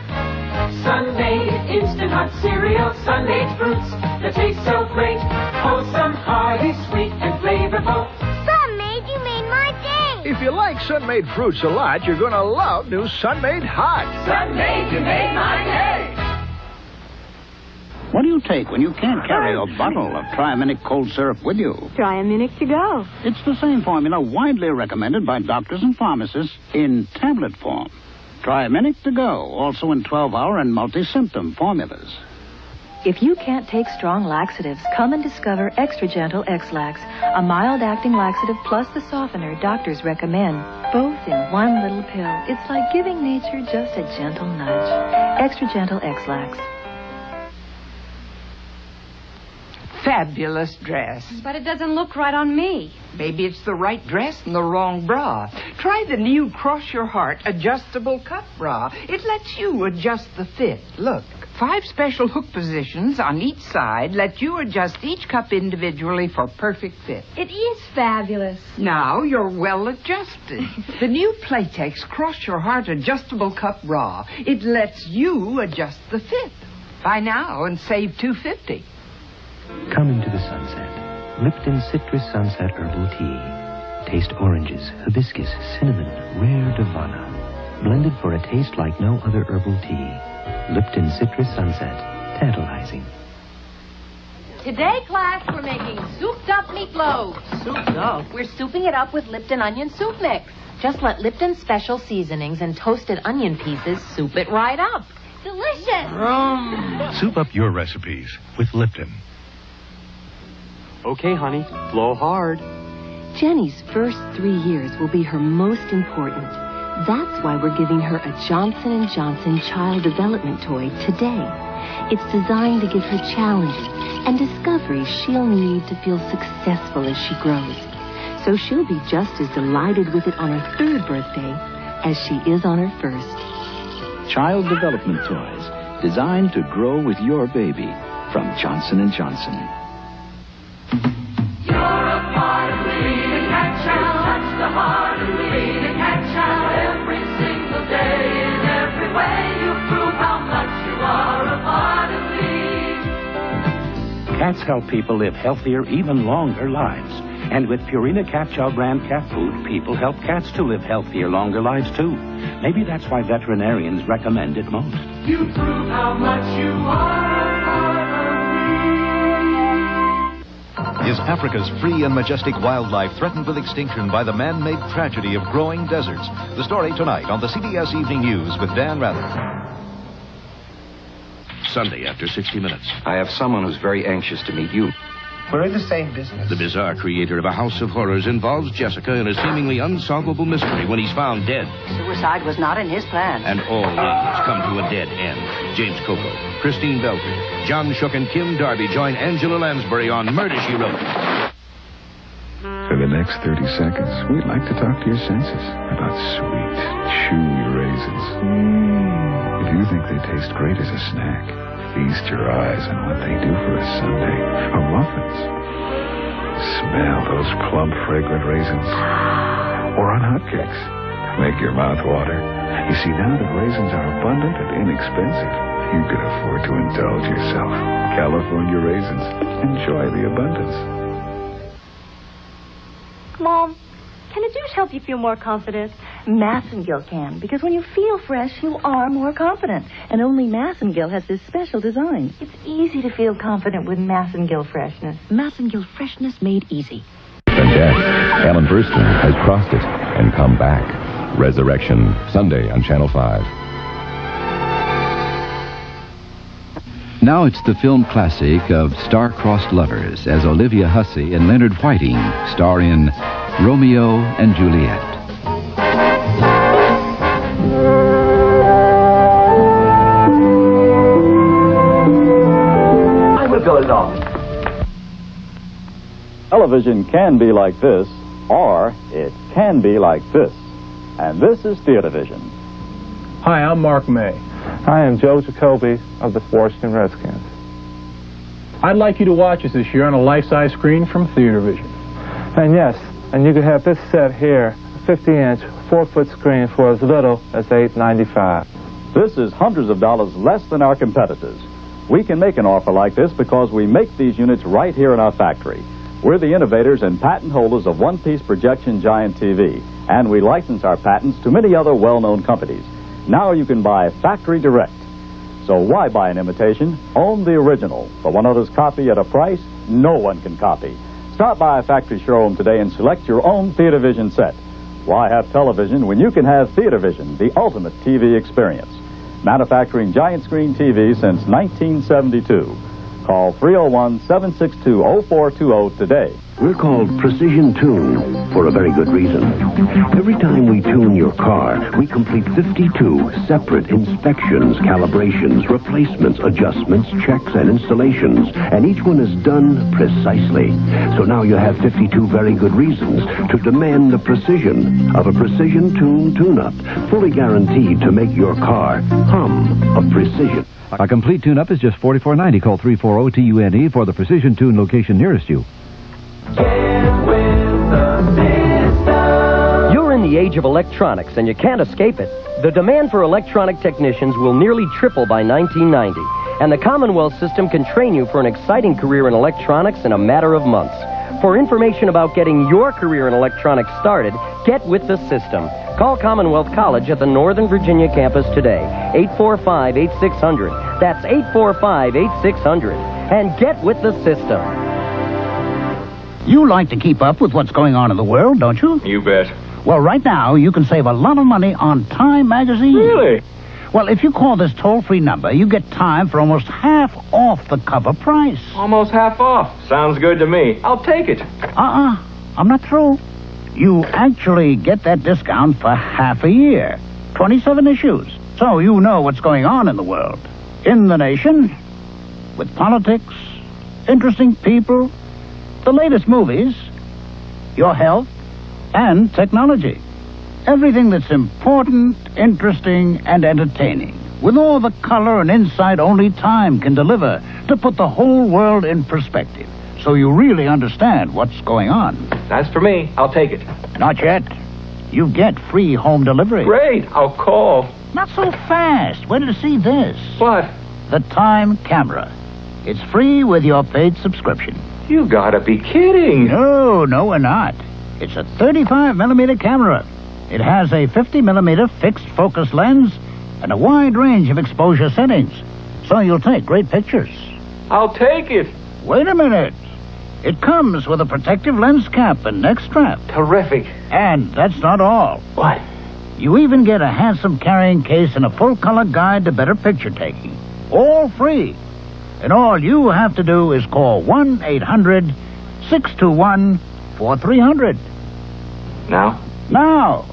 Sun-made instant hot cereal, sun-made fruits that taste so great. Wholesome, hearty, sweet and flavorful. Sun-made, you made my day. If you like sun-made fruits a lot, you're going to love new sun-made hot. Sun-made, you made my day. What do you take when you can't carry a bottle of Triaminic cold syrup with you? Triaminic to go. It's the same formula widely recommended by doctors and pharmacists in tablet form. Triaminic to go, also in 12-hour and multi-symptom formulas. If you can't take strong laxatives, come and discover Extra Gentle X-Lax, a mild-acting laxative plus the softener doctors recommend, both in one little pill. It's like giving nature just a gentle nudge. Extra Gentle X-Lax. fabulous dress. But it doesn't look right on me. Maybe it's the right dress and the wrong bra. Try the new Cross Your Heart adjustable cup bra. It lets you adjust the fit. Look, 5 special hook positions on each side let you adjust each cup individually for perfect fit. It is fabulous. Now you're well adjusted. The new Playtex Cross Your Heart adjustable cup bra. It lets you adjust the fit. Buy now and save $2.50. Come into the sunset. Lipton Citrus Sunset Herbal Tea. Taste oranges, hibiscus, cinnamon, rare Davana. Blended for a taste like no other herbal tea. Lipton Citrus Sunset. Tantalizing. Today, class, we're making souped-up meatloaf. Souped up? We're souping it up with Lipton onion soup mix. Just let Lipton's special seasonings and toasted onion pieces soup it right up. Delicious. Soup up your recipes with Lipton. Okay, honey, blow hard. Jenny's first 3 years will be her most important. That's why we're giving her a Johnson & Johnson child development toy today. It's designed to give her challenges and discoveries she'll need to feel successful as she grows. So she'll be just as delighted with it on her 3rd birthday as she is on her 1st. Child development toys designed to grow with your baby from Johnson & Johnson. You're a part of me, the cat child. Touch the heart of me, the cat child. Every single day, in every way, you prove how much you are a part of me. Cats help people live healthier, even longer lives. And with Purina Cat Chow brand cat food, people help cats to live healthier, longer lives, too. Maybe that's why veterinarians recommend it most. You prove how much you are a part of me. Is Africa's free and majestic wildlife threatened with extinction by the man-made tragedy of growing deserts? The story tonight on the CBS Evening News with Dan Rather. Sunday after 60 Minutes. I have someone who's very anxious to meet you. We're in the same business. The bizarre creator of a house of horrors involves Jessica in a seemingly unsolvable mystery when he's found dead. Suicide was not in his plan. And all leads come to a dead end. James Coco, Christine Belford, John Shook, and Kim Darby join Angela Lansbury on Murder, She Wrote. For the next 30 seconds, we'd like to talk to your senses about sweet, chewy raisins. If you think they taste great as a snack, feast your eyes on what they do for a sundae or muffins. Smell those plump, fragrant raisins. Or on hotcakes. Make your mouth water. You see, now that raisins are abundant and inexpensive, you can afford to indulge yourself. California raisins. Enjoy the abundance. Mom, can a douche help you feel more confident? Massengill can, because when you feel fresh, you are more confident. And only Massengill has this special design. It's easy to feel confident with Massengill freshness. Massengill freshness made easy. And yet, Alan Burstyn has crossed it and come back. Resurrection, Sunday on Channel 5. Now it's the film classic of star-crossed lovers as Olivia Hussey and Leonard Whiting star in Romeo and Juliet. I will go along. Television can be like this, or it can be like this. And this is Theater Vision. Hi, I'm Mark May. I am Joe Jacoby of the Washington Redskins. I'd like you to watch us this year on a life-size screen from Theater Vision. And yes, and you can have this set here, a 50-inch, 4-foot screen for as little as $8.95. This is hundreds of dollars less than our competitors. We can make an offer like this because we make these units right here in our factory. We're the innovators and patent holders of one-piece projection giant TV, and we license our patents to many other well-known companies. Now you can buy factory direct. So why buy an imitation? Own the original, the one others copy at a price no one can copy. Stop by a factory showroom today and select your own Theater Vision set. Why have television when you can have Theater Vision, the ultimate TV experience? Manufacturing giant screen TV since 1972. Call 301-762-0420 today. We're called Precision Tune for a very good reason. Every time we tune your car, we complete 52 separate inspections, calibrations, replacements, adjustments, checks, and installations. And each one is done precisely. So now you have 52 very good reasons to demand the precision of a Precision Tune tune-up, fully guaranteed to make your car hum of precision. A complete tune-up is just $44.90. Call 340-TUNE for the Precision Tune location nearest you. You're in the age of electronics, and you can't escape it. The demand for electronic technicians will nearly triple by 1990, and the Commonwealth system can train you for an exciting career in electronics in a matter of months. For information about getting your career in electronics started, get with the system. Call Commonwealth College at the Northern Virginia campus today, 845-8600. That's 845-8600. And get with the system. You like to keep up with what's going on in the world, don't you? You bet. Well, right now, you can save a lot of money on Time magazine. Really? Well, if you call this toll-free number, you get Time for almost half off the cover price. Almost half off. Sounds good to me. I'll take it. I'm not through. You actually get that discount for half a year. 27 issues. So you know what's going on in the world. In the nation. With politics. Interesting people. The latest movies. Your health. And technology. Everything that's important, interesting, and entertaining. With all the color and insight only Time can deliver to put the whole world in perspective. So you really understand what's going on. That's for me. I'll take it. Not yet. You get free home delivery. Great. I'll call. Not so fast. Wait to see this. What? The Time camera. It's free with your paid subscription. You gotta be kidding. No, we're not. It's a 35mm camera. It has a 50mm fixed focus lens and a wide range of exposure settings. So you'll take great pictures. I'll take it. Wait a minute. It comes with a protective lens cap and neck strap. Terrific. And that's not all. What? You even get a handsome carrying case and a full-color guide to better picture taking. All free. And all you have to do is call 1-800-621-4300. Now? Now.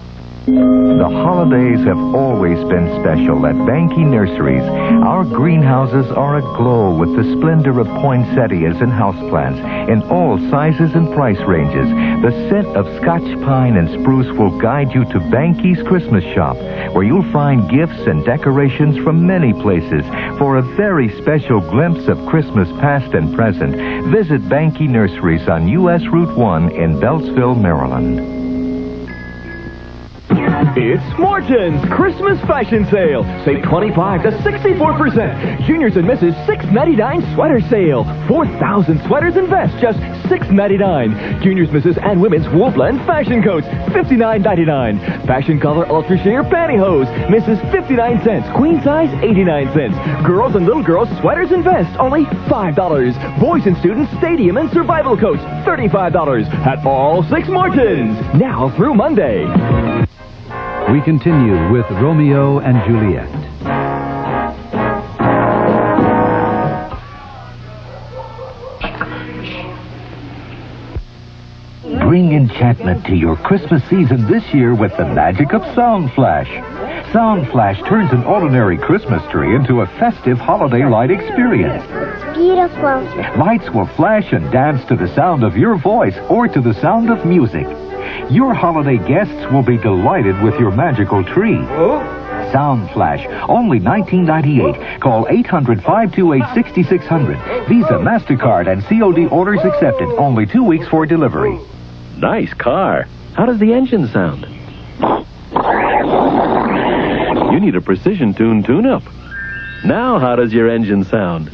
The holidays have always been special at Banky Nurseries. Our greenhouses are aglow with the splendor of poinsettias and houseplants in all sizes and price ranges. The scent of Scotch pine and spruce will guide you to Banky's Christmas shop, where you'll find gifts and decorations from many places. For a very special glimpse of Christmas past and present, visit Banky Nurseries on U.S. Route 1 in Beltsville, Maryland. It's Morton's Christmas Fashion Sale. Save 25 to 64%. Juniors and Misses $6.99 sweater sale. 4,000 sweaters and vests, just $6.99. Juniors, Misses, and Women's Wool Blend Fashion Coats, $59.99. Fashion Color Ultra Sheer Pantyhose, Misses 59 cents. Queen size, 89 cents. Girls and little girls sweaters and vests, only $5. Boys and Students Stadium and Survival Coats, $35. At all 6 Mortons. Now through Monday. We continue with Romeo and Juliet. Bring enchantment to your Christmas season this year with the magic of Sound Flash. Sound Flash turns an ordinary Christmas tree into a festive holiday light experience. Beautiful. Lights will flash and dance to the sound of your voice or to the sound of music. Your holiday guests will be delighted with your magical tree. Sound Flash, only $19.98. Call 800-528-6600. Visa, MasterCard, and COD orders accepted. Only 2 weeks for delivery. Nice car. How does the engine sound? You need a Precision Tune tune-up. Now how does your engine sound?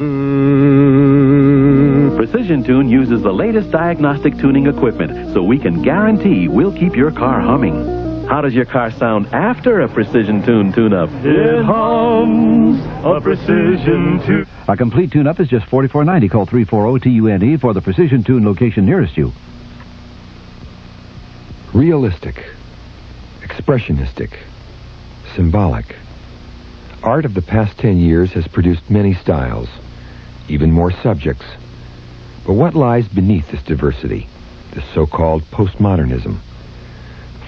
Precision Tune uses the latest diagnostic tuning equipment, so we can guarantee we'll keep your car humming. How does your car sound after a Precision Tune tune-up? It hums a Precision Tune. A complete tune-up is just $44.90. Call 340-TUNE for the Precision Tune location nearest you. Realistic, expressionistic, symbolic. Art of the past 10 years has produced many styles. even more subjects. But what lies beneath this diversity, this so-called postmodernism?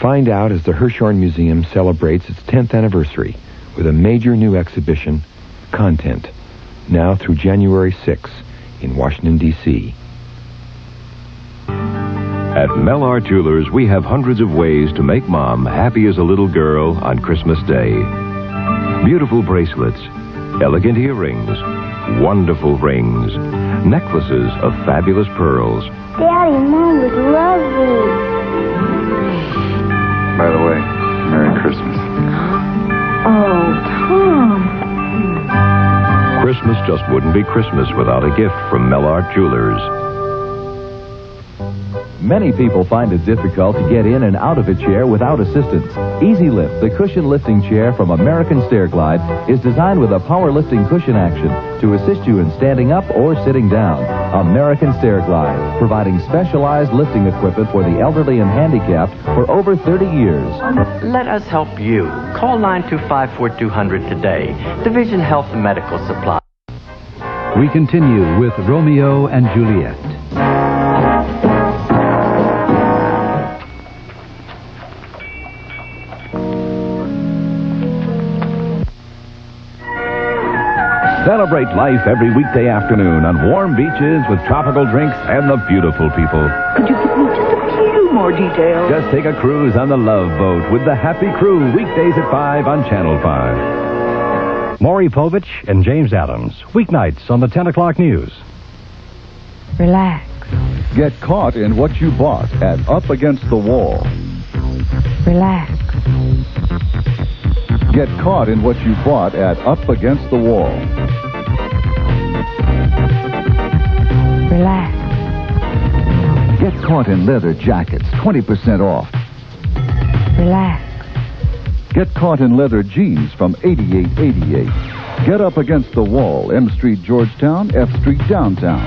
Find out as the Hirshhorn Museum celebrates its 10th anniversary with a major new exhibition, Content, now through January 6 in Washington, D.C. At Mellard Jewelers, we have hundreds of ways to make Mom happy as a little girl on Christmas Day. Beautiful bracelets, elegant earrings, wonderful rings, necklaces of fabulous pearls. Daddy, Mom would love me. By the way, Merry Christmas. Oh, Tom. Christmas just wouldn't be Christmas without a gift from Mellard Jewelers. Many people find it difficult to get in and out of a chair without assistance. Easy Lift, the cushion lifting chair from American Stair Glide, is designed with a power lifting cushion action to assist you in standing up or sitting down. American Stair Glide, providing specialized lifting equipment for the elderly and handicapped for over 30 years. Let us help you. Call 925-4200 today. Division Health and Medical Supply. We continue with Romeo and Juliet. Celebrate life every weekday afternoon on warm beaches with tropical drinks and the beautiful people. Could you give me just a few more details? Just take a cruise on the Love Boat with the Happy Crew, weekdays at 5 on Channel 5. Maury Povich and James Adams, weeknights on the 10 o'clock news. Relax. Get caught in what you bought at Up Against the Wall. Relax. Get caught in what you bought at Up Against the Wall. Relax. Get caught in leather jackets, 20% off. Relax. Get caught in leather jeans from $88.88. Get Up Against the Wall, M Street, Georgetown, F Street, downtown.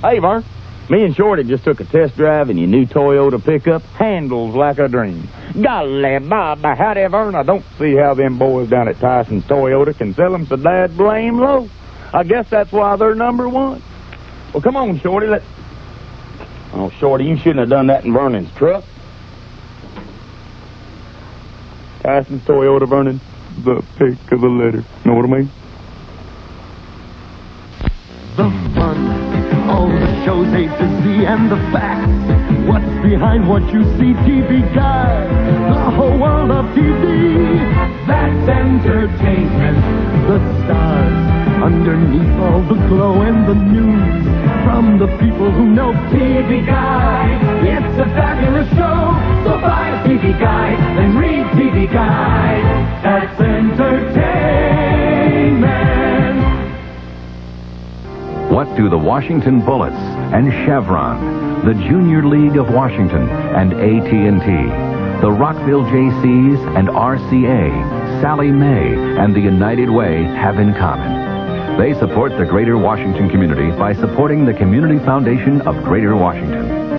Hey, Vern. Me and Shorty just took a test drive in your new Toyota pickup. Handles like a dream. Golly, Bob, howdy, Vern. I don't see how them boys down at Tyson's Toyota can sell them so dad blame low. I guess that's why they're number one. Well, come on, Shorty. Oh, Shorty, you shouldn't have done that in Vernon's truck. Tyson's Toyota, Vernon. The pick of the litter. Know what I mean? The fun. All the shows A to Z and the facts. What's behind what you see, TV Guide? The whole world of TV. That's entertainment. The stars underneath all the glow and the news. From the people who know TV Guide. It's a fabulous show. So buy a TV Guide and read TV Guide. That's entertainment. What do the Washington Bullets and Chevron, the Junior League of Washington and AT&T, the Rockville JCs and RCA, Sallie Mae and the United Way have in common? They support the Greater Washington community by supporting the Community Foundation of Greater Washington.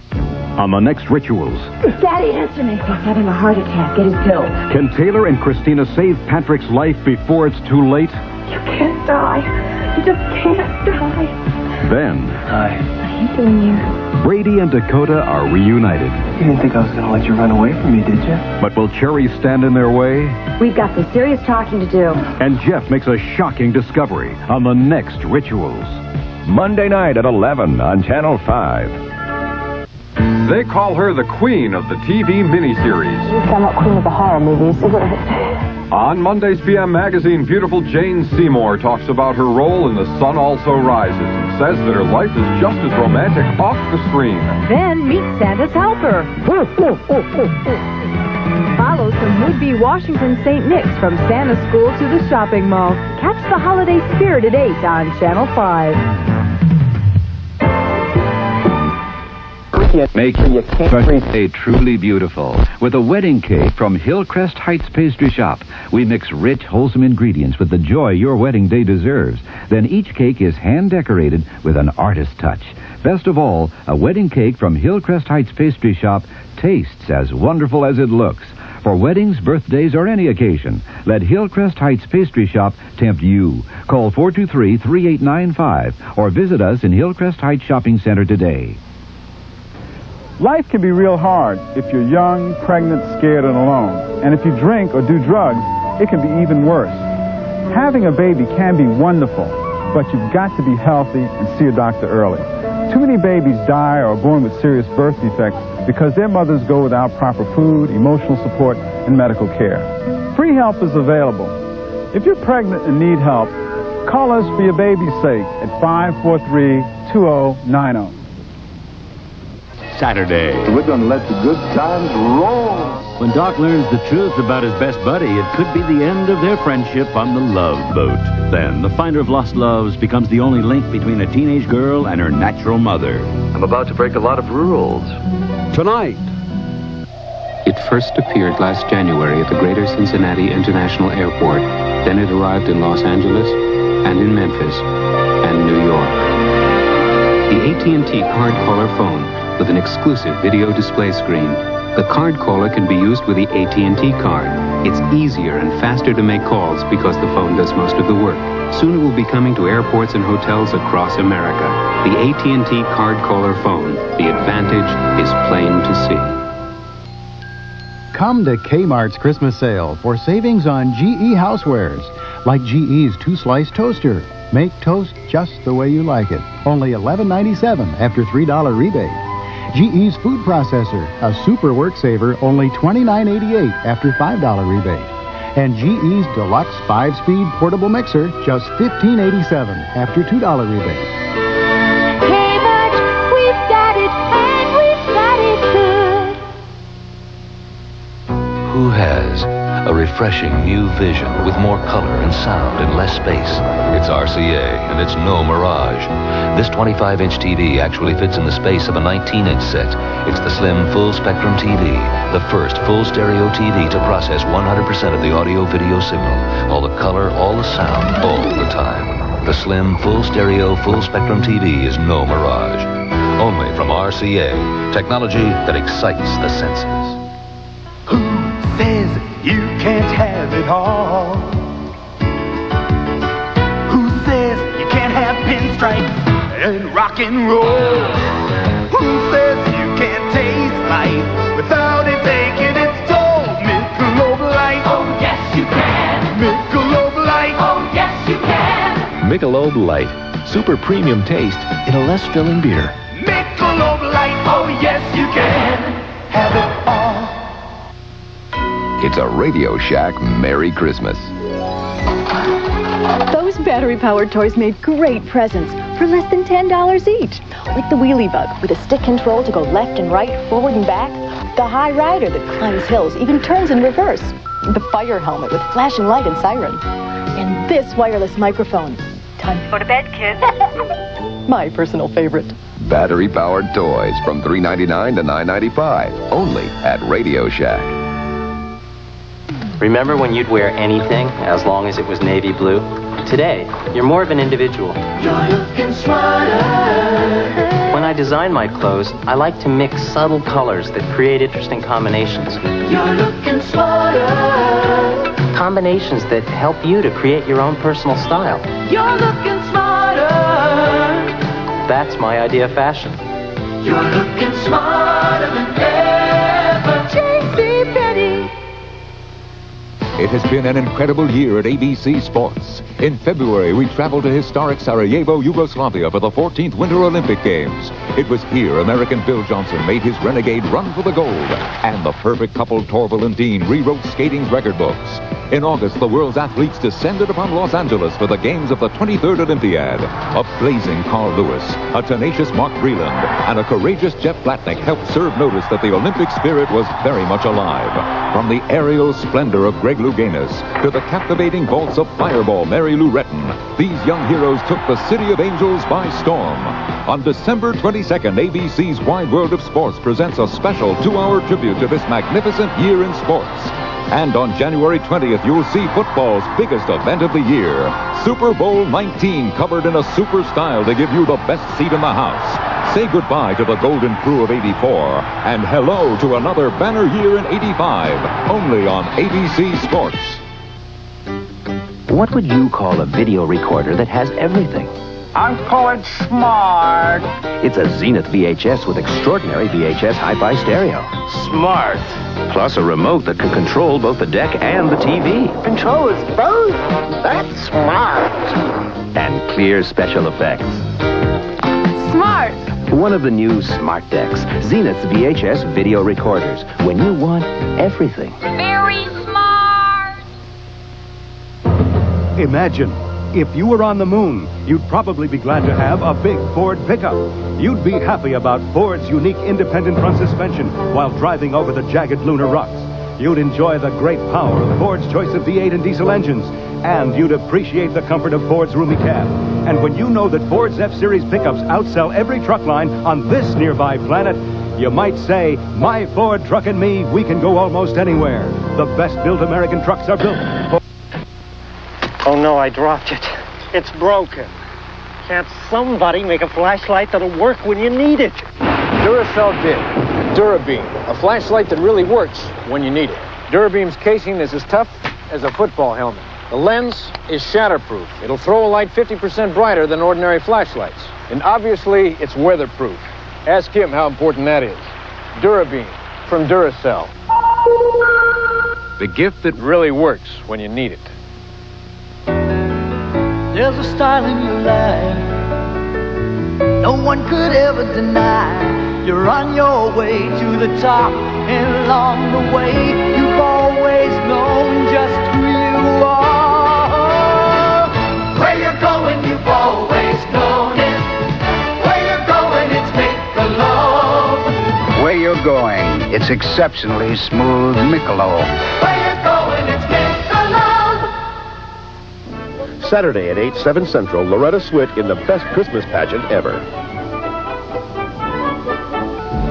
On the next Rituals, Daddy, answer me. He's having a heart attack. Get his pills. Can Taylor and Christina save Patrick's life before it's too late? You can't die. You just can't die. Then, Hi. What are you doing here? Brady and Dakota are reunited. You didn't think I was going to let you run away from me, did you? But will Cherry stand in their way? We've got some serious talking to do. And Jeff makes a shocking discovery on the next Rituals. Monday night at 11 on Channel 5. They call her the queen of the TV miniseries. You're somewhat queen of the horror movies, isn't it? On Monday's PM magazine, beautiful Jane Seymour talks about her role in The Sun Also Rises and says that her life is just as romantic off the screen. Then meet Santa's helper. Follow some would-be Washington St. Nick's from Santa School to the shopping mall. Catch the holiday spirit at 8 on Channel 5. Make your birthday truly beautiful with a wedding cake from Hillcrest Heights Pastry Shop. We mix rich, wholesome ingredients with the joy your wedding day deserves. Then each cake is hand-decorated with an artist touch. Best of all, a wedding cake from Hillcrest Heights Pastry Shop tastes as wonderful as it looks. For weddings, birthdays, or any occasion, let Hillcrest Heights Pastry Shop tempt you. Call 423-3895 or visit us in Hillcrest Heights Shopping Center today. Life can be real hard if you're young, pregnant, scared, and alone. And if you drink or do drugs, it can be even worse. Having a baby can be wonderful, but you've got to be healthy and see a doctor early. Too many babies die or are born with serious birth defects because their mothers go without proper food, emotional support, and medical care. Free help is available. If you're pregnant and need help, call us for your baby's sake at 543-2090. Saturday. We're going to let the good times roll. When Doc learns the truth about his best buddy, it could be the end of their friendship on the Love Boat. Then, the finder of lost loves becomes the only link between a teenage girl and her natural mother. I'm about to break a lot of rules. Tonight. It first appeared last January at the Greater Cincinnati International Airport. Then it arrived in Los Angeles, and in Memphis, and New York. The AT&T Card Caller phone with an exclusive video display screen. The card caller can be used with the AT&T card. It's easier and faster to make calls because the phone does most of the work. Soon it will be coming to airports and hotels across America. The AT&T Card Caller phone. The advantage is plain to see. Come to Kmart's Christmas sale for savings on GE housewares, like GE's 2-slice toaster. Make toast just the way you like it. Only $11.97 after $3 rebate. GE's food processor, a super work saver, only $29.88 after $5 rebate. And GE's deluxe 5-speed portable mixer, just $15.87 after $2 rebate. Kmart, we've got it, and we've got it good. Who has a refreshing new vision with more color and sound and less space? It's RCA, and it's no mirage. This 25-inch TV actually fits in the space of a 19-inch set. It's the slim full-spectrum TV, the first full stereo TV to process 100% of the audio-video signal. All the color, all the sound, all the time. The slim full-stereo full-spectrum TV is no mirage. Only from RCA, technology that excites the senses. Says you can't have it all. Who says you can't have pinstripes and rock and roll? Who says you can't taste life without it taking its toll? Michelob Light. Oh, yes, you can. Michelob Light. Oh, yes, you can. Michelob Light. Super premium taste in a less filling beer. Michelob Light. Oh, yes, you can. Have it all. It's a Radio Shack Merry Christmas. Those battery-powered toys made great presents for less than $10 each. Like the Wheelie Bug with a stick control to go left and right, forward and back. The High Rider that climbs hills, even turns in reverse. The Fire Helmet with flashing light and siren. And this wireless microphone. Time to go to bed, kids. My personal favorite. Battery-powered toys from $3.99 to $9.95. Only at Radio Shack. Remember when you'd wear anything as long as it was navy blue? Today, you're more of an individual. You're looking smarter. When I design my clothes, I like to mix subtle colors that create interesting combinations. You're looking smarter. Combinations that help you to create your own personal style. You're looking smarter. That's my idea of fashion. You're looking smarter than ever. JCPenney. It has been an incredible year at ABC Sports. In February, we traveled to historic Sarajevo, Yugoslavia for the 14th Winter Olympic Games. It was here American Bill Johnson made his renegade run for the gold, and the perfect couple Torvald and Dean rewrote skating's record books. In August, the world's athletes descended upon Los Angeles for the games of the 23rd Olympiad. A blazing Carl Lewis, a tenacious Mark Breland, and a courageous Jeff Blatnick helped serve notice that the Olympic spirit was very much alive. From the aerial splendor of Greg Louganis to the captivating vaults of Fireball Mary Lou Retton, these young heroes took the City of Angels by storm. On December 22nd, ABC's Wide World of Sports presents a special 2-hour tribute to this magnificent year in sports. And on January 20th, you'll see football's biggest event of the year. Super Bowl 19 covered in a super style to give you the best seat in the house. Say goodbye to the golden crew of 84 and hello to another banner year in 85, only on ABC Sports. What would you call a video recorder that has everything? I'd call it smart. It's a Zenith VHS with extraordinary VHS hi-fi stereo. Smart. Plus a remote that can control both the deck and the TV. Controls both? That's smart. And clear special effects. Smart. One of the new Smart Decks, Zenith's VHS video recorders. When you want everything. Very smart. Imagine, if you were on the moon, you'd probably be glad to have a big Ford pickup. You'd be happy about Ford's unique independent front suspension while driving over the jagged lunar rocks. You'd enjoy the great power of Ford's choice of V8 and diesel engines. And you'd appreciate the comfort of Ford's roomy cab. And when you know that Ford's F-Series pickups outsell every truck line on this nearby planet, you might say, my Ford truck and me, we can go almost anywhere. The best-built American trucks are built. Oh no, I dropped it. It's broken. Can't somebody make a flashlight that'll work when you need it? Duracell did. Durabeam, a flashlight that really works when you need it. Durabeam's casing is as tough as a football helmet. The lens is shatterproof. It'll throw a light 50% brighter than ordinary flashlights. And obviously, it's weatherproof. Ask him how important that is. Durabeam from Duracell. The gift that really works when you need it. There's a style in your life no one could ever deny. You're on your way to the top, and along the way you've always known just who you are. Where you're going, you've always known it. Where you're going, it's Michelob. Where you're going, it's exceptionally smooth Michelob. Where you're going, it's Michelob. Saturday at 8, 7 Central, Loretta Swit in the best Christmas pageant ever.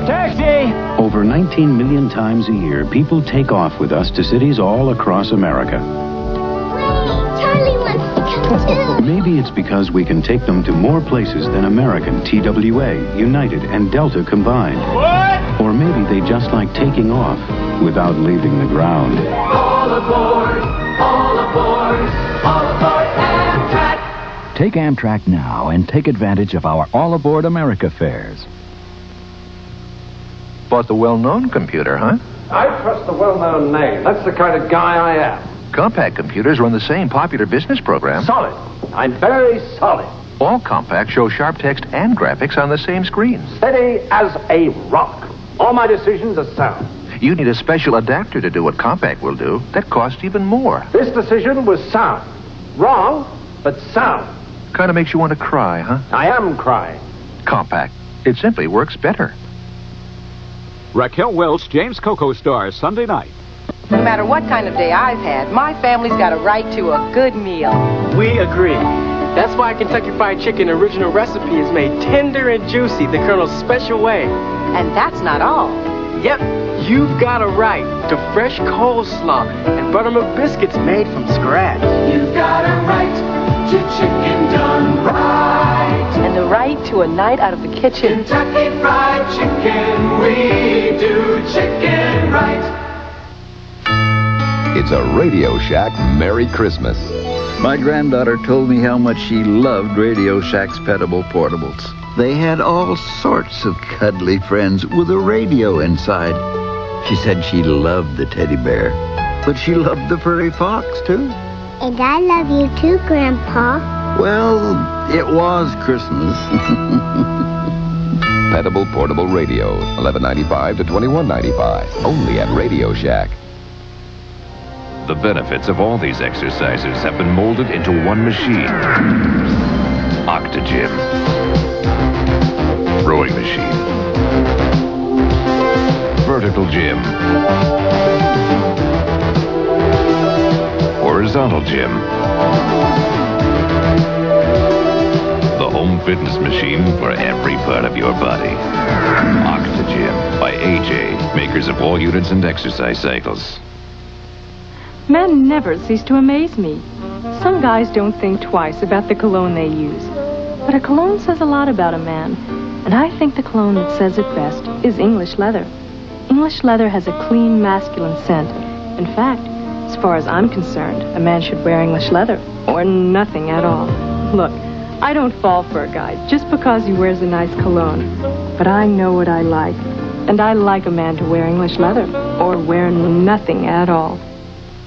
Taxi! Over 19 million times a year, people take off with us to cities all across America. Charlie wants to come too. Maybe it's because we can take them to more places than American, TWA, United, and Delta combined. What? Or maybe they just like taking off without leaving the ground. All aboard, all aboard, all aboard Amtrak. Take Amtrak now and take advantage of our All Aboard America fares. Bought the well-known computer, huh? I trust the well-known name. That's the kind of guy I am. Compaq computers run the same popular business program. Solid. I'm very solid. All Compaq show sharp text and graphics on the same screen. Steady as a rock. All my decisions are sound. You need a special adapter to do what Compaq will do. That costs even more. This decision was sound. Wrong, but sound. Kind of makes you want to cry, huh? I am crying. Compaq. It simply works better. Raquel Welch, James Coco stars Sunday night. No matter what kind of day I've had, my family's got a right to a good meal. We agree. That's why Kentucky Fried Chicken original recipe is made tender and juicy the Colonel's special way. And that's not all. Yep, you've got a right to fresh coleslaw and buttermilk biscuits made from scratch. You've got a right to chicken done right. And the right to a night out of the kitchen. Kentucky Fried Chicken, we do chicken right. It's a Radio Shack Merry Christmas. My granddaughter told me how much she loved Radio Shack's Petable Portables. They had all sorts of cuddly friends with a radio inside. She said she loved the teddy bear, but she loved the furry fox, too. And I love you too, Grandpa. Well, it was Christmas. Petable Portable Radio, $11.95 to $21.95, only at Radio Shack. The benefits of all these exercises have been molded into one machine. Octagym. Rowing machine. Vertical gym. Horizontal gym. The home fitness machine for every part of your body. Octagym by AJ, makers of wall units and exercise cycles. Men never cease to amaze me. Some guys don't think twice about the cologne they use. But a cologne says a lot about a man. And I think the cologne that says it best is English leather. English leather has a clean, masculine scent. In fact, as far as I'm concerned, a man should wear English leather, or nothing at all. Look, I don't fall for a guy just because he wears a nice cologne. But I know what I like. And I like a man to wear English leather, or wear nothing at all.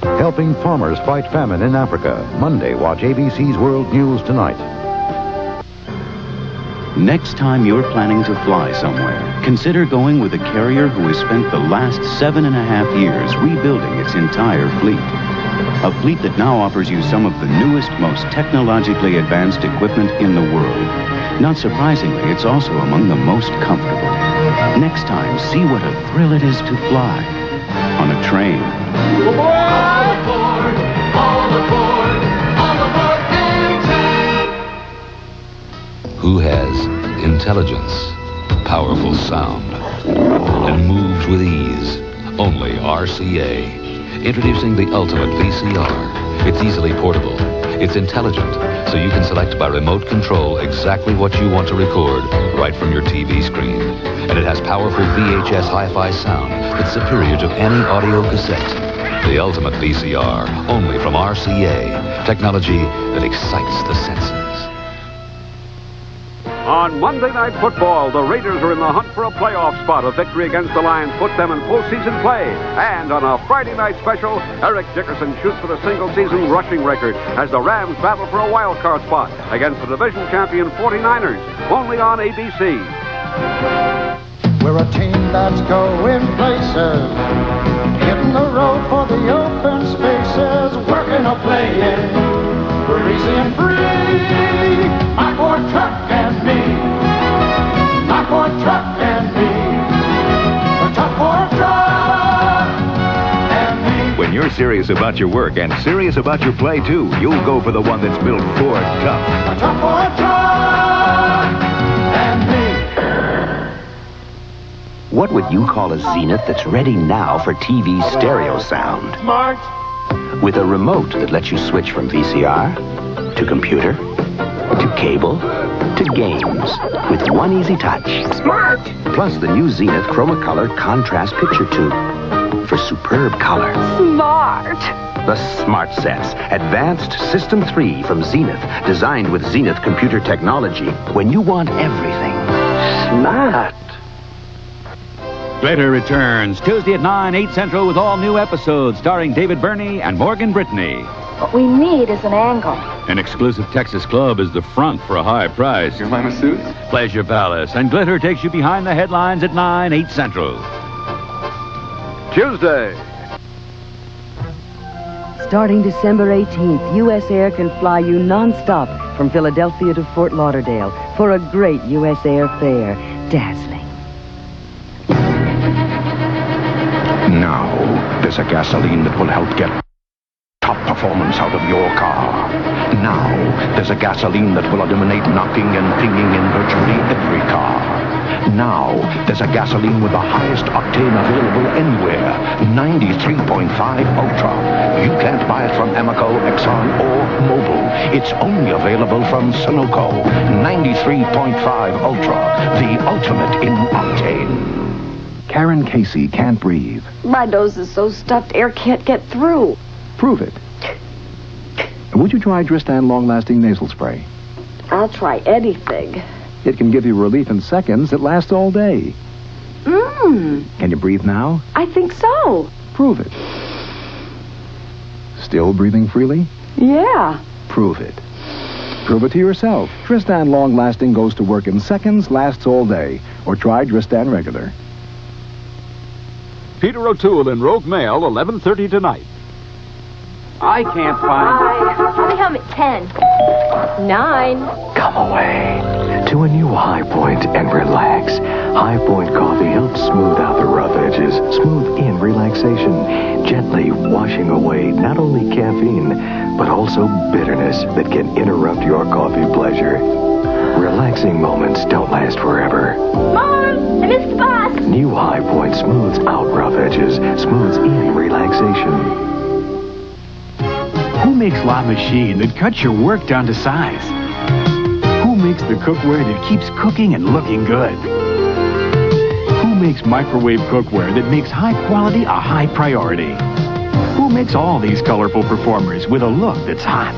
Helping farmers fight famine in Africa. Monday, watch ABC's World News Tonight. Next time you're planning to fly somewhere, consider going with a carrier who has spent the last 7.5 years rebuilding its entire fleet. A fleet that now offers you some of the newest, most technologically advanced equipment in the world. Not surprisingly, it's also among the most comfortable. Next time, see what a thrill it is to fly on a train. All aboard, all aboard, all aboard Amtrak. Who has intelligence, powerful sound, and moves with ease? Only RCA. Introducing the ultimate VCR. It's easily portable. It's intelligent, so you can select by remote control exactly what you want to record right from your TV screen. And it has powerful VHS hi-fi sound that's superior to any audio cassette. The ultimate VCR, only from RCA. Technology that excites the senses. On Monday Night Football, the Raiders are in the hunt for a playoff spot. A victory against the Lions puts them in postseason play. And on a Friday night special, Eric Dickerson shoots for the single-season rushing record as the Rams battle for a wild card spot against the division champion 49ers, only on ABC. We're a team that's going places, hitting the road for the open spaces, working or playing, we're easy and free. My Ford truck and me, my Ford truck and me, the top Ford truck and me. When you're serious about your work and serious about your play, too, you'll go for the one that's built Ford tough. The top Ford truck and me. What would you call a Zenith that's ready now for TV stereo sound? Smart. With a remote that lets you switch from VCR to computer to cable to games with one easy touch. Smart. Plus the new Zenith Chromacolor Contrast Picture Tube for superb color. Smart. The Smart Sets, advanced System 3 from Zenith, designed with Zenith computer technology when you want everything smart. Glitter returns Tuesday at 9, 8 Central with all new episodes starring David Burney and Morgan Brittany. What we need is an angle. An exclusive Texas club is the front for a high price. Your my masseuse? Pleasure Palace. And Glitter takes you behind the headlines at 9, 8 Central. Tuesday. Starting December 18th, U.S. Air can fly you non-stop from Philadelphia to Fort Lauderdale for a great U.S. Air fare. Dazzling. Now, there's a gasoline that will help get top performance out of your car. Now, there's a gasoline that will eliminate knocking and pinging in virtually every car. Now, there's a gasoline with the highest octane available anywhere, 93.5 Ultra. You can't buy it from Amoco, Exxon, or Mobil. It's only available from Sunoco, 93.5 Ultra, the ultimate in octane. Karen Casey can't breathe. My nose is so stuffed, air can't get through. Prove it. Would you try Dristan long-lasting nasal spray? I'll try anything. It can give you relief in seconds that lasts all day. Can you breathe now? I think so. Prove it. Still breathing freely? Yeah. Prove it. Prove it to yourself. Dristan long-lasting goes to work in seconds, lasts all day. Or try Dristan regular. Peter O'Toole in Rogue Mail, 11:30 tonight. I can't find I'll be home at 10. 9. Come away to a new High Point and relax. High Point coffee helps smooth out the rough edges, smooth in relaxation, gently washing away not only caffeine, but also bitterness that can interrupt your coffee pleasure. Relaxing moments don't last forever. Mom, I missed the bus. New High Point smooths out rough edges, smooths in relaxation. Who makes La Machine that cuts your work down to size? Who makes the cookware that keeps cooking and looking good? Who makes microwave cookware that makes high quality a high priority? Who makes all these colorful performers with a look that's hot?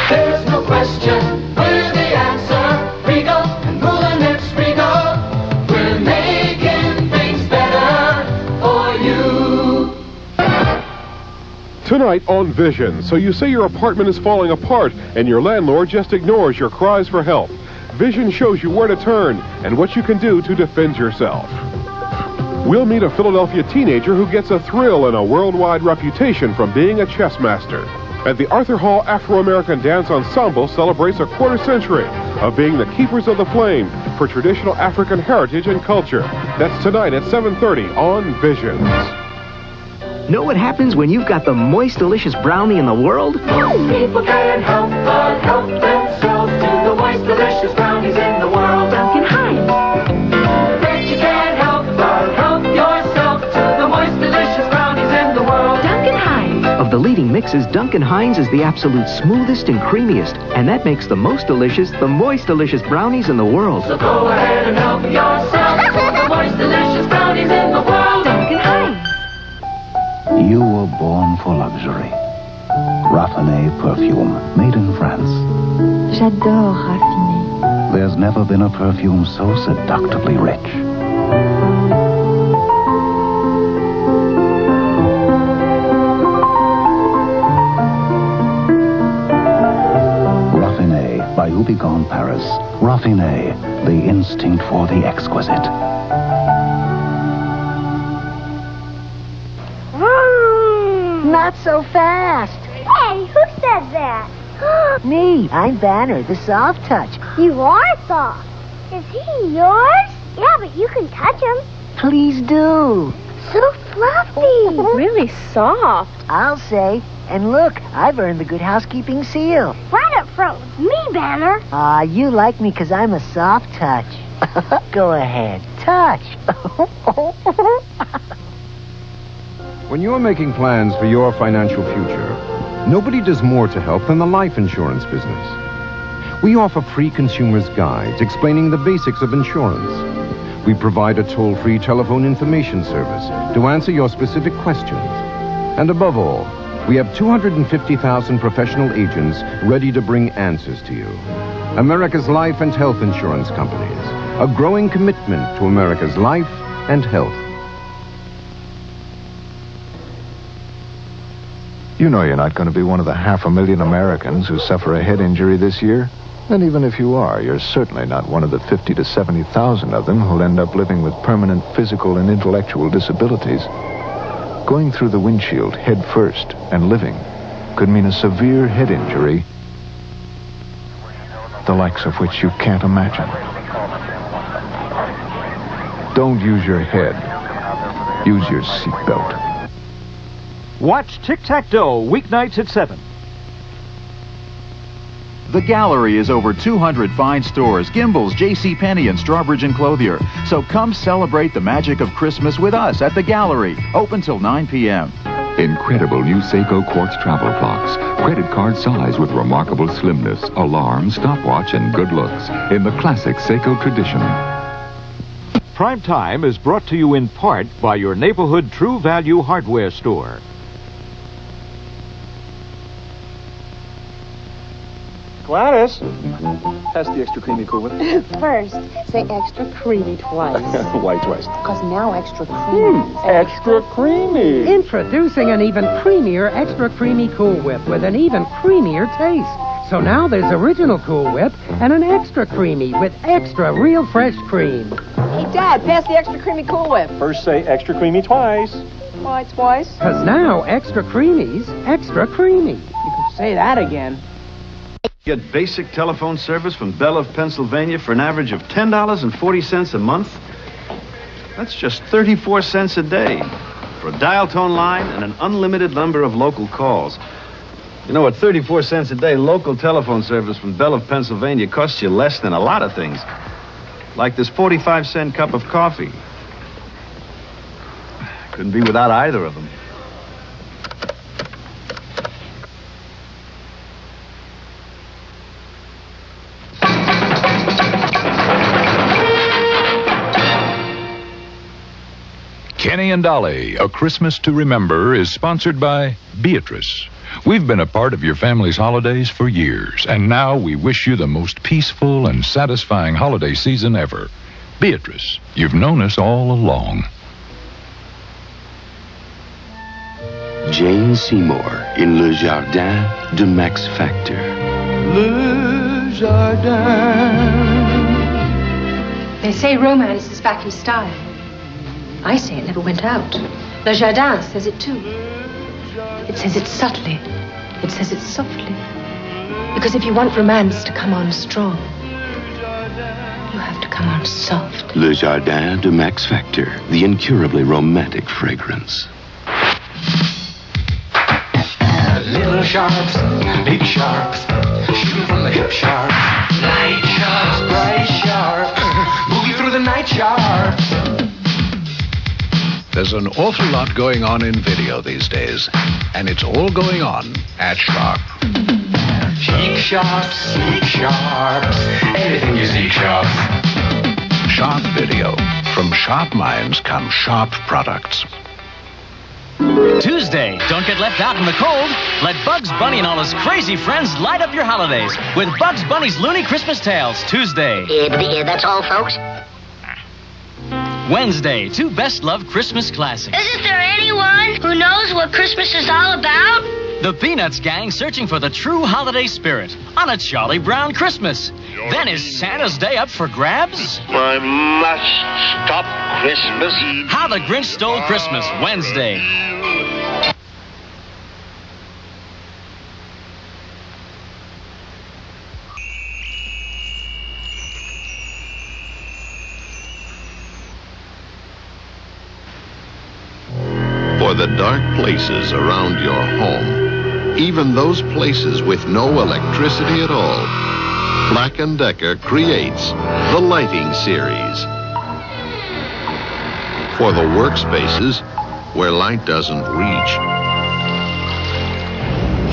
There's no question, we're the answer. Regal and Mullinex Regal. We're making things better for you. Tonight on Vision, so you say your apartment is falling apart and your landlord just ignores your cries for help. Vision shows you where to turn and what you can do to defend yourself. We'll meet a Philadelphia teenager who gets a thrill and a worldwide reputation from being a chess master. And the Arthur Hall Afro-American Dance Ensemble celebrates a quarter century of being the keepers of the flame for traditional African heritage and culture. That's tonight at 7:30 on Visions. Know what happens when you've got the moist, delicious brownie in the world? People can't help but help themselves to the moist, delicious brownies in the world. Duncan Hines. Bet you can't help but help yourself to the moist, delicious brownies in the world. Duncan Hines. Of the leading mixes, Duncan Hines is the absolute smoothest and creamiest, and that makes the most delicious, the moist, delicious brownies in the world. So go ahead and help yourself to the moist, delicious brownies in the world. Duncan Hines. You were born for luxury. Raffiné perfume, made in France. J'adore Raffiné. There's never been a perfume so seductively rich. Raffiné by Houbigant Paris. Raffiné, the instinct for the exquisite. Not so fast. Hey, who said that? Me, I'm Banner, the soft touch. You are soft. Is he yours? Yeah, but you can touch him. Please do. So fluffy. Really soft. I'll say. And look, I've earned the Good Housekeeping seal. Right up front with me, Banner. You like me because I'm a soft touch. Go ahead, touch. When you're making plans for your financial future, nobody does more to help than the life insurance business. We offer free consumer's guides explaining the basics of insurance. We provide a toll-free telephone information service to answer your specific questions. And above all, we have 250,000 professional agents ready to bring answers to you. America's life and health insurance companies, a growing commitment to America's life and health. You know you're not going to be one of the 500,000 Americans who suffer a head injury this year. And even if you are, you're certainly not one of the 50 to 70,000 of them who'll end up living with permanent physical and intellectual disabilities. Going through the windshield head first and living could mean a severe head injury, the likes of which you can't imagine. Don't use your head. Use your seatbelt. Watch Tic-Tac-Toe weeknights at 7. The Gallery is over 200 fine stores, Gimbel's, JCPenney, and Strawbridge and Clothier. So come celebrate the magic of Christmas with us at the Gallery, open till 9 p.m. Incredible new Seiko quartz travel clocks. Credit card size with remarkable slimness, alarm, stopwatch, and good looks. In the classic Seiko tradition. Prime Time is brought to you in part by your neighborhood True Value hardware store. Gladys, pass the extra creamy Cool Whip. First, say extra creamy twice. Why twice? Because now extra creamy. Extra creamy. Introducing an even creamier Extra Creamy Cool Whip with an even creamier taste. So now there's original Cool Whip and an extra creamy with extra real fresh cream. Hey, Dad, pass the extra creamy Cool Whip. First, say extra creamy twice. Why twice? Because now extra creamy's extra creamy. You can say that again. Get basic telephone service from Bell of Pennsylvania for an average of $10.40 a month. That's just 34 cents a day for a dial tone line and an unlimited number of local calls. You know, at 34 cents a day, local telephone service from Bell of Pennsylvania costs you less than a lot of things. Like this 45-cent cup of coffee. Couldn't be without either of them. Kenny and Dolly, A Christmas to Remember, is sponsored by Beatrice. We've been a part of your family's holidays for years, and now we wish you the most peaceful and satisfying holiday season ever. Beatrice, you've known us all along. Jane Seymour in Le Jardin de Max Factor. Le Jardin. They say romance is back in style. I say it never went out. Le Jardin says it too. It says it subtly. It says it softly. Because if you want romance to come on strong, you have to come on soft. Le Jardin de Max Factor, the incurably romantic fragrance. Little sharps, big sharps, shoot from the hip sharps. Light sharps, bright sharps, movie through the night sharps. There's an awful lot going on in video these days, and it's all going on at Sharp. Cheek sharps, sneak sharps, anything you see sharps. Sharp Video. From sharp minds come sharp products. Tuesday, don't get left out in the cold. Let Bugs Bunny and all his crazy friends light up your holidays with Bugs Bunny's Looney Christmas Tales, Tuesday. That's all, folks. Wednesday, 2 best-loved Christmas classics. Isn't there anyone who knows what Christmas is all about? The Peanuts gang searching for the true holiday spirit on a Charlie Brown Christmas. Then is Santa's Day up for grabs? I must stop Christmas. How the Grinch Stole Christmas, Wednesday. For the dark places around your home, even those places with no electricity at all, Black & Decker creates the Lighting Series. For the workspaces where light doesn't reach.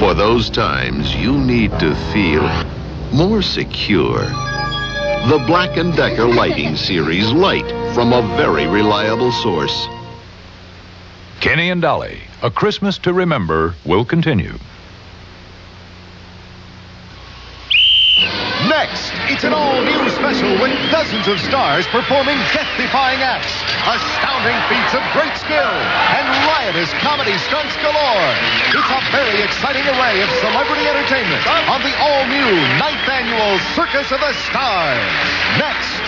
For those times you need to feel more secure. The Black & Decker Lighting Series light from a very reliable source. Kenny and Dolly, A Christmas to Remember, will continue. Next, it's an all-new special with dozens of stars performing death-defying acts, astounding feats of great skill, and riotous comedy stunts galore. It's a very exciting array of celebrity entertainment on the all-new 9th Annual Circus of the Stars. Next,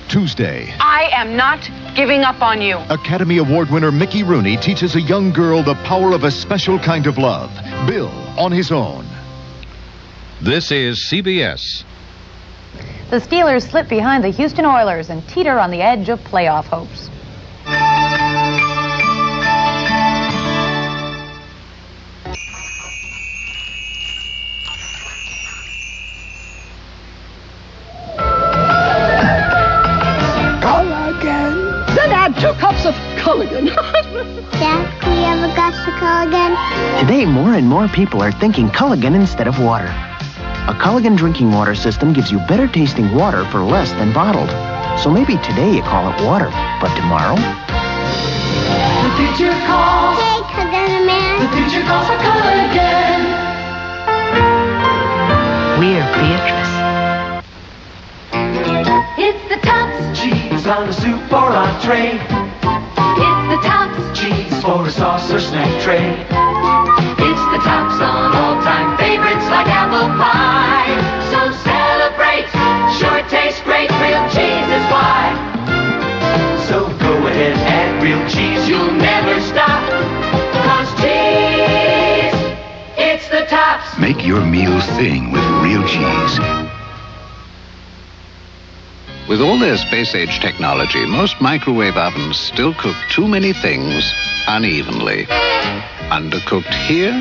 Tuesday. I am not giving up on you. Academy Award winner Mickey Rooney teaches a young girl the power of a special kind of love. Bill on his own. This is CBS. The Steelers slip behind the Houston Oilers and teeter on the edge of playoff hopes. Then add 2 cups of Culligan. Dad, can we have a glass of Culligan? Today, more and more people are thinking Culligan instead of water. A Culligan drinking water system gives you better tasting water for less than bottled. So maybe today you call it water, but tomorrow? The future calls. Hey, Culligan man. The future calls for Culligan. We're Beatrice. It's the Tops. Cheese on a soup or entree. It's the Tops. Cheese for a sauce or snack tray. It's the Tops on all-time favorites like apple pie. So celebrate. Sure tastes great. Real cheese is why. So go ahead, add real cheese. You'll never stop. 'Cause cheese, it's the Tops. Make your meals sing with real cheese. With all their space-age technology, most microwave ovens still cook too many things unevenly. Undercooked here,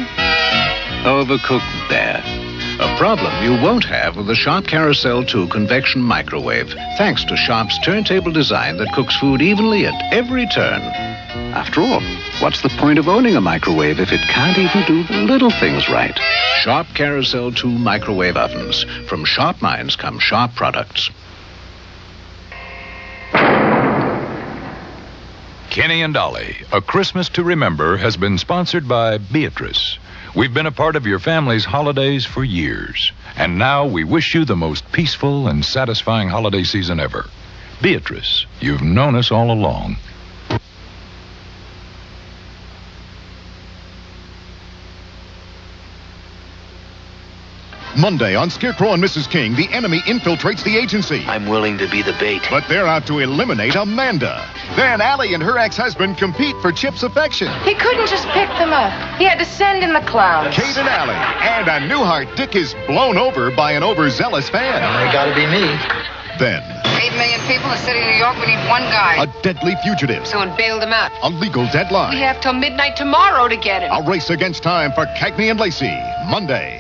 overcooked there. A problem you won't have with the Sharp Carousel 2 convection microwave, thanks to Sharp's turntable design that cooks food evenly at every turn. After all, what's the point of owning a microwave if it can't even do the little things right? Sharp Carousel 2 microwave ovens. From sharp minds come sharp products. Kenny and Dolly, A Christmas to Remember has been sponsored by Beatrice. We've been a part of your family's holidays for years, and now we wish you the most peaceful and satisfying holiday season ever. Beatrice, you've known us all along. Monday on Scarecrow and Mrs. King, the enemy infiltrates the agency. I'm willing to be the bait. But they're out to eliminate Amanda. Then Allie and her ex-husband compete for Chip's affection. He couldn't just pick them up. He had to send in the clowns. Kate and Allie. And a Newhart Dick is blown over by an overzealous fan. They gotta be me. Then 8 million people in the city of New York. We need one guy. a deadly fugitive. Someone bailed him out. A legal deadline. We have till midnight tomorrow to get him. A race against time for Cagney and Lacey. Monday.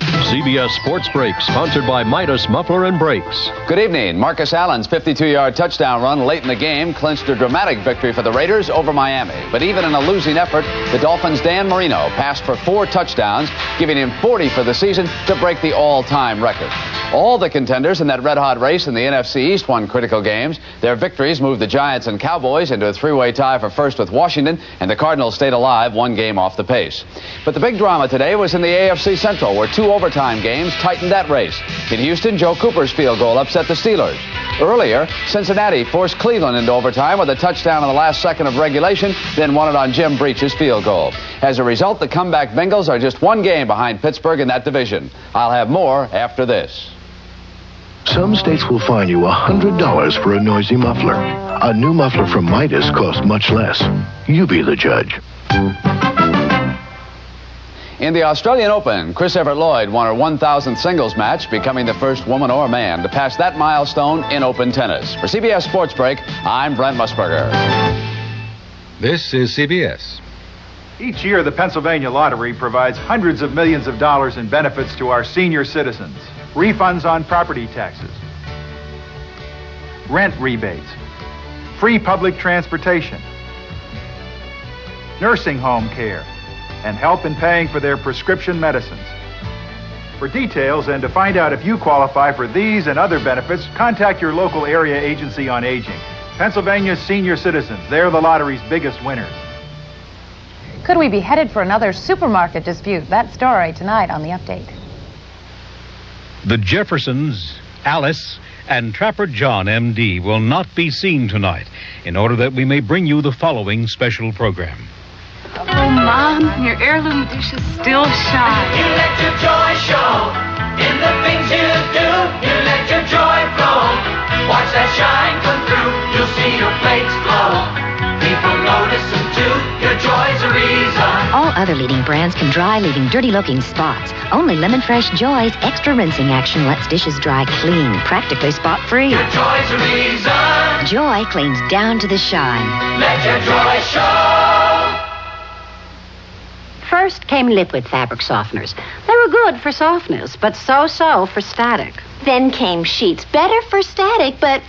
CBS Sports Break, sponsored by Midas Muffler and Brakes. Good evening. Marcus Allen's 52-yard touchdown run late in the game clinched a dramatic victory for the Raiders over Miami. But even in a losing effort, the Dolphins' Dan Marino passed for 4 touchdowns, giving him 40 for the season to break the all-time record. All the contenders in that red-hot race in the NFC East won critical games. Their victories moved the Giants and Cowboys into a 3-way tie for first with Washington, and the Cardinals stayed alive 1 game off the pace. But the big drama today was in the AFC Central, where 2 overtime games tightened that race. In Houston, Joe Cooper's field goal upset the Steelers. Earlier, Cincinnati forced Cleveland into overtime with a touchdown in the last second of regulation, then won it on Jim Breach's field goal. As a result, the comeback Bengals are just 1 game behind Pittsburgh in that division. I'll have more after this. Some states will fine you $100 for a noisy muffler. A new muffler from Midas costs much less. You be the judge. In the Australian Open, Chris Evert-Lloyd won her 1,000th singles match, becoming the first woman or man to pass that milestone in Open tennis. For CBS Sports Break, I'm Brent Musburger. This is CBS. Each year, the Pennsylvania Lottery provides hundreds of millions of dollars in benefits to our senior citizens. Refunds on property taxes, rent rebates, free public transportation, nursing home care, and help in paying for their prescription medicines. For details and to find out if you qualify for these and other benefits, contact your local area agency on aging. Pennsylvania's senior citizens, they're the lottery's biggest winners. Could we be headed for another supermarket dispute? That story tonight on The Update. The Jeffersons, Alice, and Trapper John, M.D., will not be seen tonight in order that we may bring you the following special program. Oh, Mom, your heirloom dish is still shine. You let your joy show in the things you do. You let your joy flow. Watch that shine come through. You'll see your plates glow. People notice them too. Your joy's a reason. All other leading brands can dry, leaving dirty-looking spots. Only Lemon Fresh Joy's extra rinsing action lets dishes dry clean, practically spot-free. Your joy's a reason. Joy cleans down to the shine. Let your joy show. First came liquid fabric softeners. They were good for softness, but so-so for static. Then came sheets, better for static, but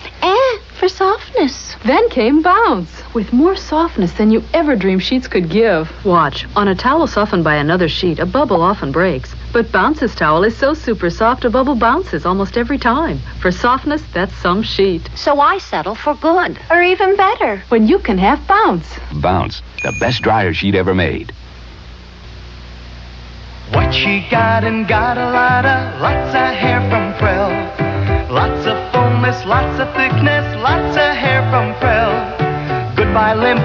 for softness. Then came Bounce, with more softness than you ever dreamed sheets could give. Watch, on a towel softened by another sheet, a bubble often breaks. But Bounce's towel is so super soft, a bubble bounces almost every time. For softness, that's some sheet. So I settle for good. Or even better. When you can have Bounce. Bounce, the best dryer sheet ever made. What she got and got a lot of, lots of hair from Prel. Lots of fullness, lots of thickness, lots of hair from Prel. Goodbye limp,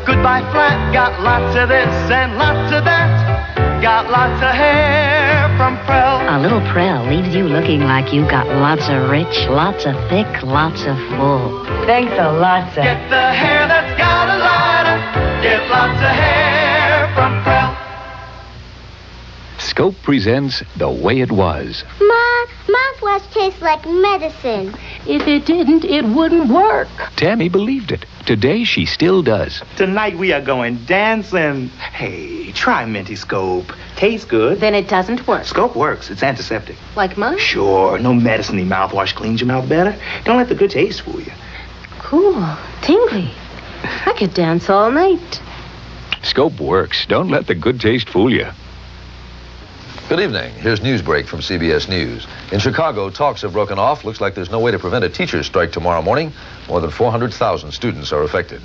goodbye flat, got lots of this and lots of that. Got lots of hair from Prel. A little Prel leaves you looking like you got lots of rich, lots of thick, lots of full. Thanks a lot, sir. Get the hair that's got a lot of, get lots of hair from Prel. Scope presents The Way It Was. Ma, mouthwash tastes like medicine. If it didn't, it wouldn't work. Tammy believed it. Today, she still does. Tonight we are going dancing. Hey, try Minty Scope. Tastes good. Then it doesn't work. Scope works. It's antiseptic. Like mine? Sure. No medicine-y mouthwash cleans your mouth better. Don't let the good taste fool you. Cool. Tingly. I could dance all night. Scope works. Don't let the good taste fool you. Good evening. Here's Newsbreak from CBS News. In Chicago, talks have broken off. Looks like there's no way to prevent a teacher's strike tomorrow morning. More than 400,000 students are affected.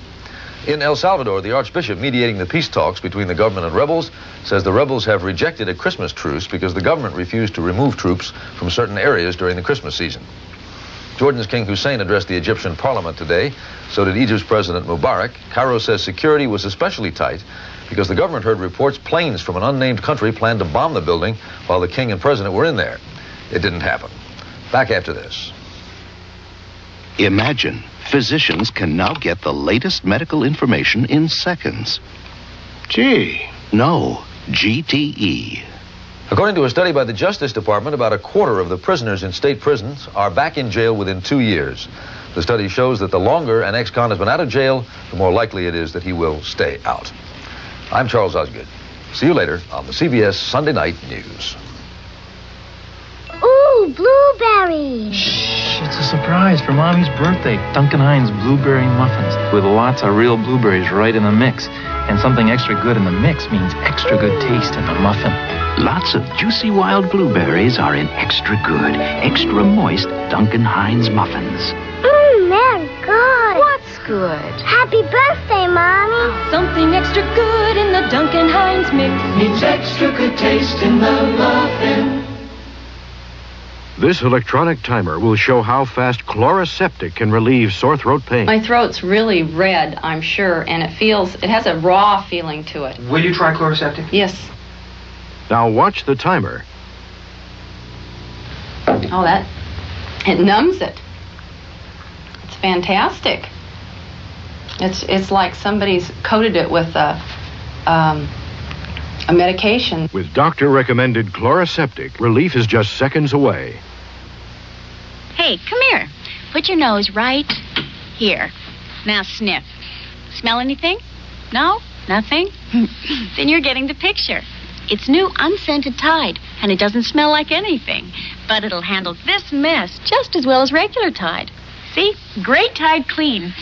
In El Salvador, the Archbishop mediating the peace talks between the government and rebels says the rebels have rejected a Christmas truce because the government refused to remove troops from certain areas during the Christmas season. Jordan's King Hussein addressed the Egyptian parliament today. So did Egypt's President Mubarak. ｃαrოλ says security was especially tight because the government heard reports planes from an unnamed country planned to bomb the building while the king and president were in there. It didn't happen. Back after this. Imagine physicians can now get the latest medical information in seconds. Gee. No, GTE. According to a study by the Justice Department, about a quarter of the prisoners in state prisons are back in jail within 2 years. The study shows that the longer an ex-con has been out of jail, the more likely it is that he will stay out. I'm Charles Osgood. See you later on the CBS Sunday Night News. Ooh, blueberries. Shh, it's a surprise for Mommy's birthday. Duncan Hines blueberry muffins with lots of real blueberries right in the mix. And something extra good in the mix means extra good taste in the muffin. Lots of juicy wild blueberries are in extra good, extra moist Duncan Hines muffins. They're good. What's good? Happy birthday, Mommy. Something extra good in the Duncan Hines mix means extra good taste in the muffin. This electronic timer will show how fast Chloraseptic can relieve sore throat pain. My throat's really red, I'm sure, and it has a raw feeling to it. Will you try Chloraseptic? Yes. Now watch the timer. Oh, it numbs it. It's fantastic. It's like somebody's coated it with a medication. With doctor-recommended Chloraseptic, relief is just seconds away. Hey, come here. Put your nose right here. Now sniff. Smell anything? No? Nothing? Then you're getting the picture. It's new unscented Tide, and it doesn't smell like anything. But it'll handle this mess just as well as regular Tide. See? Great Tide Clean.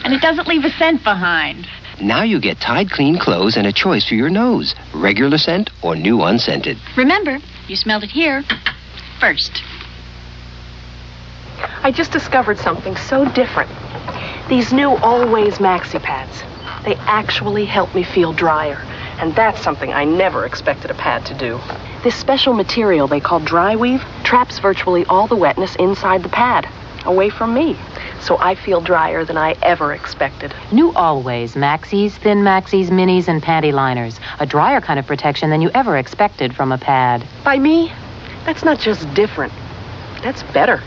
And it doesn't leave a scent behind. Now you get Tide Clean clothes and a choice for your nose. Regular scent or new unscented. Remember, you smelled it here first. I just discovered something so different. These new Always Maxi Pads. They actually help me feel drier. And that's something I never expected a pad to do. This special material they call dry weave traps virtually all the wetness inside the pad, away from me. So I feel drier than I ever expected. New Always Maxis, Thin Maxis, Minis, and Panty Liners. A drier kind of protection than you ever expected from a pad. By me, that's not just different. That's better.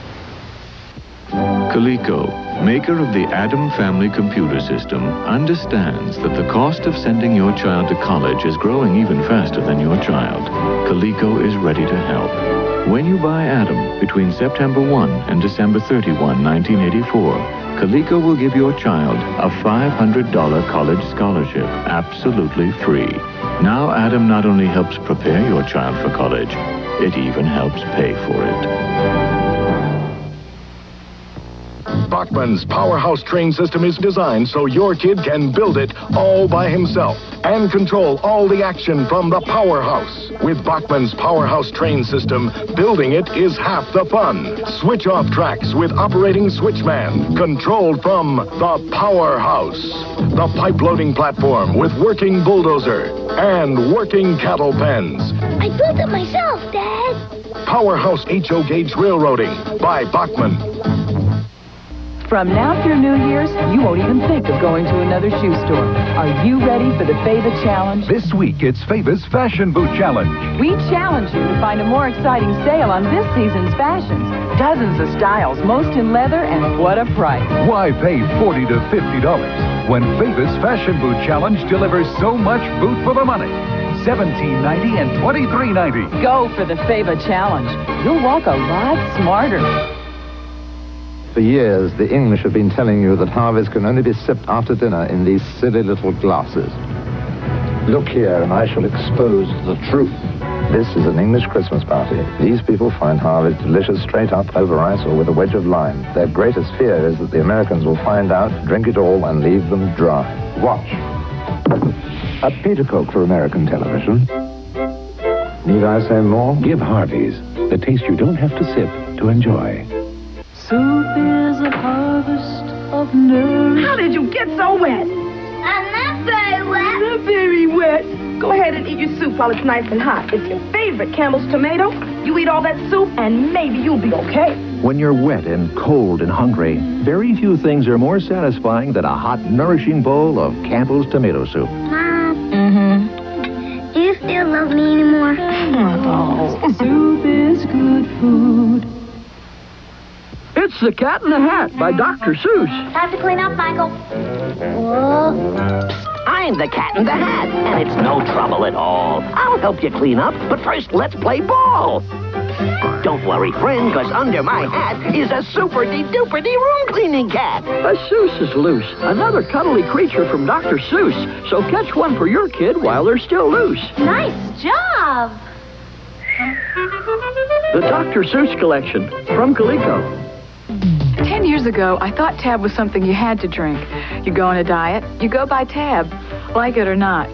Coleco, maker of the Adam Family Computer System, understands that the cost of sending your child to college is growing even faster than your child. Coleco is ready to help. When you buy Adam between September 1 and December 31, 1984, Coleco will give your child a $500 college scholarship, absolutely free. Now Adam not only helps prepare your child for college, it even helps pay for it. Bachman's Powerhouse train system is designed so your kid can build it all by himself and control all the action from the Powerhouse. With Bachman's Powerhouse train system, building it is half the fun. Switch off tracks with operating switchman, controlled from the Powerhouse. The pipe loading platform with working bulldozer and working cattle pens. I built it myself, Dad. Powerhouse HO Gauge Railroading by Bachman. From now through New Year's, you won't even think of going to another shoe store. Are you ready for the Fava Challenge? This week, it's Fava's Fashion Boot Challenge. We challenge you to find a more exciting sale on this season's fashions. Dozens of styles, most in leather, and what a price. Why pay $40 to $50 when Fava's Fashion Boot Challenge delivers so much boot for the money? $17.90 and $23.90. Go for the Fava Challenge. You'll walk a lot smarter. For years, the English have been telling you that Harveys can only be sipped after dinner in these silly little glasses. Look here, and I shall expose the truth. This is an English Christmas party. These people find Harveys delicious straight up over ice or with a wedge of lime. Their greatest fear is that the Americans will find out, drink it all, and leave them dry. Watch. A Peter Coke for American television. Need I say more? Give Harveys the taste you don't have to sip to enjoy. Soup is a harvest of nourishment. How did you get so wet? I'm not very wet. Not very wet. Go ahead and eat your soup while it's nice and hot. It's your favorite, Campbell's tomato. You eat all that soup, and maybe you'll be okay. When you're wet and cold and hungry, very few things are more satisfying than a hot, nourishing bowl of Campbell's tomato soup. Mom. Mm-hmm. Do you still love me anymore? Oh, soup is good food. It's The Cat in the Hat by Dr. Seuss. Time to clean up, Michael. Whoa. I'm the Cat in the Hat, and it's no trouble at all. I'll help you clean up, but first let's play ball. Don't worry, friend, because under my hat is a super-de-duper-de room cleaning cat. A Seuss is loose, another cuddly creature from Dr. Seuss. So catch one for your kid while they're still loose. Nice job. The Dr. Seuss Collection from Coleco. 10 years ago, I thought Tab was something you had to drink. You go on a diet, you go buy Tab, like it or not.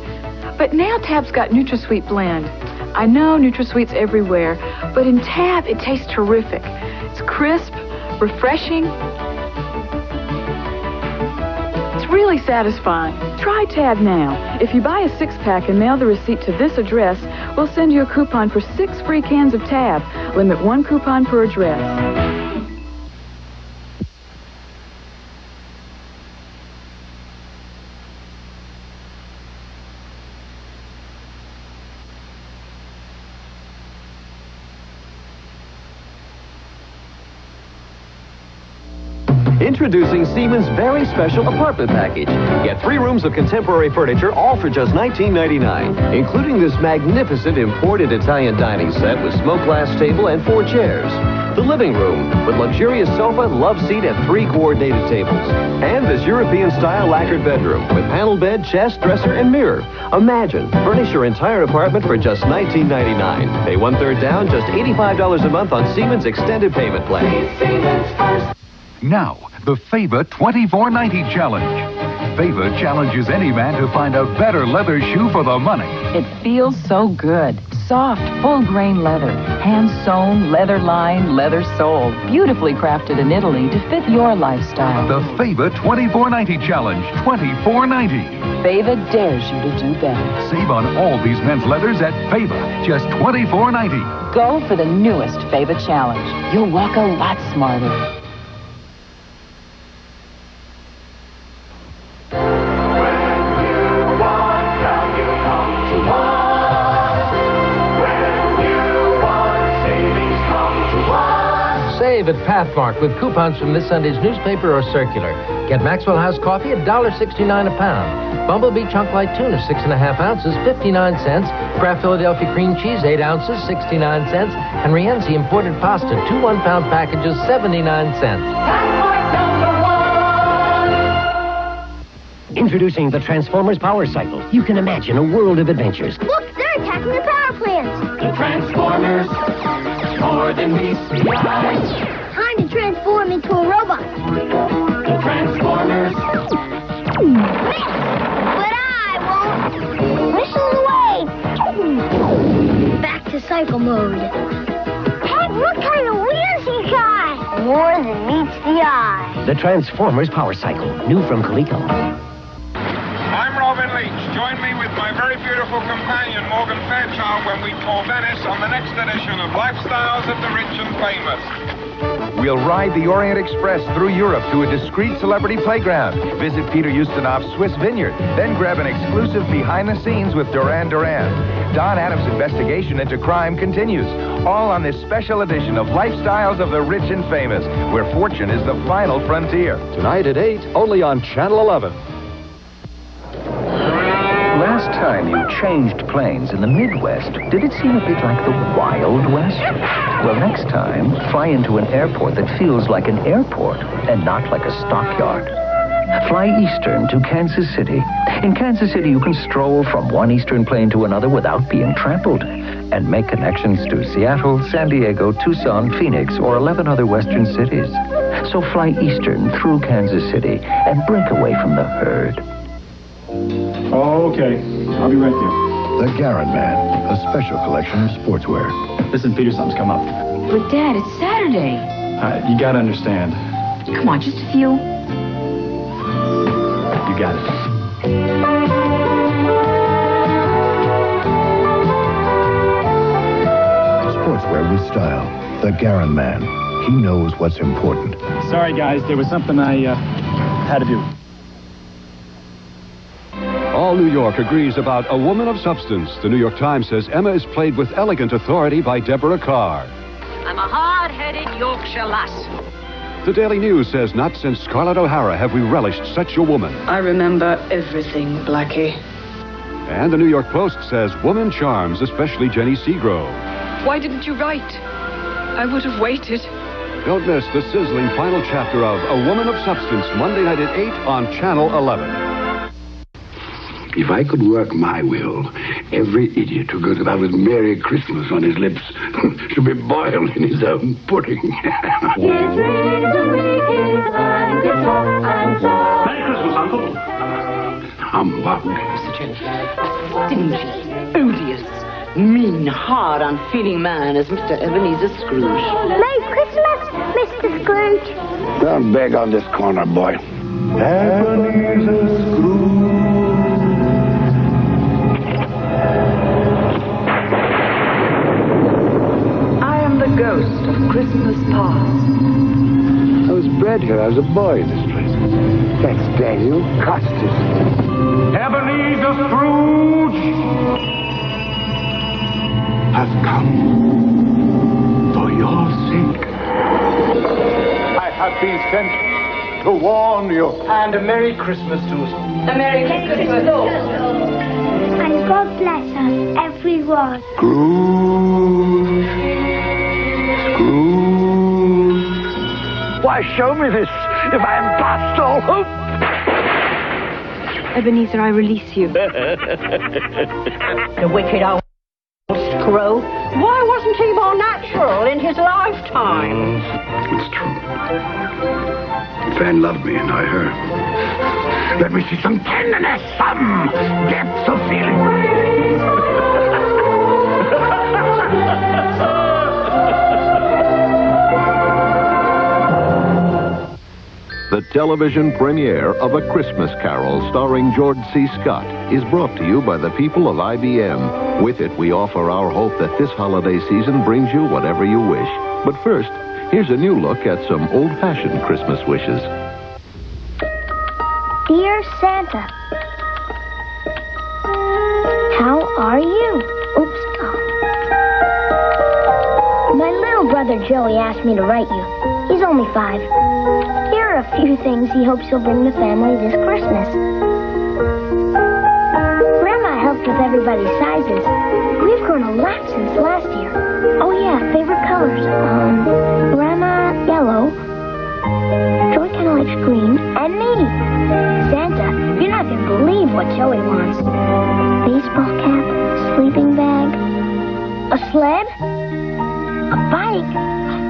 But now Tab's got NutraSweet Blend. I know NutraSweet's everywhere, but in Tab, it tastes terrific. It's crisp, refreshing. It's really satisfying. Try Tab now. If you buy a 6-pack and mail the receipt to this address, we'll send you a coupon for 6 free cans of Tab. Limit 1 coupon per address. Introducing Siemens' very special apartment package. Get 3 rooms of contemporary furniture, all for just $19.99, including this magnificent imported Italian dining set with smoke glass table and 4 chairs. The living room with luxurious sofa, love seat, and 3 coordinated tables. And this European-style lacquered bedroom with panel bed, chest, dresser, and mirror. Imagine, furnish your entire apartment for just $19.99. Pay 1/3 down, just $85 a month on Siemens' extended payment plan. Siemens first. Now, the Fava 2490 Challenge. Fava challenges any man to find a better leather shoe for the money. It feels so good. Soft, full-grain leather. Hand-sewn, leather-lined, leather-soled. Beautifully crafted in Italy to fit your lifestyle. The Fava 2490 Challenge. $24.90. Fava dares you to do better. Save on all these men's leathers at Fava. Just $24.90. Go for the newest Fava Challenge. You'll walk a lot smarter. Save at Pathmark with coupons from this Sunday's newspaper or circular. Get Maxwell House coffee at $1.69 a pound. Bumblebee Chunk Light Tuna, 6½ ounces, 59 cents. Kraft Philadelphia Cream Cheese, 8 ounces, 69 cents. And Rienzi Imported Pasta, 2 1-pound packages, 79 cents. Introducing the Transformers Power Cycle. You can imagine a world of adventures. Look, they're attacking the power plants. The Transformers. More than meets the eye. Time to transform into a robot. The Transformers. But I won't. Whistle away. Back to cycle mode. Hey, what kind of wheels he got? More than meets the eye. The Transformers Power Cycle. New from Coleco. I'm Robin Leach. Join me with my very beautiful companion, Morgan Fairchild, when we tour Venice on the next edition of Lifestyles of the Rich and Famous. We'll ride the Orient Express through Europe to a discreet celebrity playground. Visit Peter Ustinov's Swiss Vineyard. Then grab an exclusive behind-the-scenes with Duran Duran. Don Adams' investigation into crime continues. All on this special edition of Lifestyles of the Rich and Famous, where fortune is the final frontier. Tonight at 8, only on Channel 11. Last time you changed planes in the Midwest, did it seem a bit like the Wild West? Well, next time, fly into an airport that feels like an airport and not like a stockyard. Fly Eastern to Kansas City. In Kansas City, you can stroll from one Eastern plane to another without being trampled and make connections to Seattle, San Diego, Tucson, Phoenix, or 11 other Western cities. So fly Eastern through Kansas City and break away from the herd. Okay, I'll be right there. The Garand Man, a special collection of sportswear. Listen, Peter, something's come up. But, Dad, it's Saturday. You gotta understand. Come on, just a few. You got it. Gagarin man. He knows what's important. Sorry, guys. There was something I had to do. All New York agrees about a woman of substance. The New York Times says Emma is played with elegant authority by Deborah Carr. I'm a hard-headed Yorkshire lass. The Daily News says not since Scarlett O'Hara have we relished such a woman. I remember everything, Blackie. And the New York Post says woman charms, especially Jenny Seagrove. Why didn't you write? I would have waited. Don't miss the sizzling final chapter of A Woman of Substance, Monday night at 8 on Channel 11. If I could work my will, every idiot who goes about with Merry Christmas on his lips should be boiled in his own pudding. Merry Christmas, Uncle. Humbug. Stingy, odious, mean, hard, unfeeling man as Mr. Ebenezer Scrooge. Merry Christmas, Mr. Scrooge. Don't beg on this corner, boy. Ebenezer Scrooge. The ghost of Christmas past. I was bred here. I was a boy in this place. That's Daniel Costas. Ebenezer Scrooge has come for your sake. I have been sent to warn you. And a Merry Christmas to us. A Merry Christmas. And God bless us, everyone. Scrooge. Why show me this if I am past all hope? Ebenezer, I release you. The wicked old screw. Why wasn't he more natural in his lifetime? It's true. Fan loved me and I her. Let me see some tenderness, some depth of feeling. The television premiere of A Christmas Carol starring George C. Scott is brought to you by the people of IBM. With it, we offer our hope that this holiday season brings you whatever you wish. But first, here's a new look at some old-fashioned Christmas wishes. Dear Santa, how are you? Oops. Oh. My little brother Joey asked me to write you. He's only 5. Here are a few things he hopes you'll bring the family this Christmas. Grandma helped with everybody's sizes. We've grown a lot since last year. Oh yeah, favorite colors. Grandma, yellow. Joey kind of likes green. And me. Santa, you're not going to believe what Joey wants. Baseball cap, sleeping bag, a sled, a bike,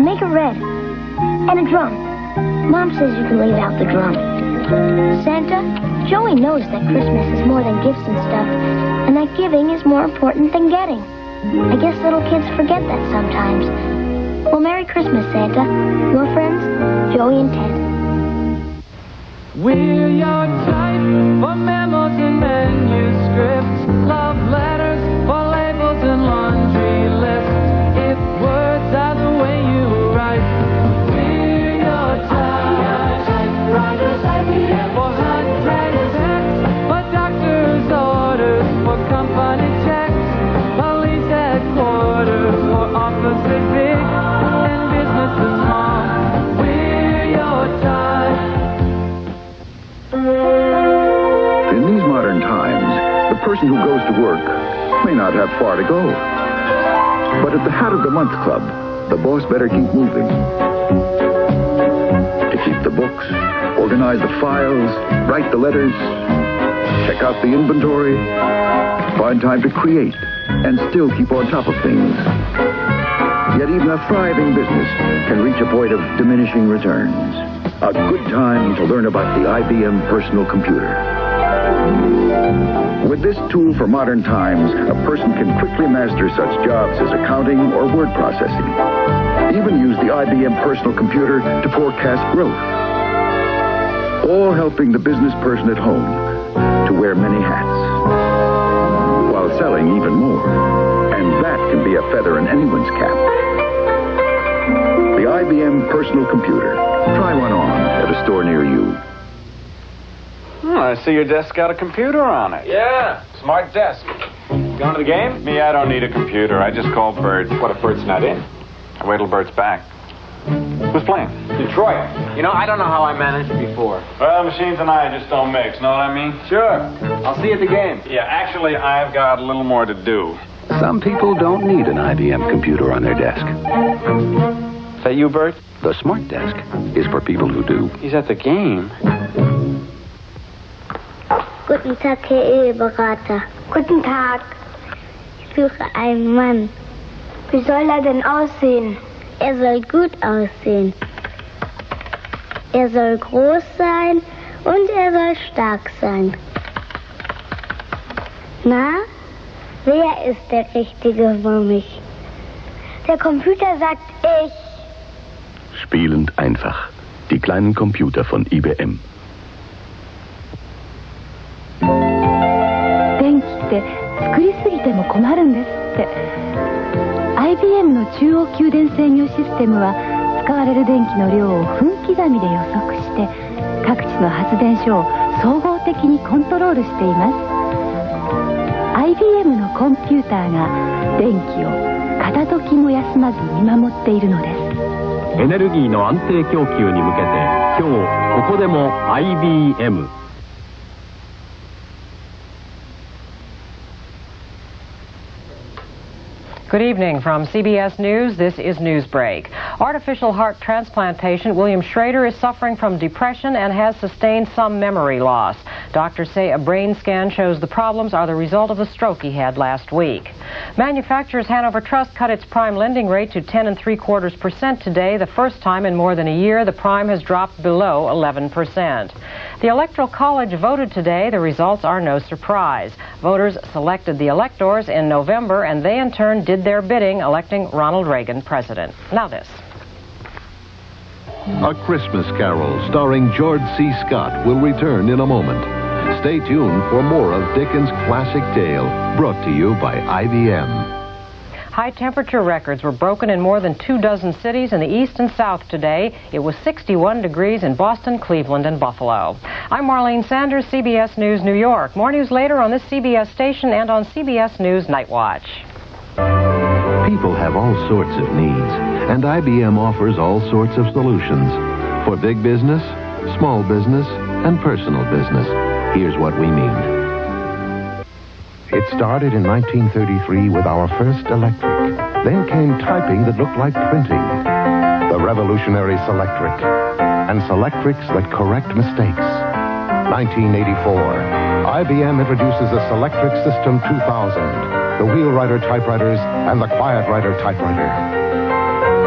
make it red, and a drum. Mom says you can leave out the drum. Santa, Joey knows that Christmas is more than gifts and stuff, and that giving is more important than getting. I guess little kids forget that sometimes. Well, Merry Christmas, Santa. Your friends, Joey and Ted. We're your type for memos and manuscripts, love letters for labels and laundry lists. If words are the way you write, we're your type. Writers IBM for handwriting texts, for doctor's orders, for company checks, police headquarters, for offices big and businesses small. We're your type. In these modern times, the person who goes to work may not have far to go. But at the Hat of the Month Club, the boss better keep moving. To keep the books, organize the files, write the letters, check out the inventory, find time to create, and still keep on top of things. Yet even a thriving business can reach a point of diminishing returns. A good time to learn about the IBM personal computer. With this tool for modern times, a person can quickly master such jobs as accounting or word processing. Even use the IBM personal computer to forecast growth. All helping the business person at home to wear many hats, while selling even more. And that can be a feather in anyone's cap. The IBM personal computer. Try one on at a store near you. I see your desk got a computer on it. Yeah, smart desk. Going to the game? Me, I don't need a computer. I just call Bert. What if Bert's not in? I wait till Bert's back. Who's playing? Detroit. You know, I don't know how I managed before. Well, machines and I just don't mix, know what I mean? Sure. I'll see you at the game. Yeah, actually, I've got a little more to do. Some people don't need an IBM computer on their desk. Is that you, Bert? The smart desk is for people who do. He's at the game. Guten Tag, Herr Eheberater. Guten Tag. Ich suche einen Mann. Wie soll er denn aussehen? Er soll gut aussehen. Er soll groß sein und er soll stark sein. Na, wer ist der Richtige für mich? Der Computer sagt ich. Spielend einfach. Die kleinen Computer von IBM. 電気って作りすぎても困るんですって。 IBM の中央給電制御システムは使われる電気の量を分刻みで予測して各地の発電所を総合的にコントロールしています。 IBM のコンピューターが電気を片時も休まず見守っているのです。エネルギーの安定供給に向けて今日ここでも IBM。 Good evening from CBS News. This is Newsbreak. Artificial heart transplant patient William Schrader is suffering from depression and has sustained some memory loss. Doctors say a brain scan shows the problems are the result of the stroke he had last week. Manufacturers Hanover Trust cut its prime lending rate to 10.75% today. The first time in more than a year the prime has dropped below 11%. The Electoral College voted today. The results are no surprise. Voters selected the electors in November, and they in turn did their bidding, electing Ronald Reagan president. Now this. A Christmas Carol starring George C. Scott will return in a moment. Stay tuned for more of Dickens' classic tale, brought to you by IBM. High temperature records were broken in more than 24 cities in the east and south today. It was 61 degrees in Boston, Cleveland, and Buffalo. I'm Marlene Sanders, CBS News, New York. More news later on this CBS station and on CBS News Night Watch. People have all sorts of needs, and IBM offers all sorts of solutions. For big business, small business, and personal business. Here's what we mean. It started in 1933 with our first electric. Then came typing that looked like printing. The revolutionary Selectric. And Selectrics that correct mistakes. 1984. IBM introduces a Selectric System 2000. The Wheelwriter typewriters and the Quietwriter typewriter.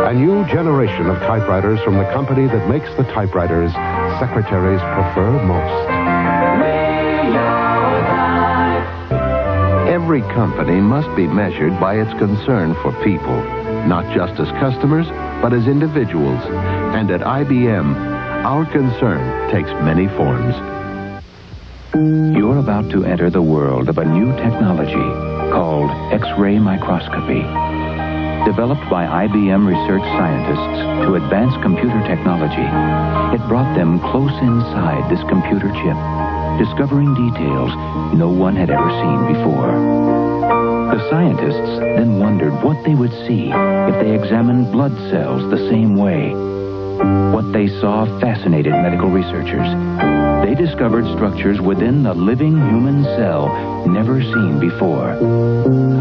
A new generation of typewriters from the company that makes the typewriters secretaries prefer most. Every company must be measured by its concern for people, not just as customers, but as individuals. And at IBM, our concern takes many forms. You're about to enter the world of a new technology called X-ray microscopy. Developed by IBM research scientists to advance computer technology, it brought them close inside this computer chip, discovering details no one had ever seen before. The scientists then wondered what they would see if they examined blood cells the same way. What they saw fascinated medical researchers. They discovered structures within the living human cell never seen before.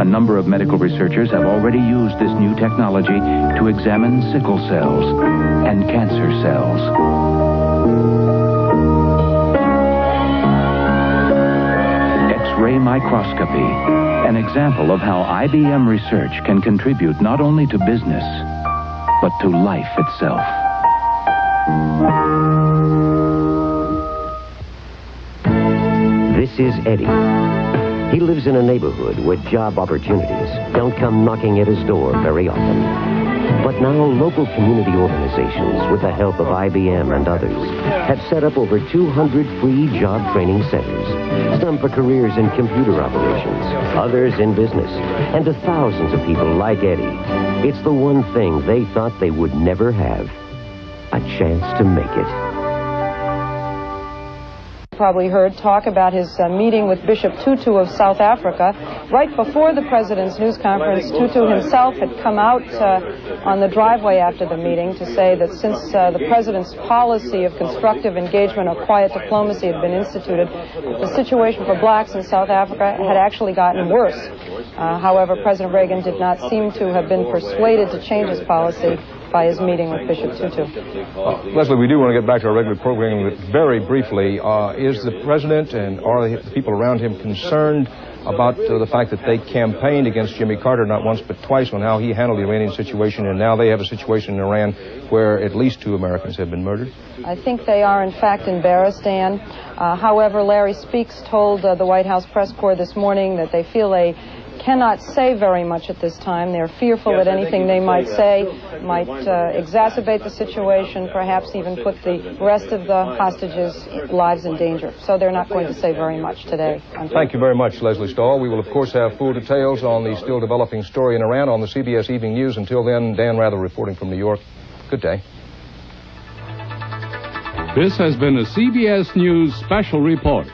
A number of medical researchers have already used this new technology to examine sickle cells and cancer cells. X-ray microscopy, an example of how IBM research can contribute not only to business, but to life itself. This is Eddie. He lives in a neighborhood where job opportunities don't come knocking at his door very often. But now local community organizations, with the help of IBM and others, have set up over 200 free job training centers. Some for careers in computer operations, others in business, and to thousands of people like Eddie. It's the one thing they thought they would never have: a chance to make it. Probably heard talk about his meeting with Bishop Tutu of South Africa. Right before the president's news conference, Tutu himself had come out on the driveway after the meeting to say that since the president's policy of constructive engagement or quiet diplomacy had been instituted, the situation for blacks in South Africa had actually gotten worse. However, President Reagan did not seem to have been persuaded to change his policy by his meeting with Bishop Tutu. Leslie, we do want to get back to our regular programming, but very briefly, is the president and are the people around him concerned about the fact that they campaigned against Jimmy Carter not once but twice on how he handled the Iranian situation, and now they have a situation in Iran where at least 2 Americans have been murdered? I think they are, in fact, embarrassed, Dan. However, Larry Speakes told the White House press corps this morning that they feel they cannot say very much at this time. They're fearful that anything they might say might exacerbate the situation, perhaps even put the rest of the hostages' lives in danger. So they're not going to say very much today. Thank you very much, Leslie Stahl. We will, of course, have full details on the still developing story in Iran on the CBS Evening News. Until then, Dan Rather reporting from New York. Good day. This has been a CBS News special report.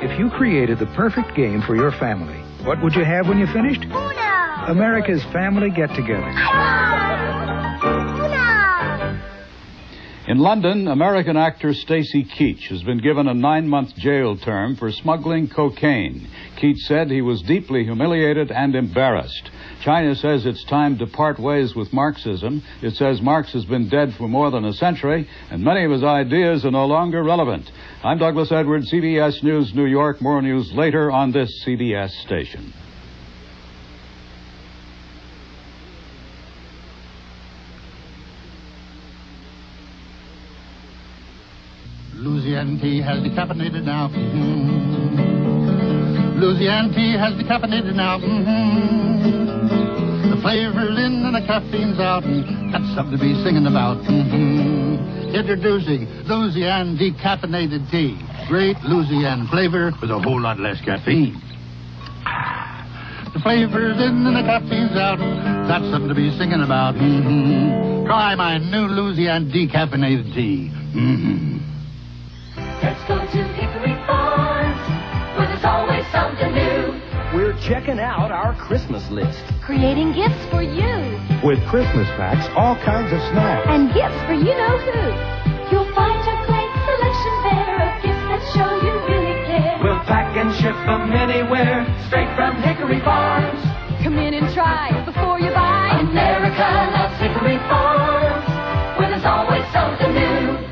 If you created the perfect game for your family, what would you have when you finished? Uno! America's Family Get-Together. In London, American actor Stacy Keach has been given a 9-month jail term for smuggling cocaine. Keach said he was deeply humiliated and embarrassed. China says it's time to part ways with Marxism. It says Marx has been dead for more than a century, and many of his ideas are no longer relevant. I'm Douglas Edwards, CBS News, New York. More news later on this CBS station. Louisiana tea has decaffeinated now. Louisiana tea has decaffeinated now. The flavor's in and the caffeine's out, and that's something to be singing about. Introducing Louisiana decaffeinated tea. Great Louisiana flavor with a whole lot less caffeine. The flavor's in and the caffeine's out. That's something to be singing about. Try my new Louisiana decaffeinated tea. Let's go to Hickory Farms, where there's always something new. We're checking out our Christmas list. Creating gifts for you. With Christmas packs, all kinds of snacks. And gifts for you-know-who. You'll find a great selection there of gifts that show you really care. We'll pack and ship them anywhere, straight from Hickory Farms. Come in and try before you buy. America loves Hickory Farms, where there's always something new.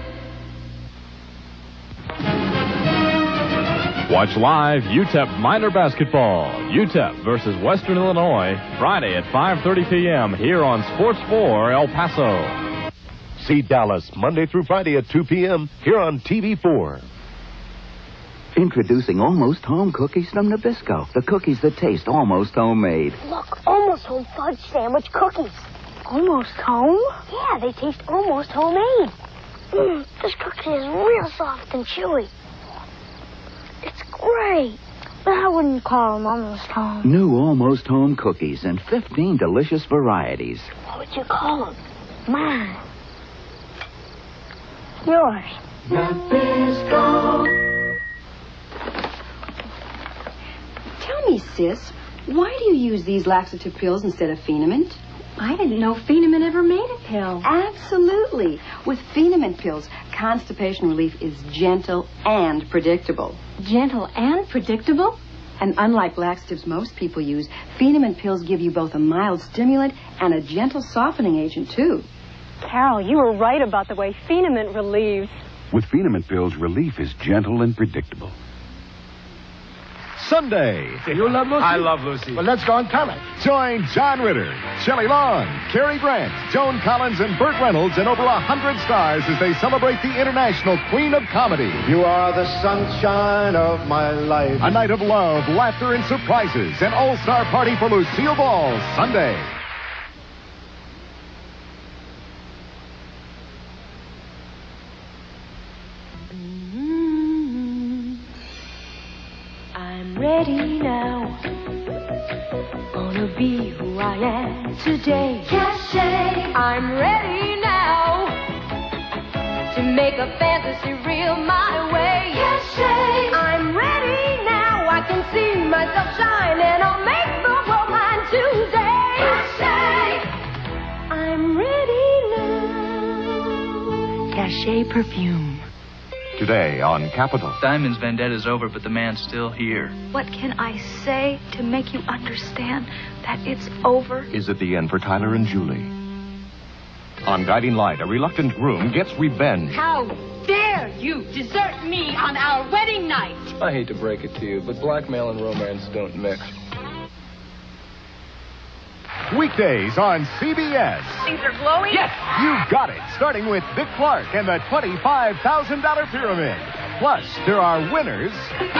Watch live UTEP minor basketball. UTEP versus Western Illinois, Friday at 5:30 p.m. here on Sports 4 El Paso. See Dallas Monday through Friday at 2 p.m. here on TV4. Introducing almost home cookies from Nabisco. The cookies that taste almost homemade. Look, almost home fudge sandwich cookies. Almost home? Yeah, they taste almost homemade. This cookie is real soft and chewy. It's great, but I wouldn't call them almost home. New almost home cookies in 15 delicious varieties. What would you call them? Mine. Yours. Nabisco. Tell me, sis, why do you use these laxative pills instead of Phenamint? I didn't know Phenamint ever made a pill. Absolutely. With Phenamint pills, constipation relief is gentle and predictable. Gentle and predictable? And unlike laxatives most people use, Phenamint pills give you both a mild stimulant and a gentle softening agent, too. Carol, you were right about the way Phenamint relieves. With Phenamint pills, relief is gentle and predictable. Sunday. You love Lucy? I love Lucy. Well, let's go and tell her. Join John Ritter, Shelley Long, Cary Grant, Joan Collins, and Burt Reynolds, and over 100 stars as they celebrate the International Queen of Comedy. You are the sunshine of my life. A night of love, laughter, and surprises. An all-star party for Lucille Ball, Sunday. I'm ready now. Gonna be who I am today. Cachet. I'm ready now to make a fantasy real my way. Cachet. I'm ready now. I can see myself shine and I'll make the world mine today. Cachet. I'm ready now. Cachet perfume. Today on Capitol. Diamond's vendetta's over, but the man's still here. What can I say to make you understand that it's over? Is it the end for Tyler and Julie? On Guiding Light, a reluctant groom gets revenge. How dare you desert me on our wedding night? I hate to break it to you, but blackmail and romance don't mix. Weekdays on CBS. Things are glowing? Yes! You got it. Starting with Dick Clark and the $25,000 pyramid. Plus, there are winners. $5,000!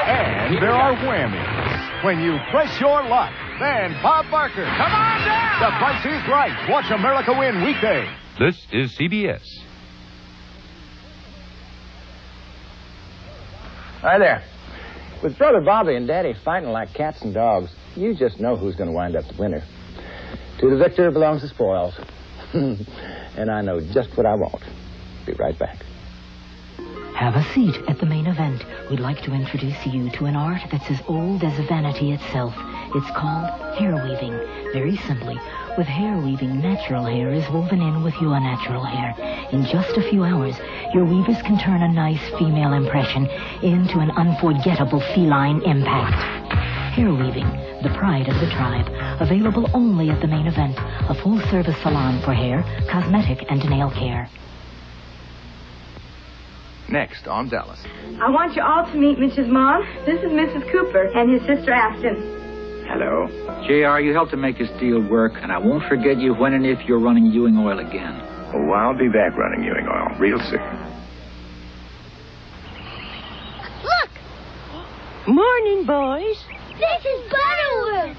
And there are whammies. When you press your luck, then Bob Barker. Come on down! The Price is Right. Watch America win weekday. This is CBS. Hi there. With Brother Bobby and Daddy fighting like cats and dogs, you just know who's going to wind up the winner. To the victor belongs the spoils. And I know just what I want. Be right back. Have a seat at the main event. We'd like to introduce you to an art that's as old as vanity itself. It's called hair weaving. Very simply, with hair weaving, natural hair is woven in with your natural hair. In just a few hours, your weavers can turn a nice female impression into an unforgettable feline impact. Hair weaving, the pride of the tribe. Available only at the main event. A full-service salon for hair, cosmetic, and nail care. Next on Dallas. I want you all to meet Mitch's mom. This is Mrs. Cooper and his sister Ashton. Hello. JR, you helped to make this deal work, and I won't forget you when and if you're running Ewing Oil again. Oh, I'll be back running Ewing Oil real soon. Look! Morning, boys. This is Butterworth.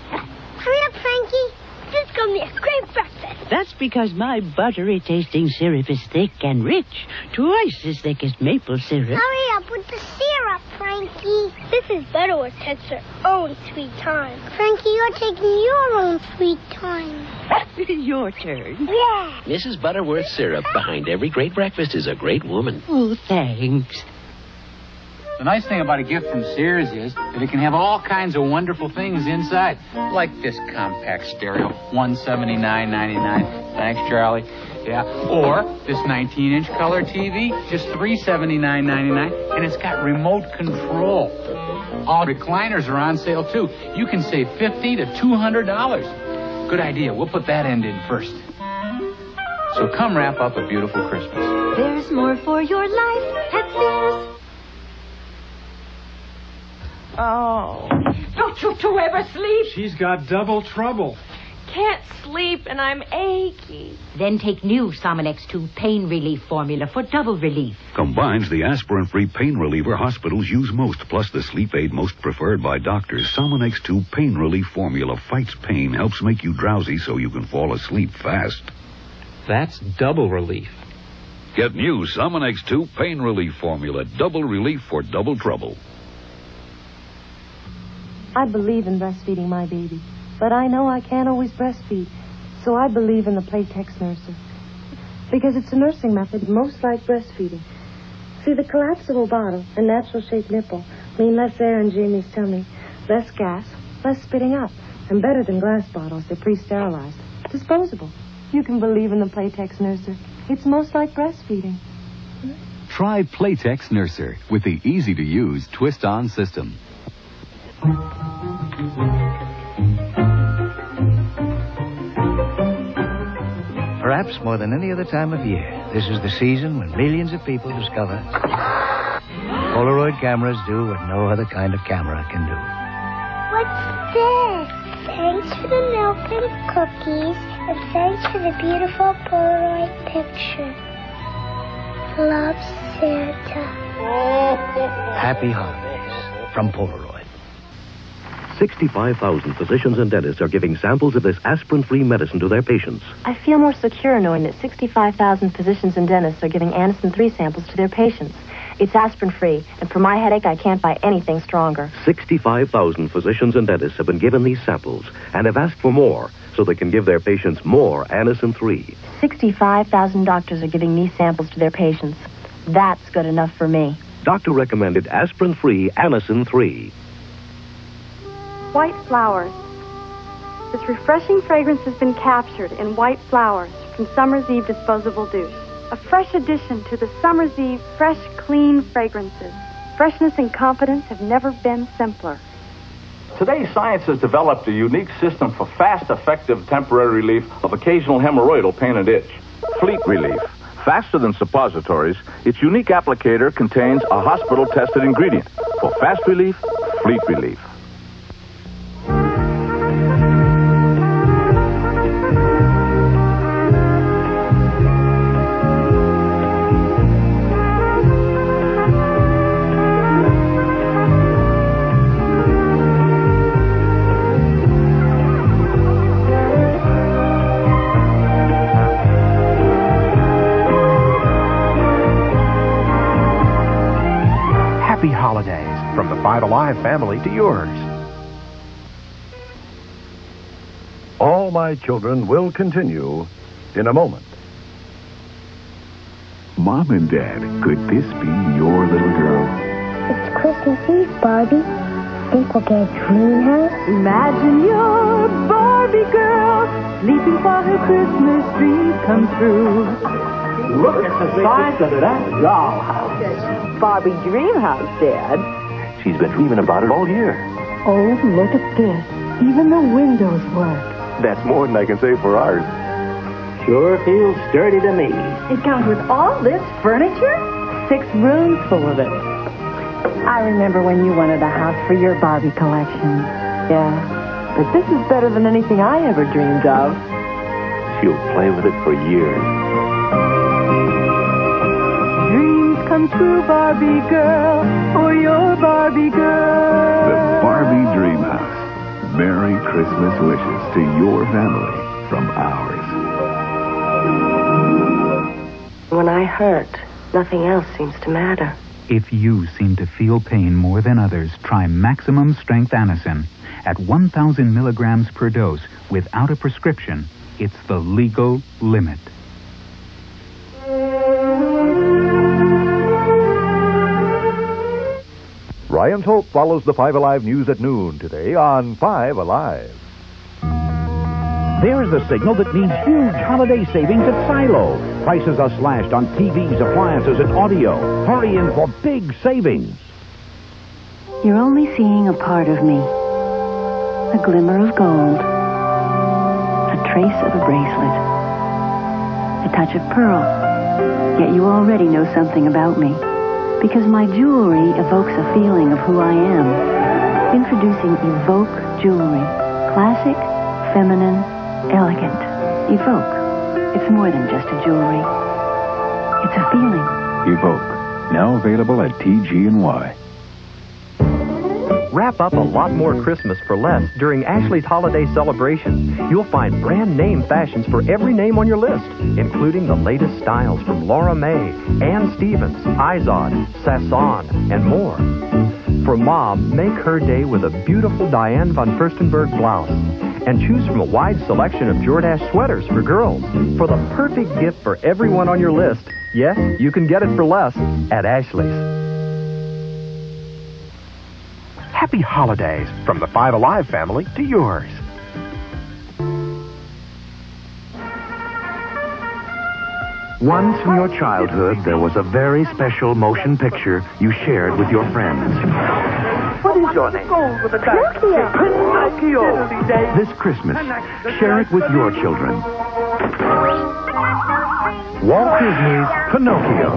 Hurry up, Frankie. This is going to be a great breakfast. That's because my buttery tasting syrup is thick and rich. Twice as thick as maple syrup. Hurry up with the syrup, Frankie. This is Butterworth takes her own sweet time. Frankie, you're taking your own sweet time. Your turn. Yeah. Mrs. Butterworth syrup. Behind every great breakfast is a great woman. Oh, thanks. The nice thing about a gift from Sears is that it can have all kinds of wonderful things inside. Like this compact stereo, $179.99. Thanks, Charlie. Yeah. Or this 19-inch color TV, just $379.99. And it's got remote control. All recliners are on sale, too. You can save $50 to $200. Good idea. We'll put that end in first. So come wrap up a beautiful Christmas. There's more for your life at Sears. Oh. Don't you two ever sleep? She's got double trouble. Can't sleep and I'm achy. Then take new Somonex 2 pain relief formula for double relief. Combines the aspirin-free pain reliever hospitals use most, plus the sleep aid most preferred by doctors. Somonex 2 pain relief formula fights pain, helps make you drowsy so you can fall asleep fast. That's double relief. Get new Somonex 2 pain relief formula, double relief for double trouble. I believe in breastfeeding my baby, but I know I can't always breastfeed, so I believe in the Playtex nurser. Because it's a nursing method most like breastfeeding. See, the collapsible bottle and natural-shaped nipple mean less air in Jamie's tummy, less gas, less spitting up, and better than glass bottles. They're pre-sterilized. Disposable. You can believe in the Playtex nurser. It's most like breastfeeding. Try Playtex Nurser with the easy-to-use twist-on system. Perhaps more than any other time of year, this is the season when millions of people discover Polaroid cameras do what no other kind of camera can do. What's this? Thanks for the milk and cookies, and thanks for the beautiful Polaroid picture. Love, Santa. Happy holidays from Polaroid. 65,000 physicians and dentists are giving samples of this aspirin-free medicine to their patients. I feel more secure knowing that 65,000 physicians and dentists are giving Anacin 3 samples to their patients. It's aspirin-free, and for my headache, I can't buy anything stronger. 65,000 physicians and dentists have been given these samples and have asked for more so they can give their patients more Anacin 3. 65,000 doctors are giving these samples to their patients. That's good enough for me. Doctor-recommended aspirin-free Anacin 3. White flowers. This refreshing fragrance has been captured in white flowers from Summer's Eve disposable douche. A fresh addition to the Summer's Eve fresh, clean fragrances. Freshness and confidence have never been simpler. Today, science has developed a unique system for fast, effective temporary relief of occasional hemorrhoidal pain and itch. Fleet Relief. Faster than suppositories, its unique applicator contains a hospital-tested ingredient. For fast relief, Fleet Relief. Happy holidays from the Five Alive family to yours. All My Children will continue in a moment. Mom and Dad, could this be your little girl? It's Christmas Eve, Barbie. Think we'll get a dream house? Imagine your Barbie girl sleeping for her Christmas dreams come true. Look at the size of that dollhouse. Barbie dream house, Dad. She's been dreaming about it all year. Oh, look at this. Even the windows work. That's more than I can say for ours. Sure feels sturdy to me. It comes with all this furniture? 6 rooms full of it. I remember when you wanted a house for your Barbie collection. Yeah, but this is better than anything I ever dreamed of. She'll play with it for years. Dreams come true, Barbie girl, for your Barbie girl. The Barbie Dream House. Merry Christmas wishes to your family from ours. When I hurt, nothing else seems to matter. If you seem to feel pain more than others, try Maximum Strength Anacin. At 1,000 milligrams per dose, without a prescription, it's the legal limit. Ryan's Hope follows the 5 Alive News at noon today on 5 Alive. There's the signal that means huge holiday savings at Silo. Prices are slashed on TVs, appliances, and audio. Hurry in for big savings. You're only seeing a part of me. A glimmer of gold. A trace of a bracelet. A touch of pearl. Yet you already know something about me. Because my jewelry evokes a feeling of who I am. Introducing Evoke Jewelry. Classic, feminine, elegant. Evoke. It's more than just a jewelry. It's a feeling. Evoke. Now available at TG&Y. Wrap up a lot more Christmas for less during Ashley's holiday celebration. You'll find brand name fashions for every name on your list, including the latest styles from Laura May, Ann Stevens, Izod, Sasson, and more. For Mom, make her day with a beautiful Diane von Furstenberg blouse. And choose from a wide selection of Jordache sweaters for girls. For the perfect gift for everyone on your list, yes, you can get it for less at Ashley's. Happy holidays from the 5 Alive family to yours. Once in your childhood, there was a very special motion picture you shared with your friends. What is your name? Pinocchio. This Christmas, share it with your children. Walt Disney's Pinocchio.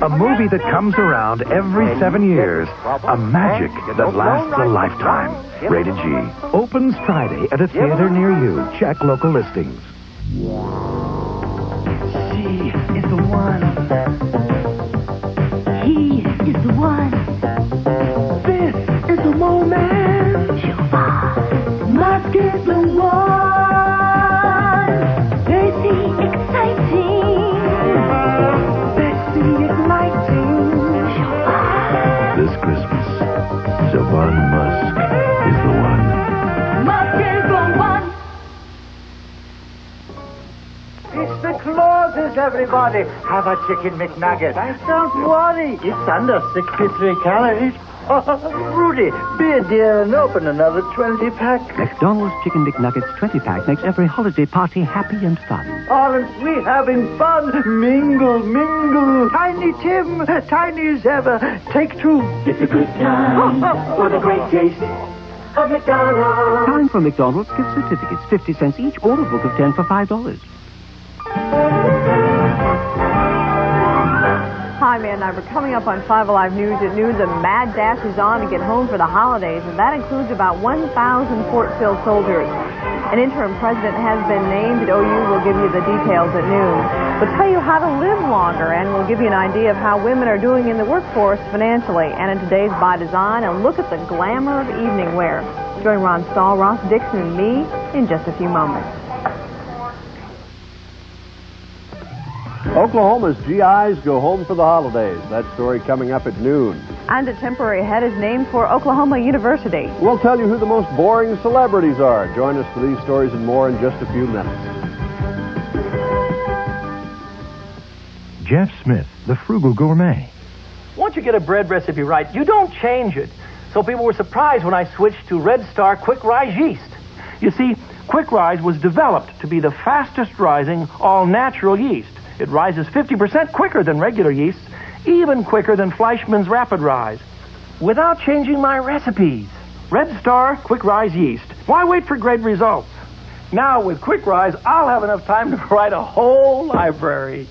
A movie that comes around every 7 years. A magic that lasts a lifetime. Rated G. Opens Friday at a theater near you. Check local listings. She is the one. He is the one. This is the moment. Must get the one. Dirty, exciting. Sexy, igniting. This Christmas, Siobhan Musk is the one. Must get the one. It's the Clauses, everybody. Have a chicken McNugget. Don't worry. It's under 63 calories. Rudy, be a dear and open another 20-pack. McDonald's Chicken McNuggets 20-pack makes every holiday party happy and fun. Aren't we having fun? Mingle, mingle. Tiny Tim, tiny as ever. Take two. It's a good time for the great taste of McDonald's. Time for McDonald's gift certificates, 50 cents each, or a book of 10 for $5. Hi, man. We're coming up on 5 Alive News at noon. The mad dash is on to get home for the holidays, and that includes about 1,000 Fort Sill soldiers. An interim president has been named at OU. We'll give you the details at noon. We'll tell you how to live longer, and we'll give you an idea of how women are doing in the workforce financially. And in today's By Design, a look at the glamour of evening wear. Join Ron Stahl, Ross Dixon, and me in just a few moments. Oklahoma's GIs go home for the holidays. That story coming up at noon. And a temporary head is named for Oklahoma University. We'll tell you who the most boring celebrities are. Join us for these stories and more in just a few minutes. Jeff Smith, the frugal gourmet. Once you get a bread recipe right, you don't change it. So people were surprised when I switched to Red Star Quick Rise yeast. You see, Quick Rise was developed to be the fastest rising all-natural yeast. It rises 50% quicker than regular yeast, even quicker than Fleischmann's Rapid Rise, without changing my recipes. Red Star Quick Rise yeast. Why wait for great results? Now with Quick Rise, I'll have enough time to write a whole library.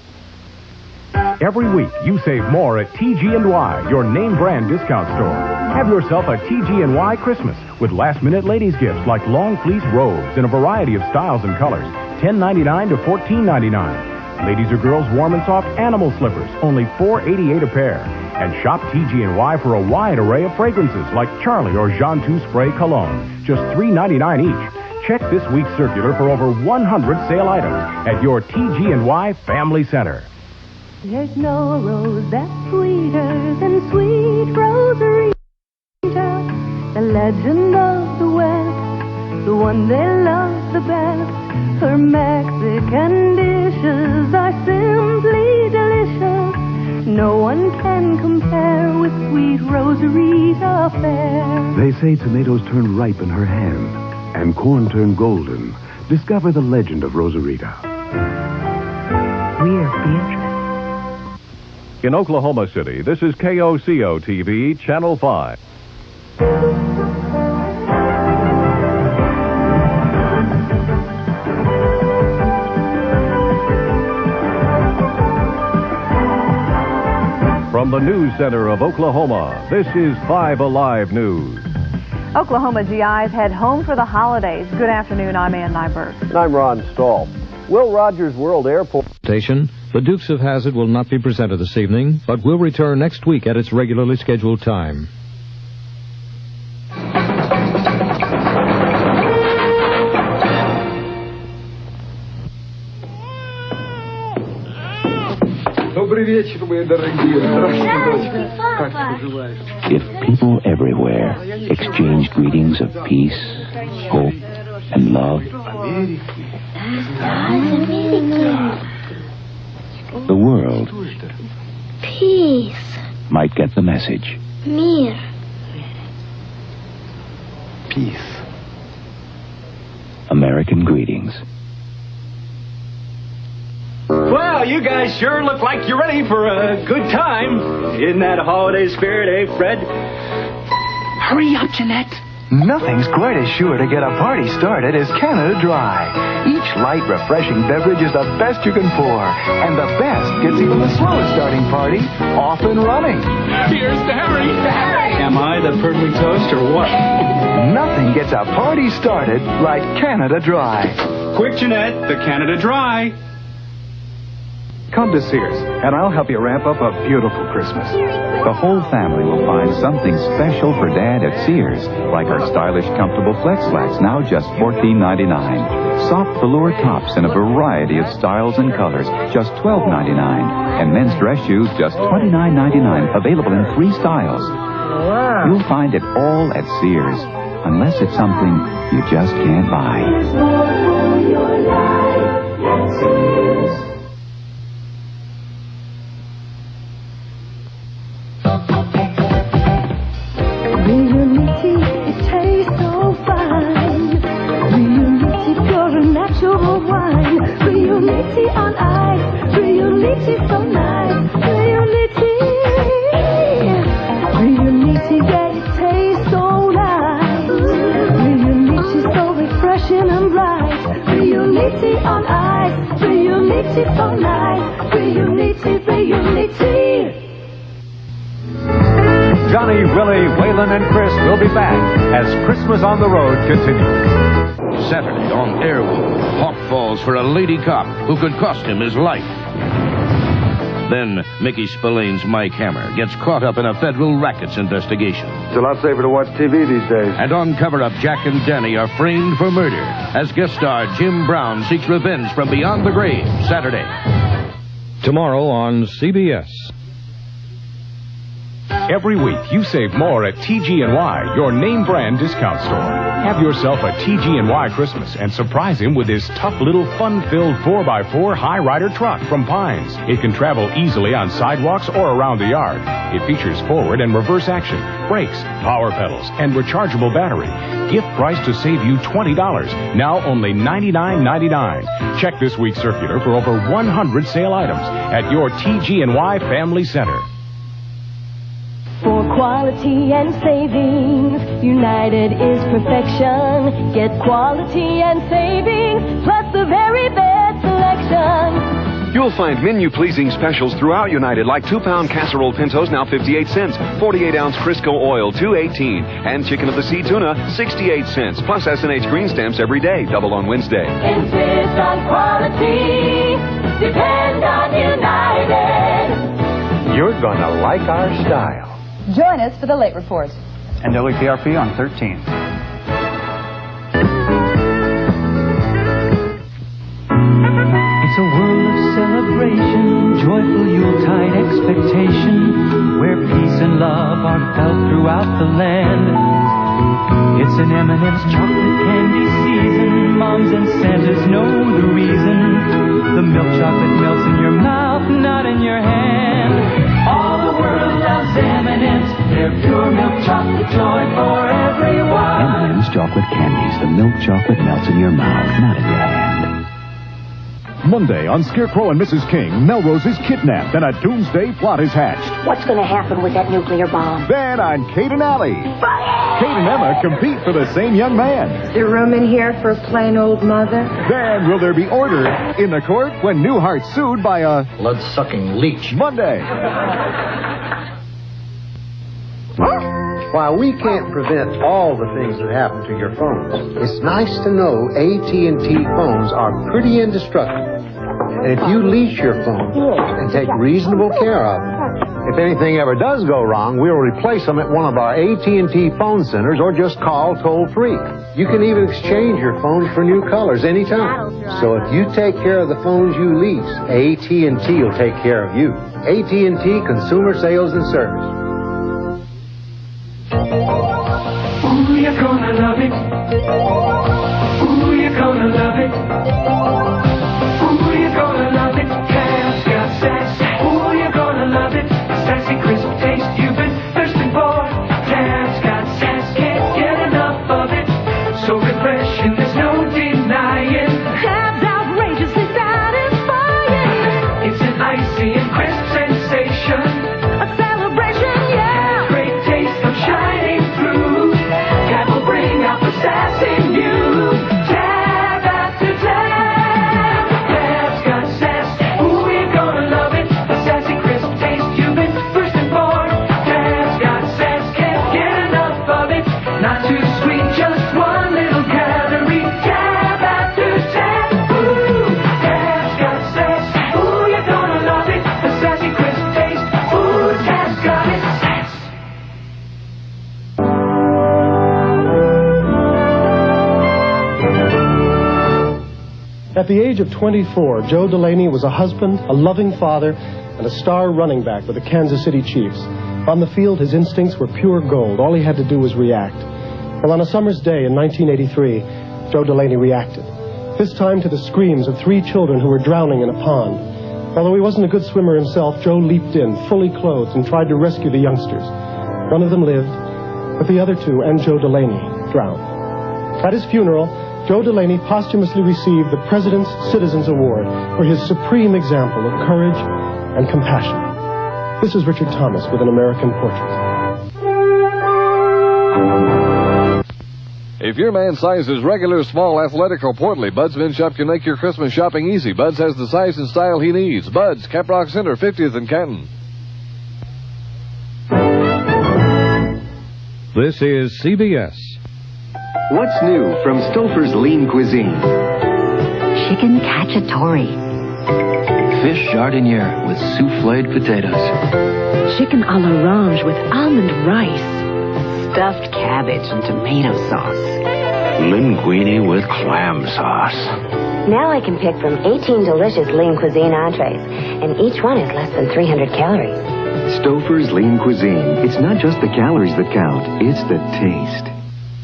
Every week, you save more at TG&Y, your name brand discount store. Have yourself a TG&Y Christmas with last-minute ladies' gifts like long fleece robes in a variety of styles and colors, $10.99 to $14.99. Ladies or girls' warm and soft animal slippers, only $4.88 a pair. And shop TG&Y for a wide array of fragrances like Charlie or Jean Tout Spray Cologne, just $3.99 each. Check this week's circular for over 100 sale items at your TG&Y Family Center. There's no rose that's sweeter than sweet Rosarita. The legend of the West, the one they love the best. Her Mexican dishes are simply delicious. No one can compare with sweet Rosarita fare. They say tomatoes turn ripe in her hand and corn turn golden. Discover the legend of Rosarita. We're Beatrice. In Oklahoma City, this is KOCO-TV, Channel 5. From the news center of Oklahoma, this is 5 Alive News. Oklahoma GIs head home for the holidays. Good afternoon, I'm Ann Nyberg. And I'm Ron Stahl. Will Rogers World Airport Station. The Dukes of Hazzard will not be presented this evening, but will return next week at its regularly scheduled time. If people everywhere exchanged greetings of peace, hope, and love, the world Peace. might get the message. Mir. Peace. American greetings. Well, you guys sure look like you're ready for a good time. In that holiday spirit, eh, Fred? Hurry up, Jeanette. Nothing's quite as sure to get a party started as Canada Dry. Each light, refreshing beverage is the best you can pour. And the best gets even the slowest starting party off and running. Here's to Harry. Am I the perfect toast or what? Nothing gets a party started like Canada Dry. Quick, Jeanette, the Canada Dry. Come to Sears, and I'll help you ramp up a beautiful Christmas. The whole family will find something special for Dad at Sears, like our stylish, comfortable flex slats, now just $14.99. Soft velour tops in a variety of styles and colors, just $12.99. And men's dress shoes, just $29.99, available in 3 styles. You'll find it all at Sears, unless it's something you just can't buy. Reality, it tastes so fine. Reality, pure and natural wine. Reality on ice. Reality, so nice. Reality, yeah, it tastes so nice. Reality, so refreshing and bright. Reality on ice. Reality, so nice. Reality. Johnny, Willie, Waylon, and Chris will be back as Christmas on the Road continues. Saturday on Airwood, Hawk falls for a lady cop who could cost him his life. Then Mickey Spillane's Mike Hammer gets caught up in a federal rackets investigation. It's a lot safer to watch TV these days. And on cover-up, Jack and Danny are framed for murder as guest star Jim Brown seeks revenge from beyond the grave. Saturday. Tomorrow on CBS. Every week, you save more at TG&Y, your name brand discount store. Have yourself a TG&Y Christmas and surprise him with this tough little fun-filled 4x4 high rider truck from Pines. It can travel easily on sidewalks or around the yard. It features forward and reverse action, brakes, power pedals, and rechargeable battery. Gift price to save you $20, now only $99.99. Check this week's circular for over 100 sale items at your TG&Y Family Center. For quality and savings, United is perfection. Get quality and savings, plus the very best selection. You'll find menu-pleasing specials throughout United, like 2-pound casserole pintos, now 58 cents. 48-ounce Crisco oil, $2.18. And chicken of the sea tuna, 68 cents. Plus S&H green stamps every day, double on Wednesday. Insist on quality. Depend on United. You're gonna like our style. Join us for the Late Report. And WPRP on 13. It's a world of celebration, joyful Yuletide expectation, where peace and love are felt throughout the land. It's an M&M's chocolate candy season. Moms and Santas know the reason. The milk chocolate melts in your mouth, not in your hand. All the world loves M&M's. They're pure milk chocolate joy for everyone. M&M's chocolate candies. The milk chocolate melts in your mouth, not in your hand. Monday on Scarecrow and Mrs. King, Melrose is kidnapped and a doomsday plot is hatched. What's going to happen with that nuclear bomb? Then on Kate and Allie, Kate and Emma compete for the same young man. Is there room in here for a plain old mother? Then will there be order in the court when Newhart's sued by a blood-sucking leech? Monday. While we can't prevent all the things that happen to your phones, it's nice to know AT&T phones are pretty indestructible. And if you lease your phone and take reasonable care of them, if anything ever does go wrong, we'll replace them at one of our AT&T phone centers or just call toll-free. You can even exchange your phones for new colors anytime. So if you take care of the phones you lease, AT&T will take care of you. AT&T Consumer Sales and Service. Ooh, you're gonna love it. Ooh, you're gonna love it. Ooh, you're gonna love it. Cam's got sass. Ooh, you're gonna love it. Sassy, crisp taste you've been thirsting for. Cam's got sass. Can't get enough of it. So refreshing, there's no denying. Cam's outrageously satisfying. It's an icy and crisp sensation. A celebration, yeah. Great taste of shining through. That will bring out the sass in you. At the age of 24, Joe Delaney was a husband, a loving father, and a star running back with the Kansas City Chiefs. On the field, his instincts were pure gold. All he had to do was react. Well, on a summer's day in 1983, Joe Delaney reacted. This time to the screams of 3 children who were drowning in a pond. Although he wasn't a good swimmer himself, Joe leaped in, fully clothed, and tried to rescue the youngsters. One of them lived, but the other 2 and Joe Delaney drowned. At his funeral, Joe Delaney posthumously received the President's Citizens Award for his supreme example of courage and compassion. This is Richard Thomas with An American Portrait. If your man size is regular, small, athletic, or portly, Bud's Men's Shop can make your Christmas shopping easy. Bud's has the size and style he needs. Bud's, Caprock Center, 50th and Canton. This is CBS. What's new from Stouffer's Lean Cuisine? Chicken cacciatore. Fish jardiniere with souffled potatoes. Chicken à l'orange with almond rice. Stuffed cabbage and tomato sauce. Linguine with clam sauce. Now I can pick from 18 delicious Lean Cuisine entrees, and each one is less than 300 calories. Stouffer's Lean Cuisine. It's not just the calories that count, it's the taste.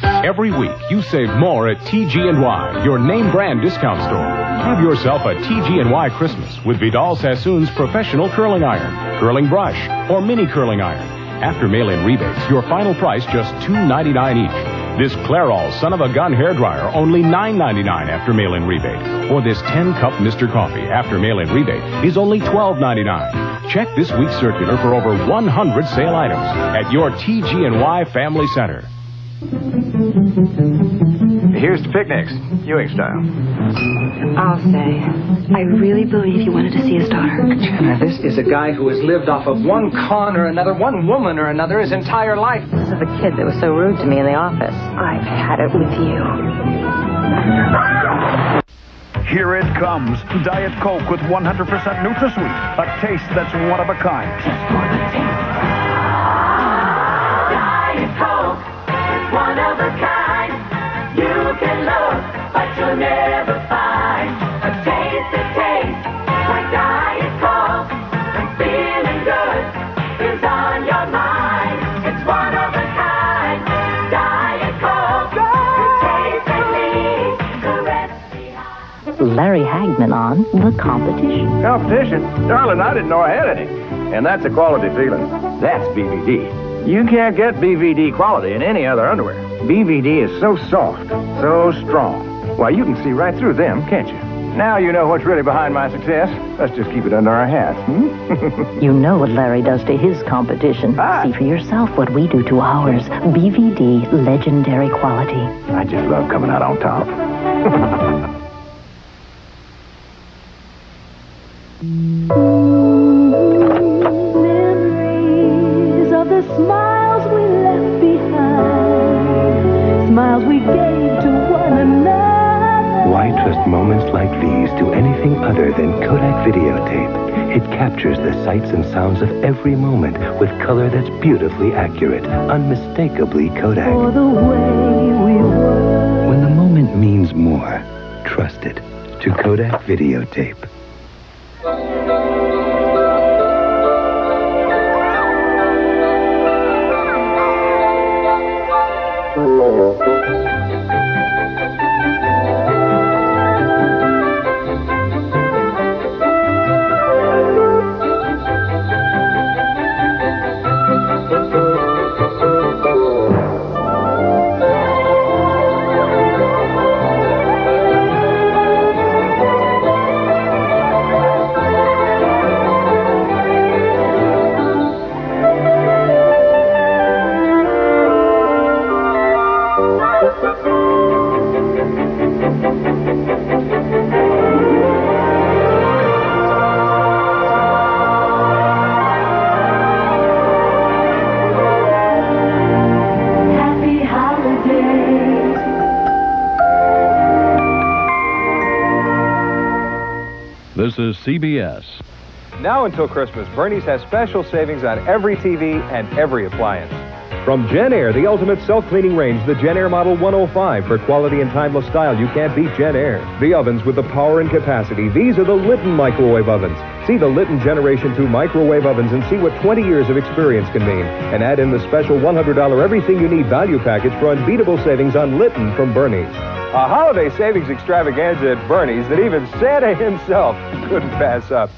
Every week, you save more at TG&Y, your name brand discount store. Have yourself a TG&Y Christmas with Vidal Sassoon's professional curling iron, curling brush, or mini curling iron. After mail-in rebates, your final price just $2.99 each. This ｃαarol son of a gun hairdryer, only $9.99 after mail-in rebate. Or this 10-cup Mr. Coffee after mail-in rebate is only $12.99. Check this week's circular for over 100 sale items at your TG&Y Family Center. Here's to picnics, Ewing style. I'll say, I really believe he wanted to see his daughter. Now, this is a guy who has lived off of one con or another, one woman or another his entire life. This is the kid that was so rude to me in the office. I've had it with you. Here it comes. Diet Coke with 100% NutraSweet. A taste that's one of a kind. Just for the taste. Diet Coke, it's one of a kind. You can look, but you'll never find a taste that tastes like Diet Coke. And feeling good is on your mind. It's one of a kind. Diet Coke, the taste that leaves the rest behind. Larry Hagman on The Competition. Competition? Darling, I didn't know I had any. And that's a quality feeling. That's BVD. You can't get BVD quality in any other underwear. BVD is so soft, so strong. Why, you can see right through them, can't you? Now you know what's really behind my success. Let's just keep it under our hats, You know what Larry does to his competition. See for yourself what we do to ours. BVD legendary quality. I just love coming out on top. Memories of the smiles we left behind. Smiles we gave to one another. Why trust moments like these to anything other than Kodak videotape? It captures the sights and sounds of every moment with color that's beautifully accurate, unmistakably Kodak. For the way we were. When the moment means more, trust it to Kodak videotape. Happy holidays. This is CBS. Now until Christmas, Bernie's has special savings on every TV and every appliance. From Jen Air, the ultimate self-cleaning range, the Jen Air Model 105. For quality and timeless style, you can't beat Jen Air. The ovens with the power and capacity. These are the Litton microwave ovens. See the Litton Generation 2 microwave ovens and see what 20 years of experience can mean. And add in the special $100 everything you need value package for unbeatable savings on Litton from Bernie's. A holiday savings extravaganza at Bernie's that even Santa himself couldn't pass up.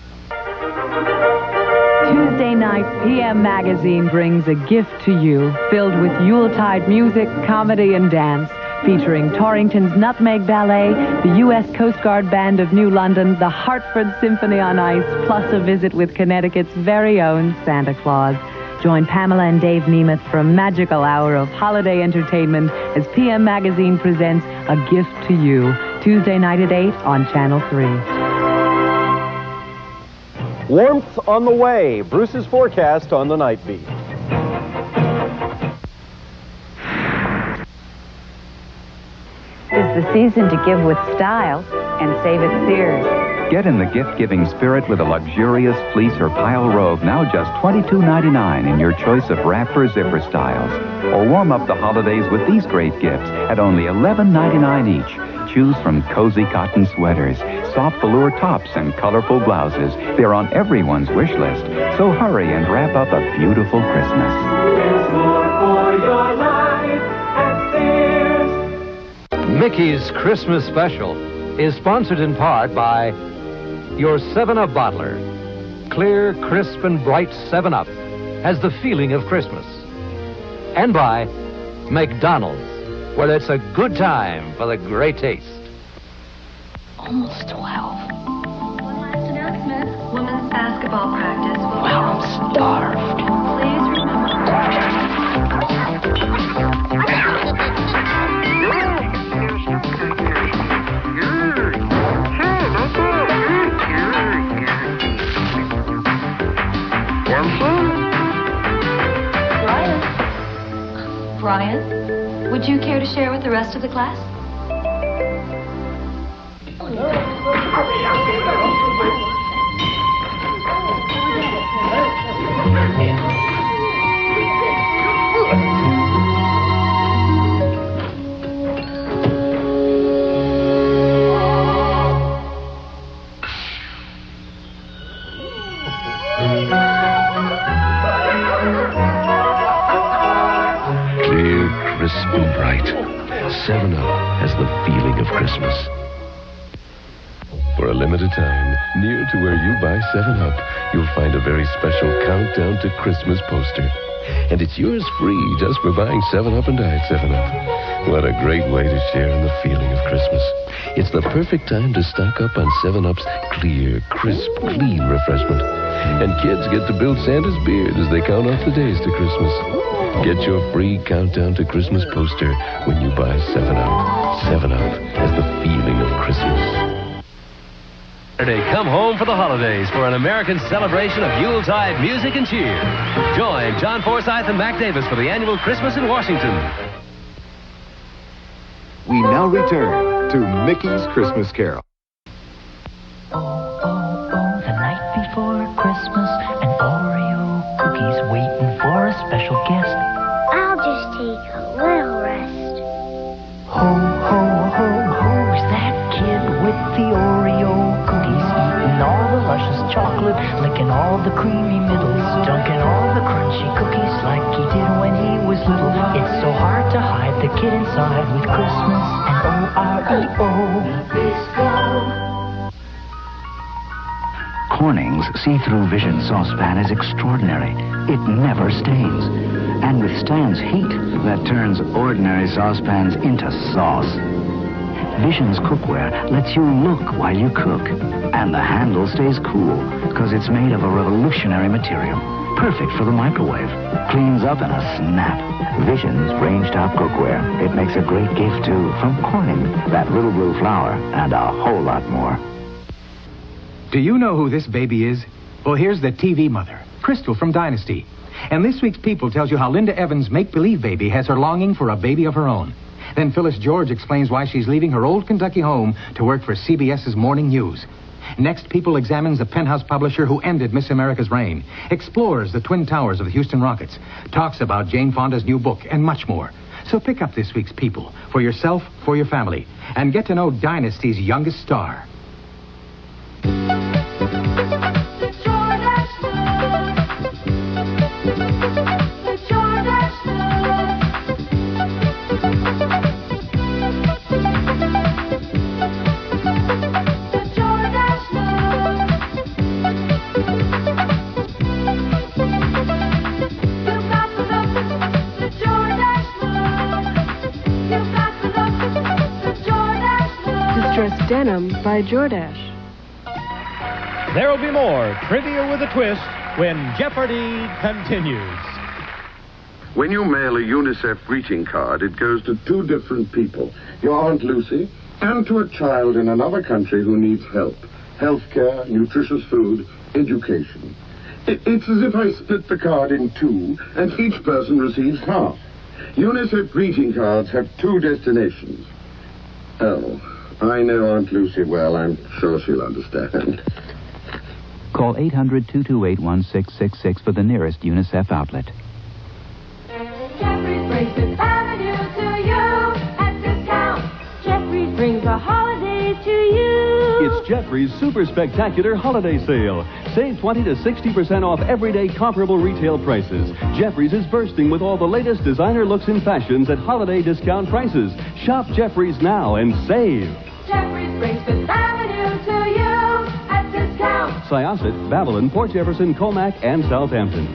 Tuesday night, PM Magazine brings a gift to you filled with Yuletide music, comedy, and dance, featuring Torrington's Nutmeg Ballet, the U.S. Coast Guard Band of New London, the Hartford Symphony on Ice, plus a visit with Connecticut's very own Santa Claus. Join Pamela and Dave Nemeth for a magical hour of holiday entertainment as PM Magazine presents A Gift to You, Tuesday night at 8 on Channel 3. Warmth on the way. Bruce's forecast on the Night Beat. It's the season to give with style and save at Sears. Get in the gift-giving spirit with a luxurious fleece or pile robe, now just $22.99 in your choice of wrap or zipper styles. Or warm up the holidays with these great gifts at only $11.99 each. Choose from cozy cotton sweaters, soft velour tops, and colorful blouses. They're on everyone's wish list. So hurry and wrap up a beautiful Christmas. There's more for your life at Sears. Mickey's Christmas Special is sponsored in part by your 7-Up bottler. Clear, crisp, and bright 7-Up has the feeling of Christmas. And by McDonald's, where it's a good time for the great taste. Almost 12. One last announcement. Women's basketball practice will... Well, I'm starved. Please remember... Brian, would you care to share with the rest of the class? Crisp and bright. 7-Up has the feeling of Christmas. For a limited time, near to where you buy 7-Up, you'll find a very special countdown to Christmas poster. And it's yours free just for buying 7-Up and Diet 7-Up. What a great way to share in the feeling of Christmas. It's the perfect time to stock up on 7-Up's clear, crisp, clean refreshment. And kids get to build Santa's beard as they count off the days to Christmas. Get your free countdown to Christmas poster when you buy 7-Up. 7-Up has the feeling of Christmas. Saturday, come home for the holidays for an American celebration of Yuletide music and cheer. Join John Forsythe and Mac Davis for the annual Christmas in Washington. We now return to Mickey's Christmas Carol. The night before Christmas, an Oreo cookie's waiting for a special guest. I'll just take a little rest. Ho, ho, ho, who's that kid with the Oreo cookies? Eating all the luscious chocolate, licking all the creamy middles, dunking all the crunchy cookies like he did when he was little. It's so hard to hide the kid inside with Christmas and O-R-E-O. Corning's see-through Vision saucepan is extraordinary. It never stains and withstands heat that turns ordinary saucepans into sauce. Vision's cookware lets you look while you cook, and the handle stays cool because it's made of a revolutionary material, perfect for the microwave. Cleans up in a snap. Vision's range-top cookware. It makes a great gift, too, from Corning, that little blue flower, and a whole lot more. Do you know who this baby is? Well, here's the TV mother, Crystal from Dynasty. And this week's People tells you how Linda Evans' make-believe baby has her longing for a baby of her own. Then Phyllis George explains why she's leaving her old Kentucky home to work for CBS's Morning News. Next, People examines the penthouse publisher who ended Miss America's reign, explores the Twin Towers of the Houston Rockets, talks about Jane Fonda's new book, and much more. So pick up this week's People, for yourself, for your family, and get to know Dynasty's youngest star. Denim by Jordache. There will be more Trivia with a Twist when Jeopardy continues. When you mail a UNICEF greeting card, it goes to two different people. Your Aunt Lucy and to a child in another country who needs help. Healthcare, nutritious food, education. It's as if I split the card in two and each person receives half. UNICEF greeting cards have two destinations. Oh, I know Aunt Lucy well. I'm sure she'll understand. Call 800-228-1666 for the nearest UNICEF outlet. Jeffries brings Fifth Avenue to you at discount. Jeffries brings the holidays to you. It's Jeffries' Super Spectacular Holiday Sale. Save 20 to 60% off everyday comparable retail prices. Jeffries is bursting with all the latest designer looks and fashions at holiday discount prices. Shop Jeffries now and save. Jeffries brings Fifth Avenue to you at discount. Syosset, Babylon, Port Jefferson, Comac, and Southampton.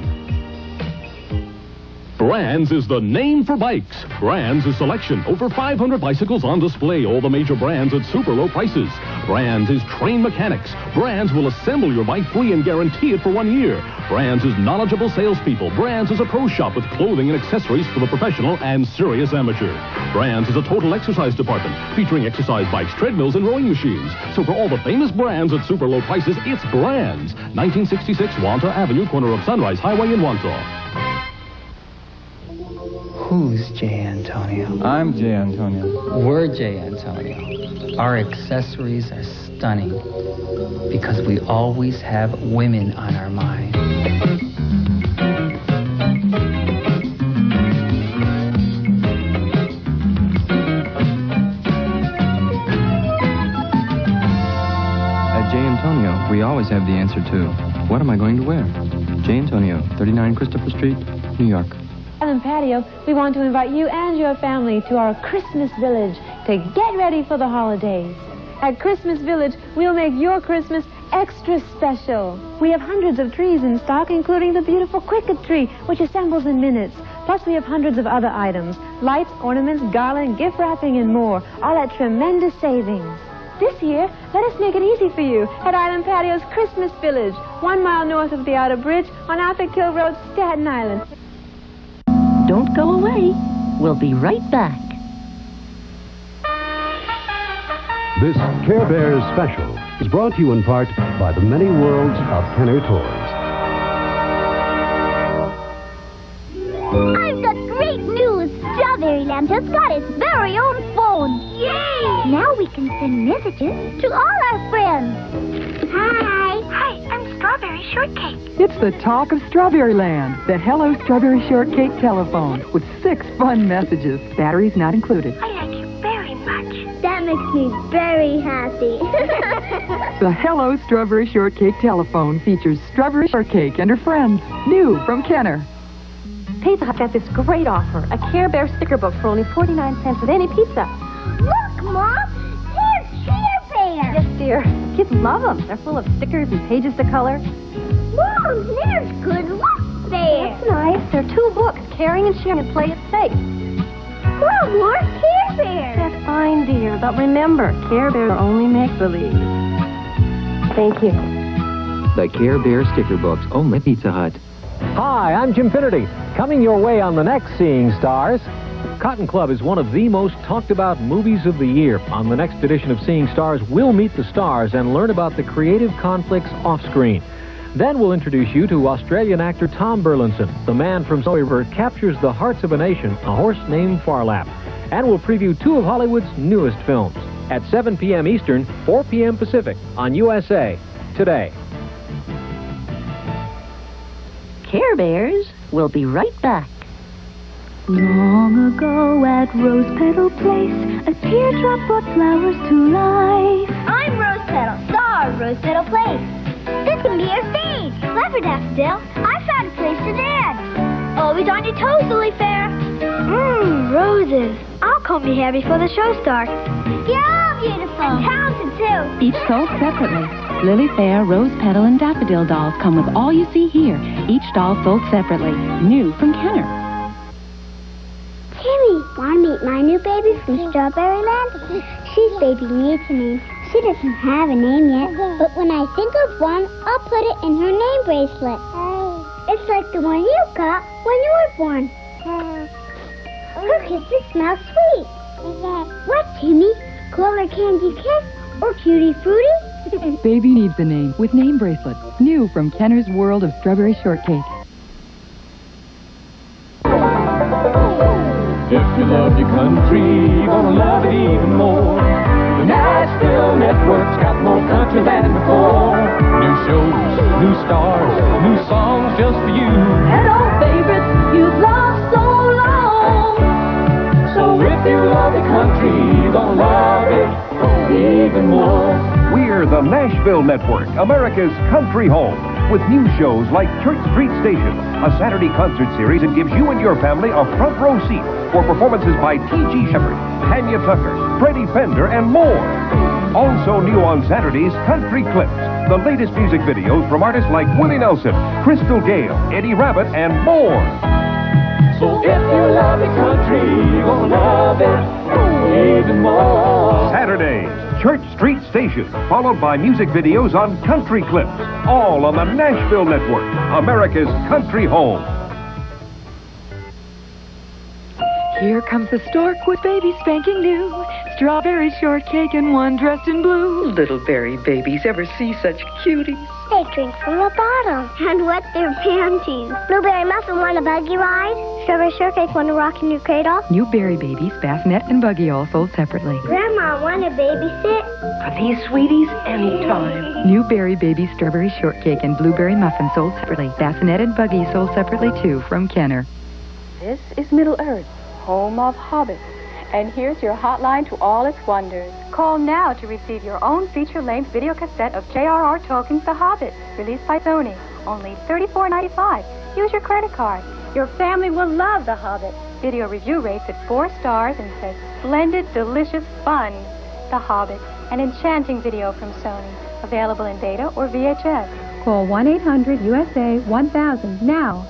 Brands is the name for bikes. Brands is selection. Over 500 bicycles on display. All the major brands at super low prices. Brands is trained mechanics. Brands will assemble your bike free and guarantee it for 1 year. Brands is knowledgeable salespeople. Brands is a pro shop with clothing and accessories for the professional and serious amateur. Brands is a total exercise department featuring exercise bikes, treadmills, and rowing machines. So for all the famous brands at super low prices, it's Brands. 1966 Wantagh Avenue, corner of Sunrise Highway in Wantagh. Who's J. Antonio? I'm J. Antonio. We're J. Antonio. Our accessories are stunning because we always have women on our mind. At J. Antonio, we always have the answer to, what am I going to wear? J. Antonio, 39 Christopher Street, New York. Island Patio, we want to invite you and your family to our Christmas Village to get ready for the holidays. At Christmas Village, we'll make your Christmas extra special. We have hundreds of trees in stock, including the beautiful cricket tree, which assembles in minutes. Plus, we have hundreds of other items, lights, ornaments, garland, gift wrapping, and more, all at tremendous savings. This year, let us make it easy for you at Island Patio's Christmas Village, 1 mile north of the Outer Bridge on Arthur Kill Road, Staten Island. Don't go away. We'll be right back. This Care Bears special is brought to you in part by the many worlds of Kenner Toys. I've got great news. Strawberry Land has got its very own phone. Yay! Now we can send messages to all our friends. Hi. Hi, I'm Strawberry Shortcake. It's the talk of Strawberry Land, the Hello Strawberry Shortcake telephone with 6 fun messages, batteries not included. I like you very much. That makes me very happy. The Hello Strawberry Shortcake telephone features Strawberry Shortcake and her friends, new from Kenner. Pizza Hut got this great offer, a Care Bear sticker book for only 49 cents with any pizza. Look, Mom! Here's Care Bear! Yes, dear. Kids love them. They're full of stickers and pages to color. Mom, there's good luck there! That's nice. There are 2 books, Caring and Sharing and Play It Safe. Mom, more Care Bears! That's fine, dear. But remember, Care Bears are only make-believe. Thank you. The Care Bear sticker books, only Pizza Hut. Hi, I'm Jim Finnerty. Coming your way on the next Seeing Stars. Cotton Club is one of the most talked about movies of the year. On the next edition of Seeing Stars, we'll meet the stars and learn about the creative conflicts off-screen. Then we'll introduce you to Australian actor Tom Burlinson. The man from Sawyer captures the hearts of a nation, A Horse Named Farlap. And we'll preview 2 of Hollywood's newest films. at 7 p.m. Eastern, 4 p.m. Pacific on USA Today. Care Bears will be right back. Long ago at Rose Petal Place, a teardrop brought flowers to life. I'm Rose Petal, star of Rose Petal Place. This can be our stage. Clever, Daffodil. I found a place to dance. Always on your toes, Lily Fair. Roses. I'll comb your hair before the show starts. You're all beautiful. And talented, too. Each sold separately. Lily Fair, Rose Petal, and Daffodil dolls come with all you see here. Each doll sold separately. New from Kenner. Timmy, want to meet my new baby from Strawberry Land? She's baby needs a name. She doesn't have a name yet, but when I think of one, I'll put it in her name bracelet. It's like the one you got when you were born. Her kisses smell sweet. What, Timmy? Call her Candy Kiss or Cutie Fruity? Baby needs a name with name bracelet. New from Kenner's World of Strawberry Shortcake. If you love your country, you're gonna love it even more. The Nashville Network's got more country than before. New shows, new stars, new songs just for you. And old favorites you've loved so long. So if you love your country, you're gonna love it even more. We're the Nashville Network, America's country home, with new shows like Church Street Station, a Saturday concert series that gives you and your family a front row seat for performances by T.G. Shepherd, Tanya Tucker, Freddie Fender, and more. Also new on Saturdays, Country Clips, the latest music videos from artists like Willie Nelson, Crystal Gale, Eddie Rabbitt, and more. So if you love your country, you're gonna love it even more. Saturdays, Church Street Station, followed by music videos on Country Clips, all on the Nashville Network, America's country home. Here comes the stork with baby spanking new. Strawberry shortcake and one dressed in blue. Little berry babies ever see such cuties? They drink from a bottle and wet their panties. Blueberry muffin want a buggy ride? Strawberry shortcake want to rock in your cradle? New berry babies, bassinet, and buggy all sold separately. Grandma want to babysit? For these sweeties, anytime. New berry baby, strawberry shortcake, and blueberry muffin sold separately. Bassinet and buggy sold separately too from Kenner. This is Middle Earth, home of hobbits. And here's your hotline to all its wonders. Call now to receive your own feature-length video cassette of J.R.R. Tolkien's The Hobbit, released by Sony. Only $34.95. Use your credit card. Your family will love The Hobbit. Video review rates at 4 stars and says, splendid, delicious fun. The Hobbit, an enchanting video from Sony. Available in beta or VHS. Call 1-800-USA-1000 now.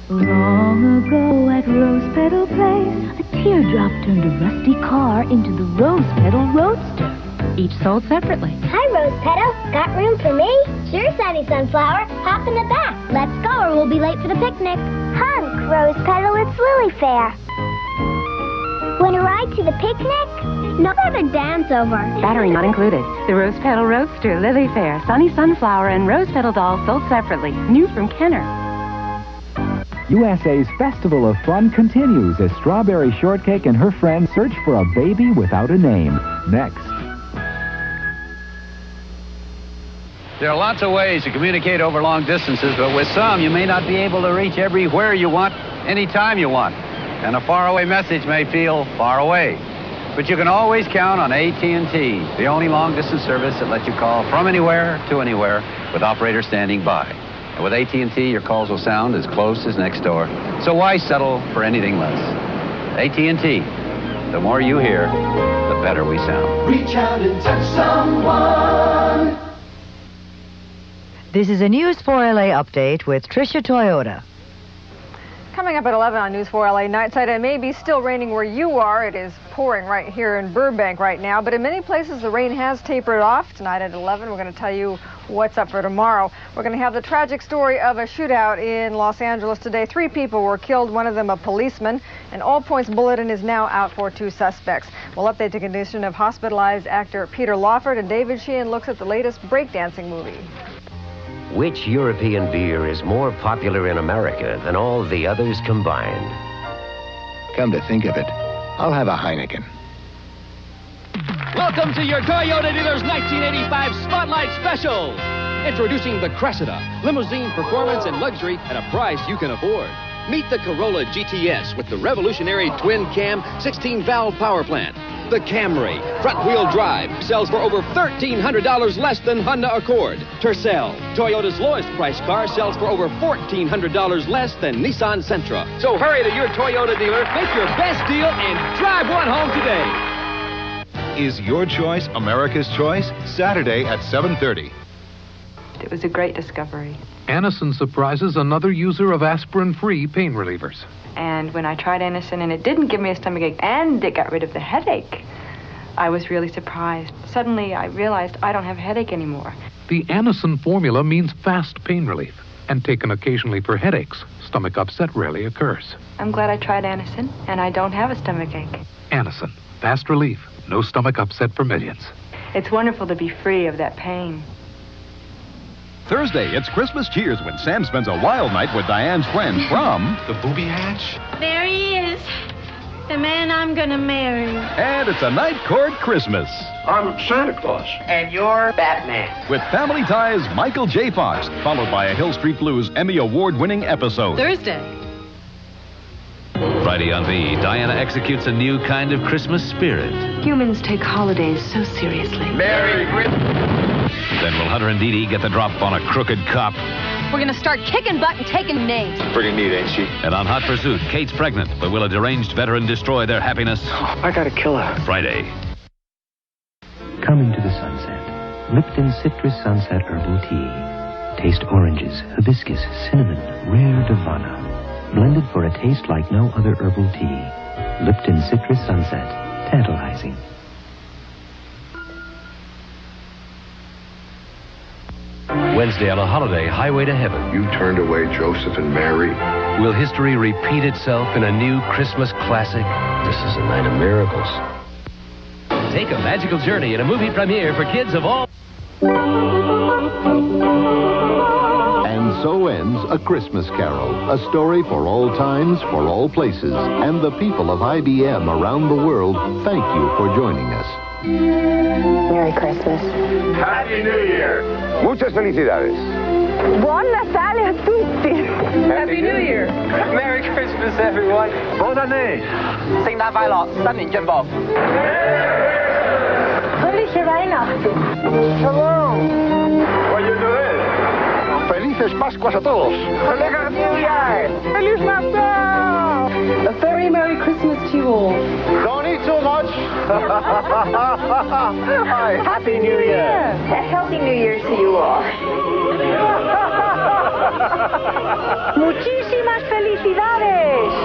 Long ago at Rose Petal Place, a teardrop turned a rusty car into the Rose Petal Roadster. Each sold separately. Hi, Rose Petal. Got room for me? Sure, Sunny Sunflower. Hop in the back. Let's go or we'll be late for the picnic. Hunk, Rose Petal. It's Lily Fair. Want a ride to the picnic? No, have a dance over. Battery not included. The Rose Petal Roadster, Lily Fair, Sunny Sunflower, and Rose Petal dolls sold separately. New from Kenner. USA's Festival of Fun continues as Strawberry Shortcake and her friends search for a baby without a name. Next. There are lots of ways to communicate over long distances, but with some, you may not be able to reach everywhere you want, anytime you want. And a faraway message may feel far away. But you can always count on AT&T, the only long-distance service that lets you call from anywhere to anywhere with operators standing by. And with AT&T, your calls will sound as close as next door. So why settle for anything less? AT&T, the more you hear, the better we sound. Reach out and touch someone. This is a News 4LA update with Tricia Toyota. Coming up at 11 on News 4 LA Nightside, it may be still raining where you are. It is pouring right here in Burbank right now, but in many places the rain has tapered off. Tonight at 11, we're going to tell you what's up for tomorrow. We're going to have the tragic story of a shootout in Los Angeles today. 3 people were killed, one of them a policeman. An all-points bulletin is now out for 2 suspects. We'll update the condition of hospitalized actor Peter Lawford, and David Sheehan looks at the latest breakdancing movie. Which European beer is more popular in America than all the others combined? Come to think of it, I'll have a Heineken. Welcome to your Toyota dealer's 1985 Spotlight Special. Introducing the Cressida, limousine performance and luxury at a price you can afford. Meet the Corolla GTS with the revolutionary twin-cam 16-valve power plant. The Camry, front-wheel drive, sells for over $1,300 less than Honda Accord. Tercel, Toyota's lowest price car, sells for over $1,400 less than Nissan Sentra. So hurry to your Toyota dealer, make your best deal, and drive one home today. Is your choice America's choice? Saturday at 7:30. It was a great discovery. Anacin surprises another user of aspirin-free pain relievers. And when I tried Anacin and it didn't give me a stomachache and it got rid of the headache, I was really surprised. Suddenly I realized I don't have a headache anymore. The Anacin formula means fast pain relief, and taken occasionally for headaches, stomach upset rarely occurs. I'm glad I tried Anacin and I don't have a stomachache. Anacin, fast relief, no stomach upset for millions. It's wonderful to be free of that pain. Thursday, it's Christmas cheers when Sam spends a wild night with Diane's friend from the Booby Hatch. There he is, the man I'm gonna marry. And it's a night court Christmas. I'm Santa Claus. And you're Batman. With Family Ties' Michael J. Fox, followed by a Hill Street Blues Emmy Award-winning episode. Thursday. Friday on V, Diana executes a new kind of Christmas spirit. Humans take holidays so seriously. Merry Christmas. Then will Hunter and Dee Dee get the drop on a crooked cop? We're gonna start kicking butt and taking names. Pretty neat, ain't she? And on Hot Pursuit, Kate's pregnant, but will a deranged veteran destroy their happiness? I gotta kill her. Friday. Come into the sunset. Lipton Citrus Sunset Herbal Tea. Taste oranges, hibiscus, cinnamon, rare Davana. Blended for a taste like no other herbal tea. Lipton Citrus Sunset. Tantalizing. Wednesday on a holiday, Highway to Heaven. You turned away Joseph and Mary. Will history repeat itself in a new Christmas classic? This is a night of miracles. Take a magical journey in a movie premiere for kids of all... And so ends A Christmas Carol, a story for all times, for all places. And the people of IBM around the world thank you for joining us. Merry Christmas. Happy New Year. Muchas felicidades. Buon Natale a tutti. Happy New Year. Merry Christmas, everyone. Bonne année. 聖誕快樂，新年進步。Felice Weihnachten. Hello. What are you doing? Felices Pascuas a todos. Feliz New Year. Feliz Natal. A very Merry Christmas to you all. Don't eat too much. Hi. Happy New Year. A healthy New Year to you all. Muchísimas felicidades.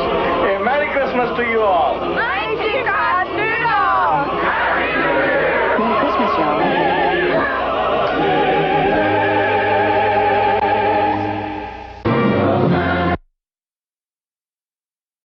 Merry Christmas to you all. Bye, chicas.